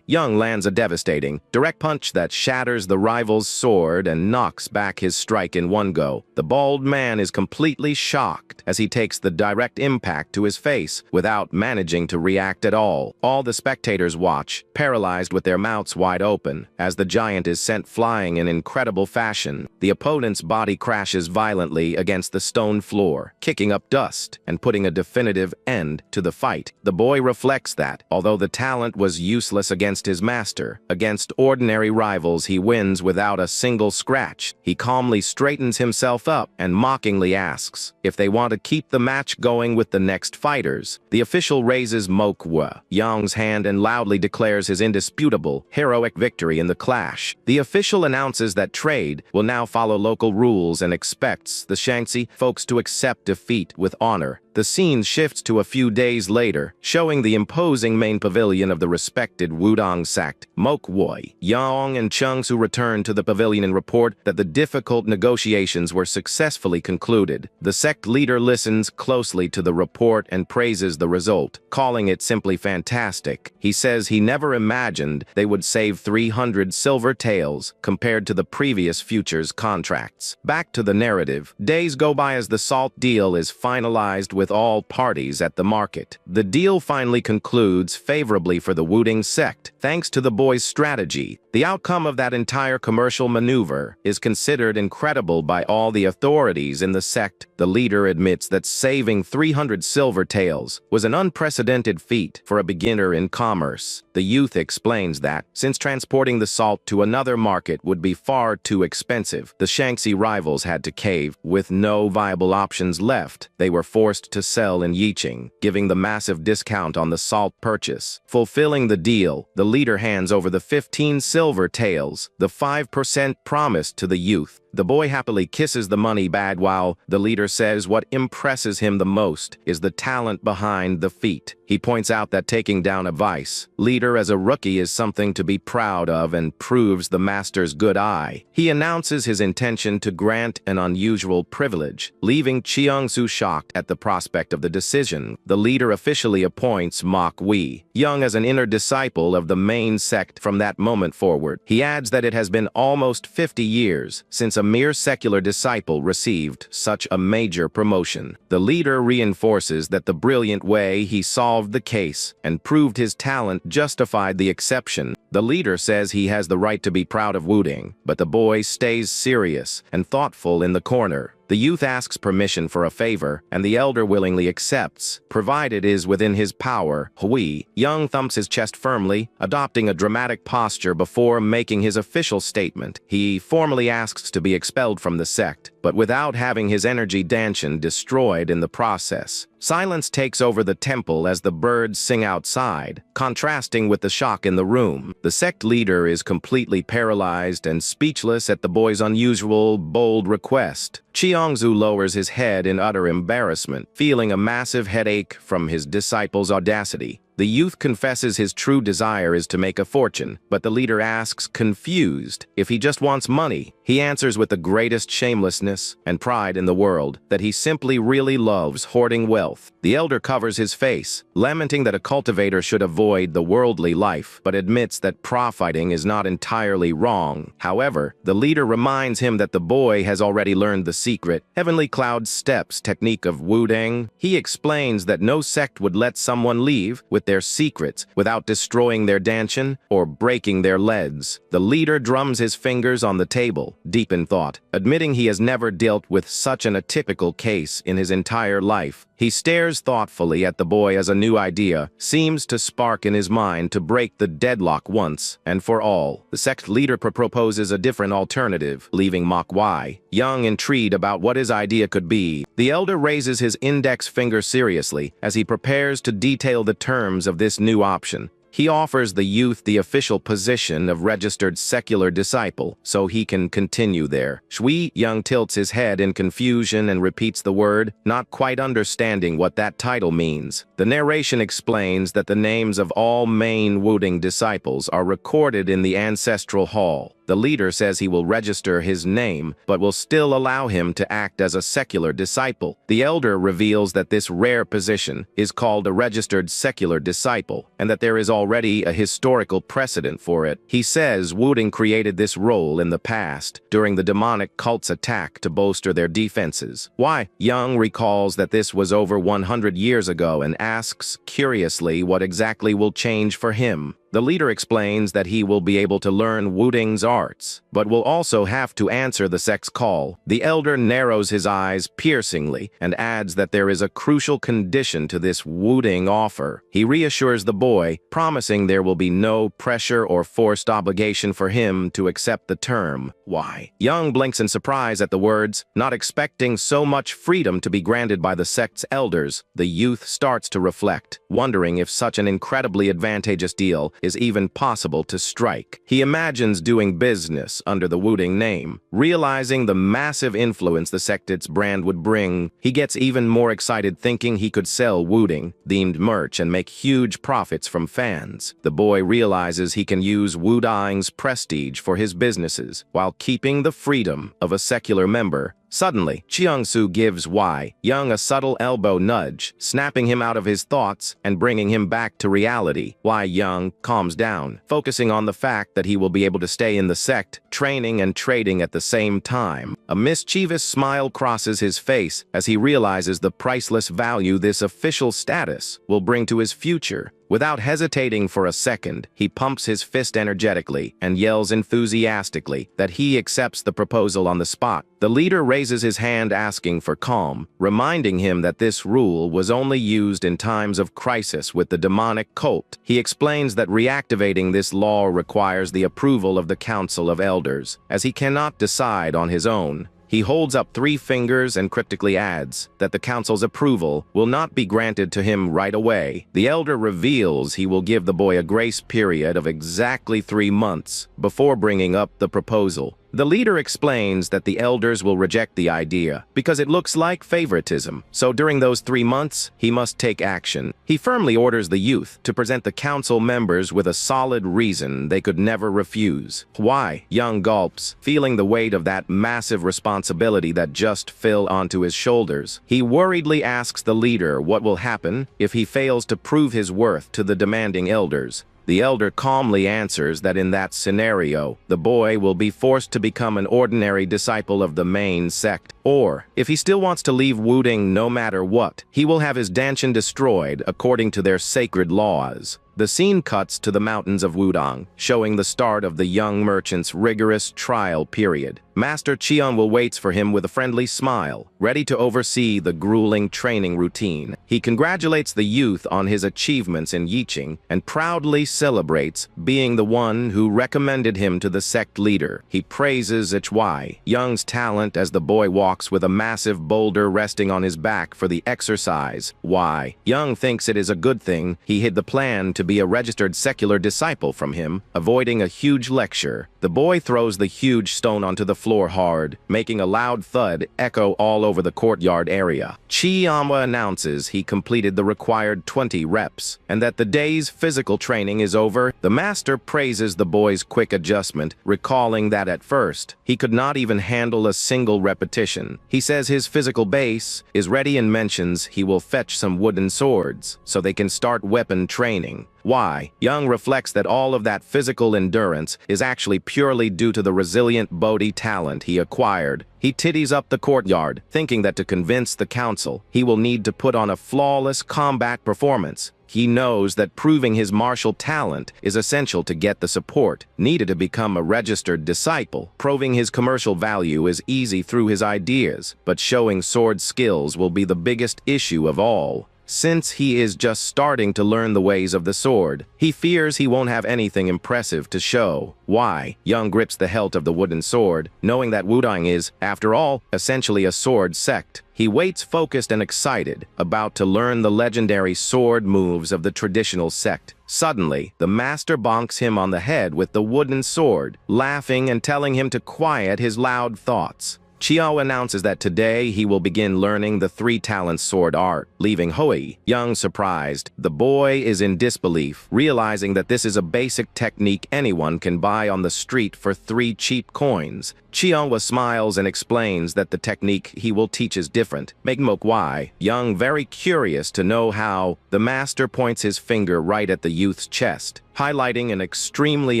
Yang lands a devastating, direct punch that shatters the rival's sword and knocks back his strike in one go. The bald man is completely shocked as he takes the direct impact to his face without managing to react at all. All the spectators watch, paralyzed with their mouths wide open, as the giant is sent flying in incredible fashion. The opponent's body crashes violently against the stone floor, kicking up dust and putting a definitive end to the fight. The boy reflects that, although the talent was useless against his master, against ordinary rivals he wins without a single scratch. He calmly straightens himself up and mockingly asks if they want to keep the match going with the next fighters. The official raises Manhwa Yang's hand and loudly declares his indisputable, heroic victory in the clash. The official announces that trade will now follow local rules and expects the Shaanxi folks to accept defeat with honor. The scene shifts to a few days later, showing the imposing main pavilion of the respected Wudang sect. Manhwa Yang and Chiangsu return to the pavilion and report that the difficult negotiations were successfully concluded. The sect leader listens closely to the report and praises the result, calling it simply fantastic. He says he never imagined they would save 300 silver taels compared to the previous futures contracts. Back to the narrative. Days go by as the salt deal is finalized with all parties at the market. The deal finally concludes favorably for the Wudang sect, thanks to the boy's strategy. The outcome of that entire commercial maneuver is considered incredible by all the authorities in the sect. The leader admits that saving 300 silver taels was an unprecedented feat for a beginner in commerce. The youth explains that, since transporting the salt to another market would be far too expensive, the Shanxi rivals had to cave. With no viable options left, they were forced to sell in Yiqing, giving the massive discount on the salt purchase. Fulfilling the deal, the leader hands over the 15 silver taels, the 5% promised to the youth. The boy happily kisses the money bag while the leader says what impresses him the most is the talent behind the feat. He points out that taking down a vice leader as a rookie is something to be proud of and proves the master's good eye. He announces his intention to grant an unusual privilege, leaving Chiang-su shocked at the prospect of the decision. The leader officially appoints Mok Wei Young as an inner disciple of the main sect from that moment forward. He adds that it has been almost 50 years since a mere secular disciple received such a major promotion. The leader reinforces that the brilliant way he solved the case and proved his talent justified the exception. The leader says he has the right to be proud of Wuding, but the boy stays serious and thoughtful in the corner. The youth asks permission for a favor, and the elder willingly accepts, provided it is within his power. Hui Young thumps his chest firmly, adopting a dramatic posture before making his official statement. He formally asks to be expelled from the sect, but without having his energy danshan destroyed in the process. Silence takes over the temple as the birds sing outside, contrasting with the shock in the room. The sect leader is completely paralyzed and speechless at the boy's unusual, bold request. Chiangzu lowers his head in utter embarrassment, feeling a massive headache from his disciple's audacity. The youth confesses his true desire is to make a fortune, but the leader asks, confused, if he just wants money. He answers with the greatest shamelessness and pride in the world that he simply really loves hoarding wealth. The elder covers his face, lamenting that a cultivator should avoid the worldly life, but admits that profiting is not entirely wrong. However, the leader reminds him that the boy has already learned the secret Heavenly Cloud Steps technique of Wuding. He explains that no sect would let someone leave with their secrets without destroying their danshan or breaking their leads. The leader drums his fingers on the table, deep in thought, admitting he has never dealt with such an atypical case in his entire life. He stares thoughtfully at the boy as a new idea seems to spark in his mind to break the deadlock once and for all. The sect leader proposes a different alternative, leaving Mok Wei Young intrigued about what his idea could be. The elder raises his index finger seriously as he prepares to detail the terms of this new option. He offers the youth the official position of registered secular disciple, so he can continue there. Shui Young tilts his head in confusion and repeats the word, not quite understanding what that title means. The narration explains that the names of all main Wuding disciples are recorded in the ancestral hall. The leader says he will register his name, but will still allow him to act as a secular disciple. The elder reveals that this rare position is called a registered secular disciple, and that there is already a historical precedent for it. He says Wuding created this role in the past, during the demonic cult's attack to bolster their defenses. Why? Young recalls that this was over 100 years ago and asks, curiously, what exactly will change for him. The leader explains that he will be able to learn Wuding's arts, but will also have to answer the sect's call. The elder narrows his eyes piercingly and adds that there is a crucial condition to this Wuding offer. He reassures the boy, promising there will be no pressure or forced obligation for him to accept the term. Why? Young blinks in surprise at the words, not expecting so much freedom to be granted by the sect's elders. The youth starts to reflect, wondering if such an incredibly advantageous deal is even possible to strike. He imagines doing business under the Wuding name. Realizing the massive influence the sect's brand would bring, he gets even more excited thinking he could sell Wuding-themed merch and make huge profits from fans. The boy realizes he can use Wuding's prestige for his businesses, while keeping the freedom of a secular member. Suddenly, Chiang-su gives Wei Young a subtle elbow nudge, snapping him out of his thoughts and bringing him back to reality. Wei Young calms down, focusing on the fact that he will be able to stay in the sect, training and trading at the same time. A mischievous smile crosses his face as he realizes the priceless value this official status will bring to his future. Without hesitating for a second, he pumps his fist energetically and yells enthusiastically that he accepts the proposal on the spot. The leader raises his hand asking for calm, reminding him that this rule was only used in times of crisis with the demonic cult. He explains that reactivating this law requires the approval of the Council of Elders, as he cannot decide on his own. He holds up 3 fingers and cryptically adds that the council's approval will not be granted to him right away. The elder reveals he will give the boy a grace period of exactly 3 months before bringing up the proposal. The leader explains that the elders will reject the idea because it looks like favoritism, so during those 3 months, he must take action. He firmly orders the youth to present the council members with a solid reason they could never refuse. Why? Young gulps, feeling the weight of that massive responsibility that just fell onto his shoulders. He worriedly asks the leader what will happen if he fails to prove his worth to the demanding elders. The elder calmly answers that in that scenario, the boy will be forced to become an ordinary disciple of the main sect. Or, if he still wants to leave Wudang no matter what, he will have his danshan destroyed according to their sacred laws. The scene cuts to the mountains of Wudang, showing the start of the young merchant's rigorous trial period. Master Cheon waits for him with a friendly smile, ready to oversee the grueling training routine. He congratulates the youth on his achievements in Yiching and proudly celebrates being the one who recommended him to the sect leader. He praises Hwai Young's talent as the boy walks with a massive boulder resting on his back for the exercise. Why? Young thinks it is a good thing he hid the plan to be a registered secular disciple from him, avoiding a huge lecture. The boy throws the huge stone onto the floor hard, making a loud thud echo all over the courtyard area. Chiyama announces he completed the required 20 reps, and that the day's physical training is over. The master praises the boy's quick adjustment, recalling that at first, he could not even handle a single repetition. He says his physical base is ready and mentions he will fetch some wooden swords, so they can start weapon training. Why? Young reflects that all of that physical endurance is actually purely due to the resilient Bodhi talent he acquired. He tiddies up the courtyard, thinking that to convince the council, he will need to put on a flawless combat performance. He knows that proving his martial talent is essential to get the support needed to become a registered disciple. Proving his commercial value is easy through his ideas, but showing sword skills will be the biggest issue of all. Since he is just starting to learn the ways of the sword, he fears he won't have anything impressive to show. Why? Young grips the hilt of the wooden sword, knowing that Wudang is, after all, essentially a sword sect. He waits focused and excited, about to learn the legendary sword moves of the traditional sect. Suddenly, the master bonks him on the head with the wooden sword, laughing and telling him to quiet his loud thoughts. Chiao announces that today he will begin learning the 3-talent sword art, leaving Hui Young surprised. The boy is in disbelief, realizing that this is a basic technique anyone can buy on the street for 3 cheap coins. Chiao smiles and explains that the technique he will teach is different, making Mokwai Young very curious to know how. The master points his finger right at the youth's chest, highlighting an extremely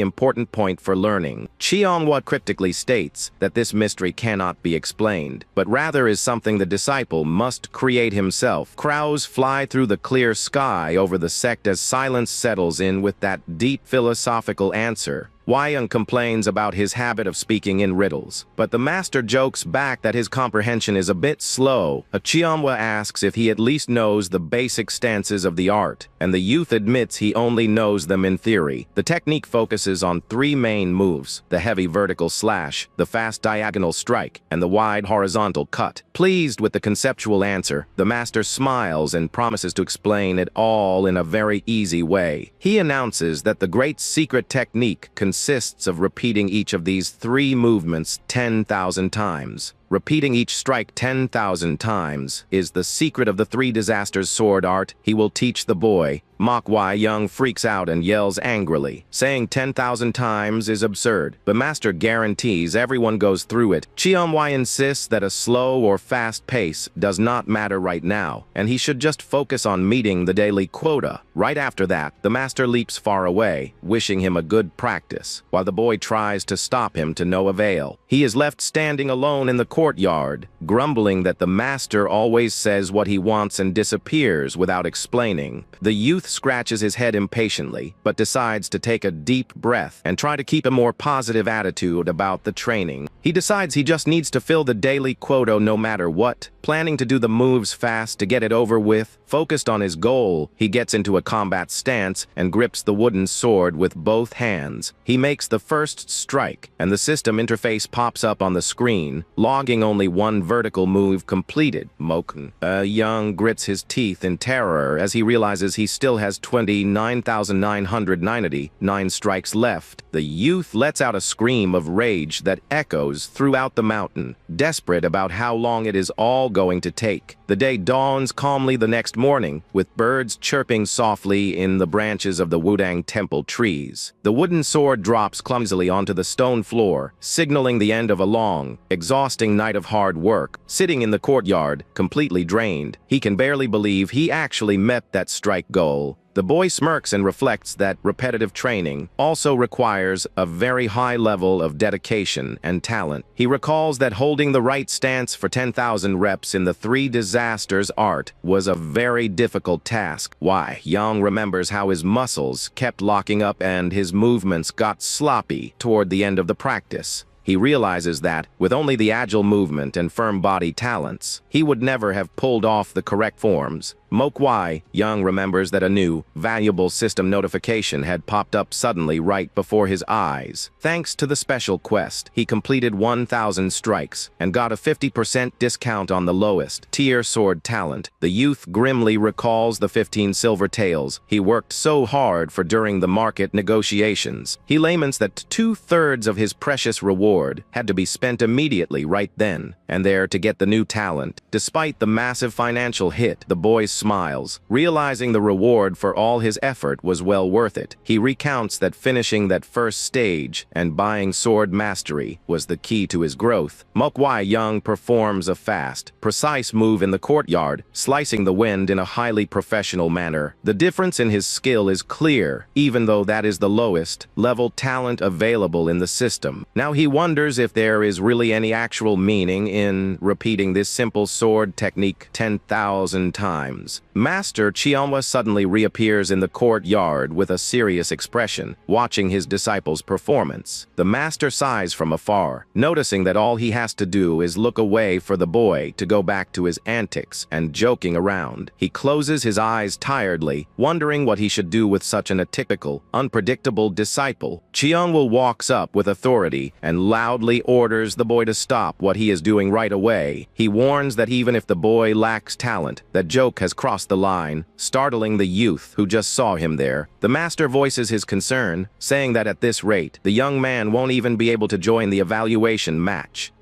important point for learning. Chiangwa cryptically states that this mystery cannot be explained, but rather is something the disciple must create himself. Crows fly through the clear sky over the sect as silence settles in with that deep philosophical answer. Wayang complains about his habit of speaking in riddles, but the master jokes back that his comprehension is a bit slow. Chiamwa asks if he at least knows the basic stances of the art, and the youth admits he only knows them in theory. The technique focuses on 3 main moves: the heavy vertical slash, the fast diagonal strike, and the wide horizontal cut. Pleased with the conceptual answer, the master smiles and promises to explain it all in a very easy way. He announces that the great secret technique consists of repeating each of these 3 movements 10,000 times. Repeating each strike 10,000 times is the secret of the 3 disasters sword art he will teach the boy. Mokwai Young freaks out and yells angrily, saying 10,000 times is absurd. The master guarantees everyone goes through it. Chiamwai insists that a slow or fast pace does not matter right now, and he should just focus on meeting the daily quota. Right after that, the master leaps far away, wishing him a good practice, while the boy tries to stop him to no avail. He is left standing alone in the courtyard, courtyard, grumbling that the master always says what he wants and disappears without explaining. The youth scratches his head impatiently, but decides to take a deep breath and try to keep a more positive attitude about the training. He decides he just needs to fill the daily quota no matter what, planning to do the moves fast to get it over with. Focused on his goal, he gets into a combat stance and grips the wooden sword with both hands. He makes the first strike, and the system interface pops up on the screen, logging only one vertical move completed. Moken. Young grits his teeth in terror as he realizes he still has 29,999 strikes left. The youth lets out a scream of rage that echoes throughout the mountain, desperate about how long it is all going to take. The day dawns calmly the next morning, with birds chirping softly in the branches of the Wudang temple trees. The wooden sword drops clumsily onto the stone floor, signaling the end of a long, exhausting night of hard work. Sitting in the courtyard, completely drained, he can barely believe he actually met that strike goal. The boy smirks and reflects that repetitive training also requires a very high level of dedication and talent. He recalls that holding the right stance for 10,000 reps in the Three Disasters art was a very difficult task. Young remembers how his muscles kept locking up and his movements got sloppy toward the end of the practice. He realizes that, with only the agile movement and firm body talents, he would never have pulled off the correct forms. Mokwai, Young remembers that a new, valuable system notification had popped up suddenly right before his eyes. Thanks to the special quest, he completed 1,000 strikes and got a 50% discount on the lowest tier sword talent. The youth grimly recalls the 15 silver taels he worked so hard for during the market negotiations. He laments that 2/3 of his precious reward had to be spent immediately right then and there to get the new talent. Despite the massive financial hit, the boy smiles, realizing the reward for all his effort was well worth it. He recounts that finishing that first stage and buying sword mastery was the key to his growth. Mokwai Young performs a fast, precise move in the courtyard, slicing the wind in a highly professional manner. The difference in his skill is clear, even though that is the lowest level talent available in the system. Now he wonders if there is really any actual meaning in repeating this simple sword technique 10,000 times. Master Chianwa suddenly reappears in the courtyard with a serious expression, watching his disciple's performance. The master sighs from afar, noticing that all he has to do is look away for the boy to go back to his antics and joking around. He closes his eyes tiredly, wondering what he should do with such an atypical, unpredictable disciple. Chianwa walks up with authority and loudly orders the boy to stop what he is doing right away. He warns that even if the boy lacks talent, that joke has crossed the line, startling the youth who just saw him there. The master voices his concern, saying that at this rate, the young man won't even be able to join the evaluation match.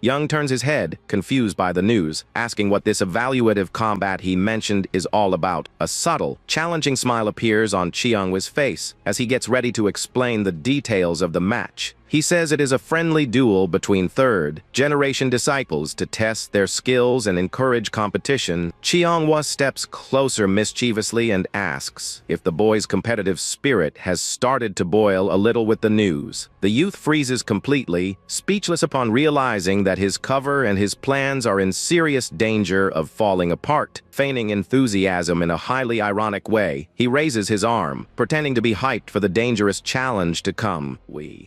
Young turns his head, confused by the news, asking what this evaluative combat he mentioned is all about. A subtle, challenging smile appears on Chiangwa's face as he gets ready to explain the details of the match. He says it is a friendly duel between third-generation disciples to test their skills and encourage competition. Chiangwa steps closer mischievously and asks if the boy's competitive spirit has started to boil a little with the news. The youth freezes completely, speechless upon realizing that his cover and his plans are in serious danger of falling apart. Feigning enthusiasm in a highly ironic way, he raises his arm, pretending to be hyped for the dangerous challenge to come.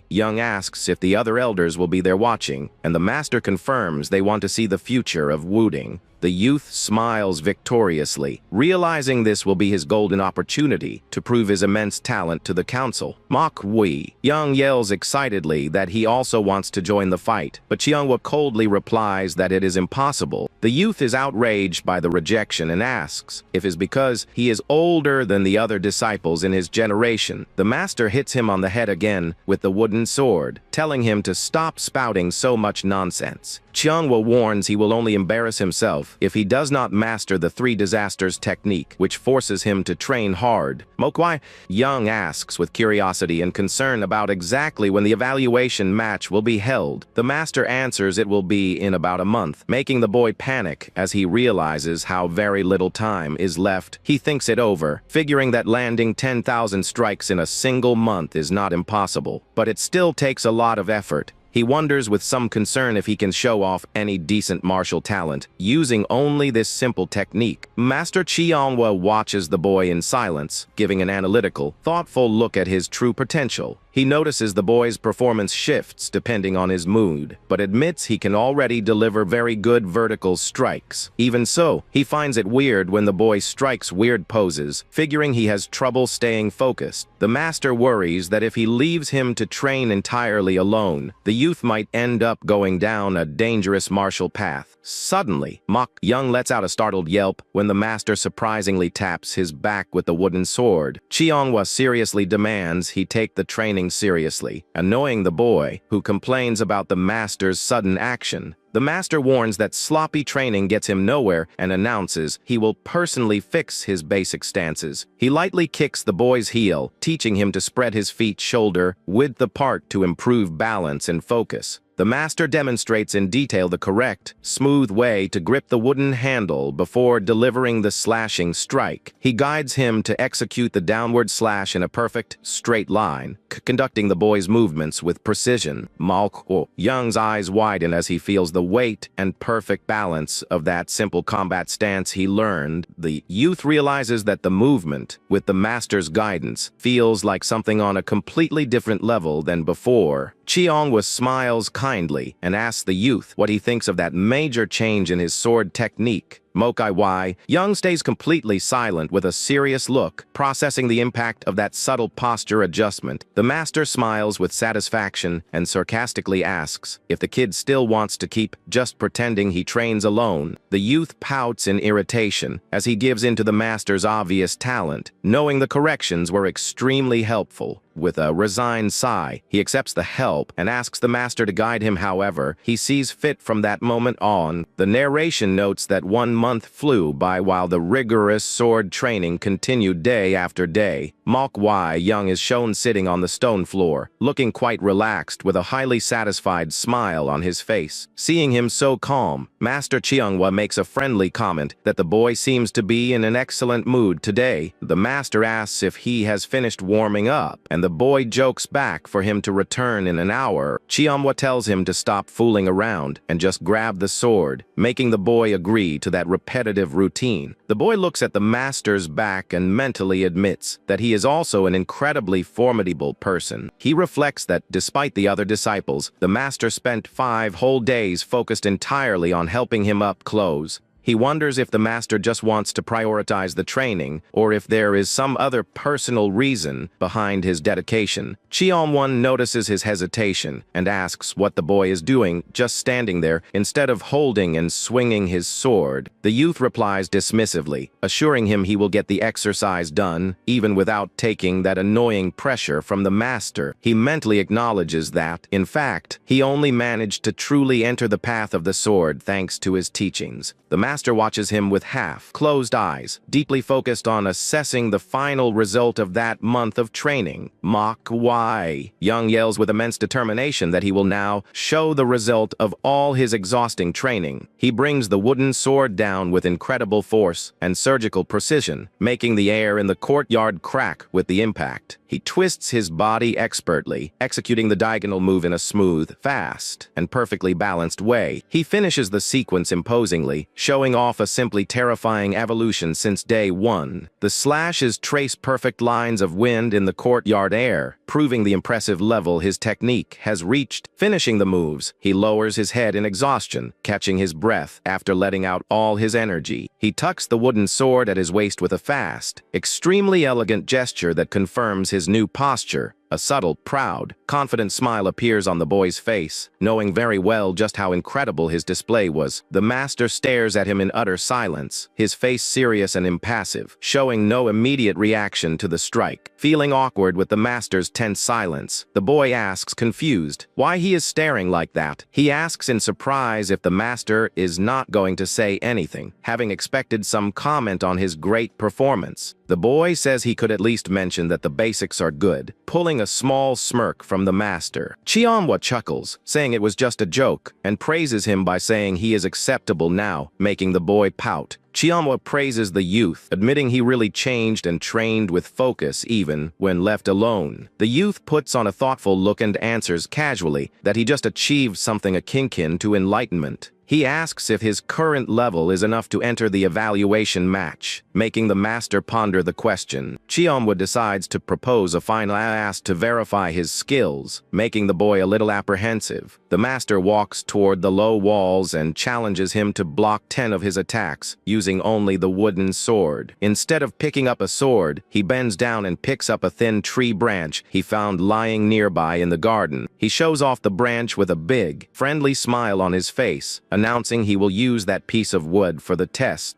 Young asks if the other elders will be there watching, and the master confirms they want to see the future of Wuding. The youth smiles victoriously, realizing this will be his golden opportunity to prove his immense talent to the council. Mok Wei. Young yells excitedly that he also wants to join the fight, but Chiangwa coldly replies that it is impossible. The youth is outraged by the rejection and asks if it is because he is older than the other disciples in his generation. The master hits him on the head again with the wooden sword, telling him to stop spouting so much nonsense. Chiangwa warns he will only embarrass himself if he does not master the Three Disasters technique, which forces him to train hard. Mokwai Young asks with curiosity and concern about exactly when the evaluation match will be held. The master answers it will be in about a month, making the boy panic as he realizes how very little time is left. He thinks it over, figuring that landing 10,000 strikes in a single month is not impossible, but it still takes a lot of effort. He wonders with some concern if he can show off any decent martial talent, using only this simple technique. Master Chiangwa watches the boy in silence, giving an analytical, thoughtful look at his true potential. He notices the boy's performance shifts depending on his mood, but admits he can already deliver very good vertical strikes. Even so, he finds it weird when the boy strikes weird poses, figuring he has trouble staying focused. The master worries that if he leaves him to train entirely alone, the youth might end up going down a dangerous martial path. Suddenly, Mok Young lets out a startled yelp when the master surprisingly taps his back with the wooden sword. Chiangwa seriously demands he take the training seriously, annoying the boy, who complains about the master's sudden action. The master warns that sloppy training gets him nowhere and announces he will personally fix his basic stances. He lightly kicks the boy's heel, teaching him to spread his feet shoulder width apart to improve balance and focus. The master demonstrates in detail the correct, smooth way to grip the wooden handle before delivering the slashing strike. He guides him to execute the downward slash in a perfect, straight line, conducting the boy's movements with precision. Mok Young's eyes widen as he feels the weight and perfect balance of that simple combat stance he learned. The youth realizes that the movement, with the master's guidance, feels like something on a completely different level than before. Chiangwa smiles kindly and asks the youth what he thinks of that major change in his sword technique. Mokai Young stays completely silent with a serious look, processing the impact of that subtle posture adjustment. The master smiles with satisfaction and sarcastically asks if the kid still wants to keep just pretending he trains alone. The youth pouts in irritation as he gives in to the master's obvious talent, knowing the corrections were extremely helpful. With a resigned sigh, he accepts the help and asks the master to guide him however he sees fit from that moment on. The narration notes that 1 month flew by while the rigorous sword training continued day after day. Mok Young is shown sitting on the stone floor, looking quite relaxed with a highly satisfied smile on his face. Seeing him so calm, Master Chiangwa makes a friendly comment that the boy seems to be in an excellent mood today. The master asks if he has finished warming up, and the boy jokes back for him to return in an hour. Chiangwa tells him to stop fooling around and just grab the sword, making the boy agree to that repetitive routine. The boy looks at the master's back and mentally admits that he is also an incredibly formidable person. He reflects that, despite the other disciples, the master spent 5 whole days focused entirely on helping him up close. He wonders if the master just wants to prioritize the training, or if there is some other personal reason behind his dedication. Cheon-won notices his hesitation and asks what the boy is doing, just standing there, instead of holding and swinging his sword. The youth replies dismissively, assuring him he will get the exercise done, even without taking that annoying pressure from the master. He mentally acknowledges that, in fact, he only managed to truly enter the path of the sword thanks to his teachings. The master watches him with half-closed eyes, deeply focused on assessing the final result of that month of training. Mok Wai. Young yells with immense determination that he will now show the result of all his exhausting training. He brings the wooden sword down with incredible force and surgical precision, making the air in the courtyard crack with the impact. He twists his body expertly, executing the diagonal move in a smooth, fast, and perfectly balanced way. He finishes the sequence imposingly, showing off a simply terrifying evolution since day one. The slashes trace perfect lines of wind in the courtyard air, proving the impressive level his technique has reached. Finishing the moves, he lowers his head in exhaustion, catching his breath after letting out all his energy. He tucks the wooden sword at his waist with a fast, extremely elegant gesture that confirms his new posture. A subtle, proud, confident smile appears on the boy's face, knowing very well just how incredible his display was. The master stares at him in utter silence, his face serious and impassive, showing no immediate reaction to the strike. Feeling awkward with the master's tense silence, the boy asks, confused, why he is staring like that. He asks in surprise if the master is not going to say anything, having expected some comment on his great performance. The boy says he could at least mention that the basics are good, pulling drawing a small smirk from the master. Chionwa chuckles, saying it was just a joke, and praises him by saying he is acceptable now, making the boy pout. Chionwa praises the youth, admitting he really changed and trained with focus even when left alone. The youth puts on a thoughtful look and answers casually that he just achieved something akin to enlightenment. He asks if his current level is enough to enter the evaluation match, making the master ponder the question. Chionwa decides to propose a final ask to verify his skills, making the boy a little apprehensive. The master walks toward the low walls and challenges him to block 10 of his attacks, using only the wooden sword. Instead of picking up a sword, he bends down and picks up a thin tree branch he found lying nearby in the garden. He shows off the branch with a big, friendly smile on his face, announcing he will use that piece of wood for the test.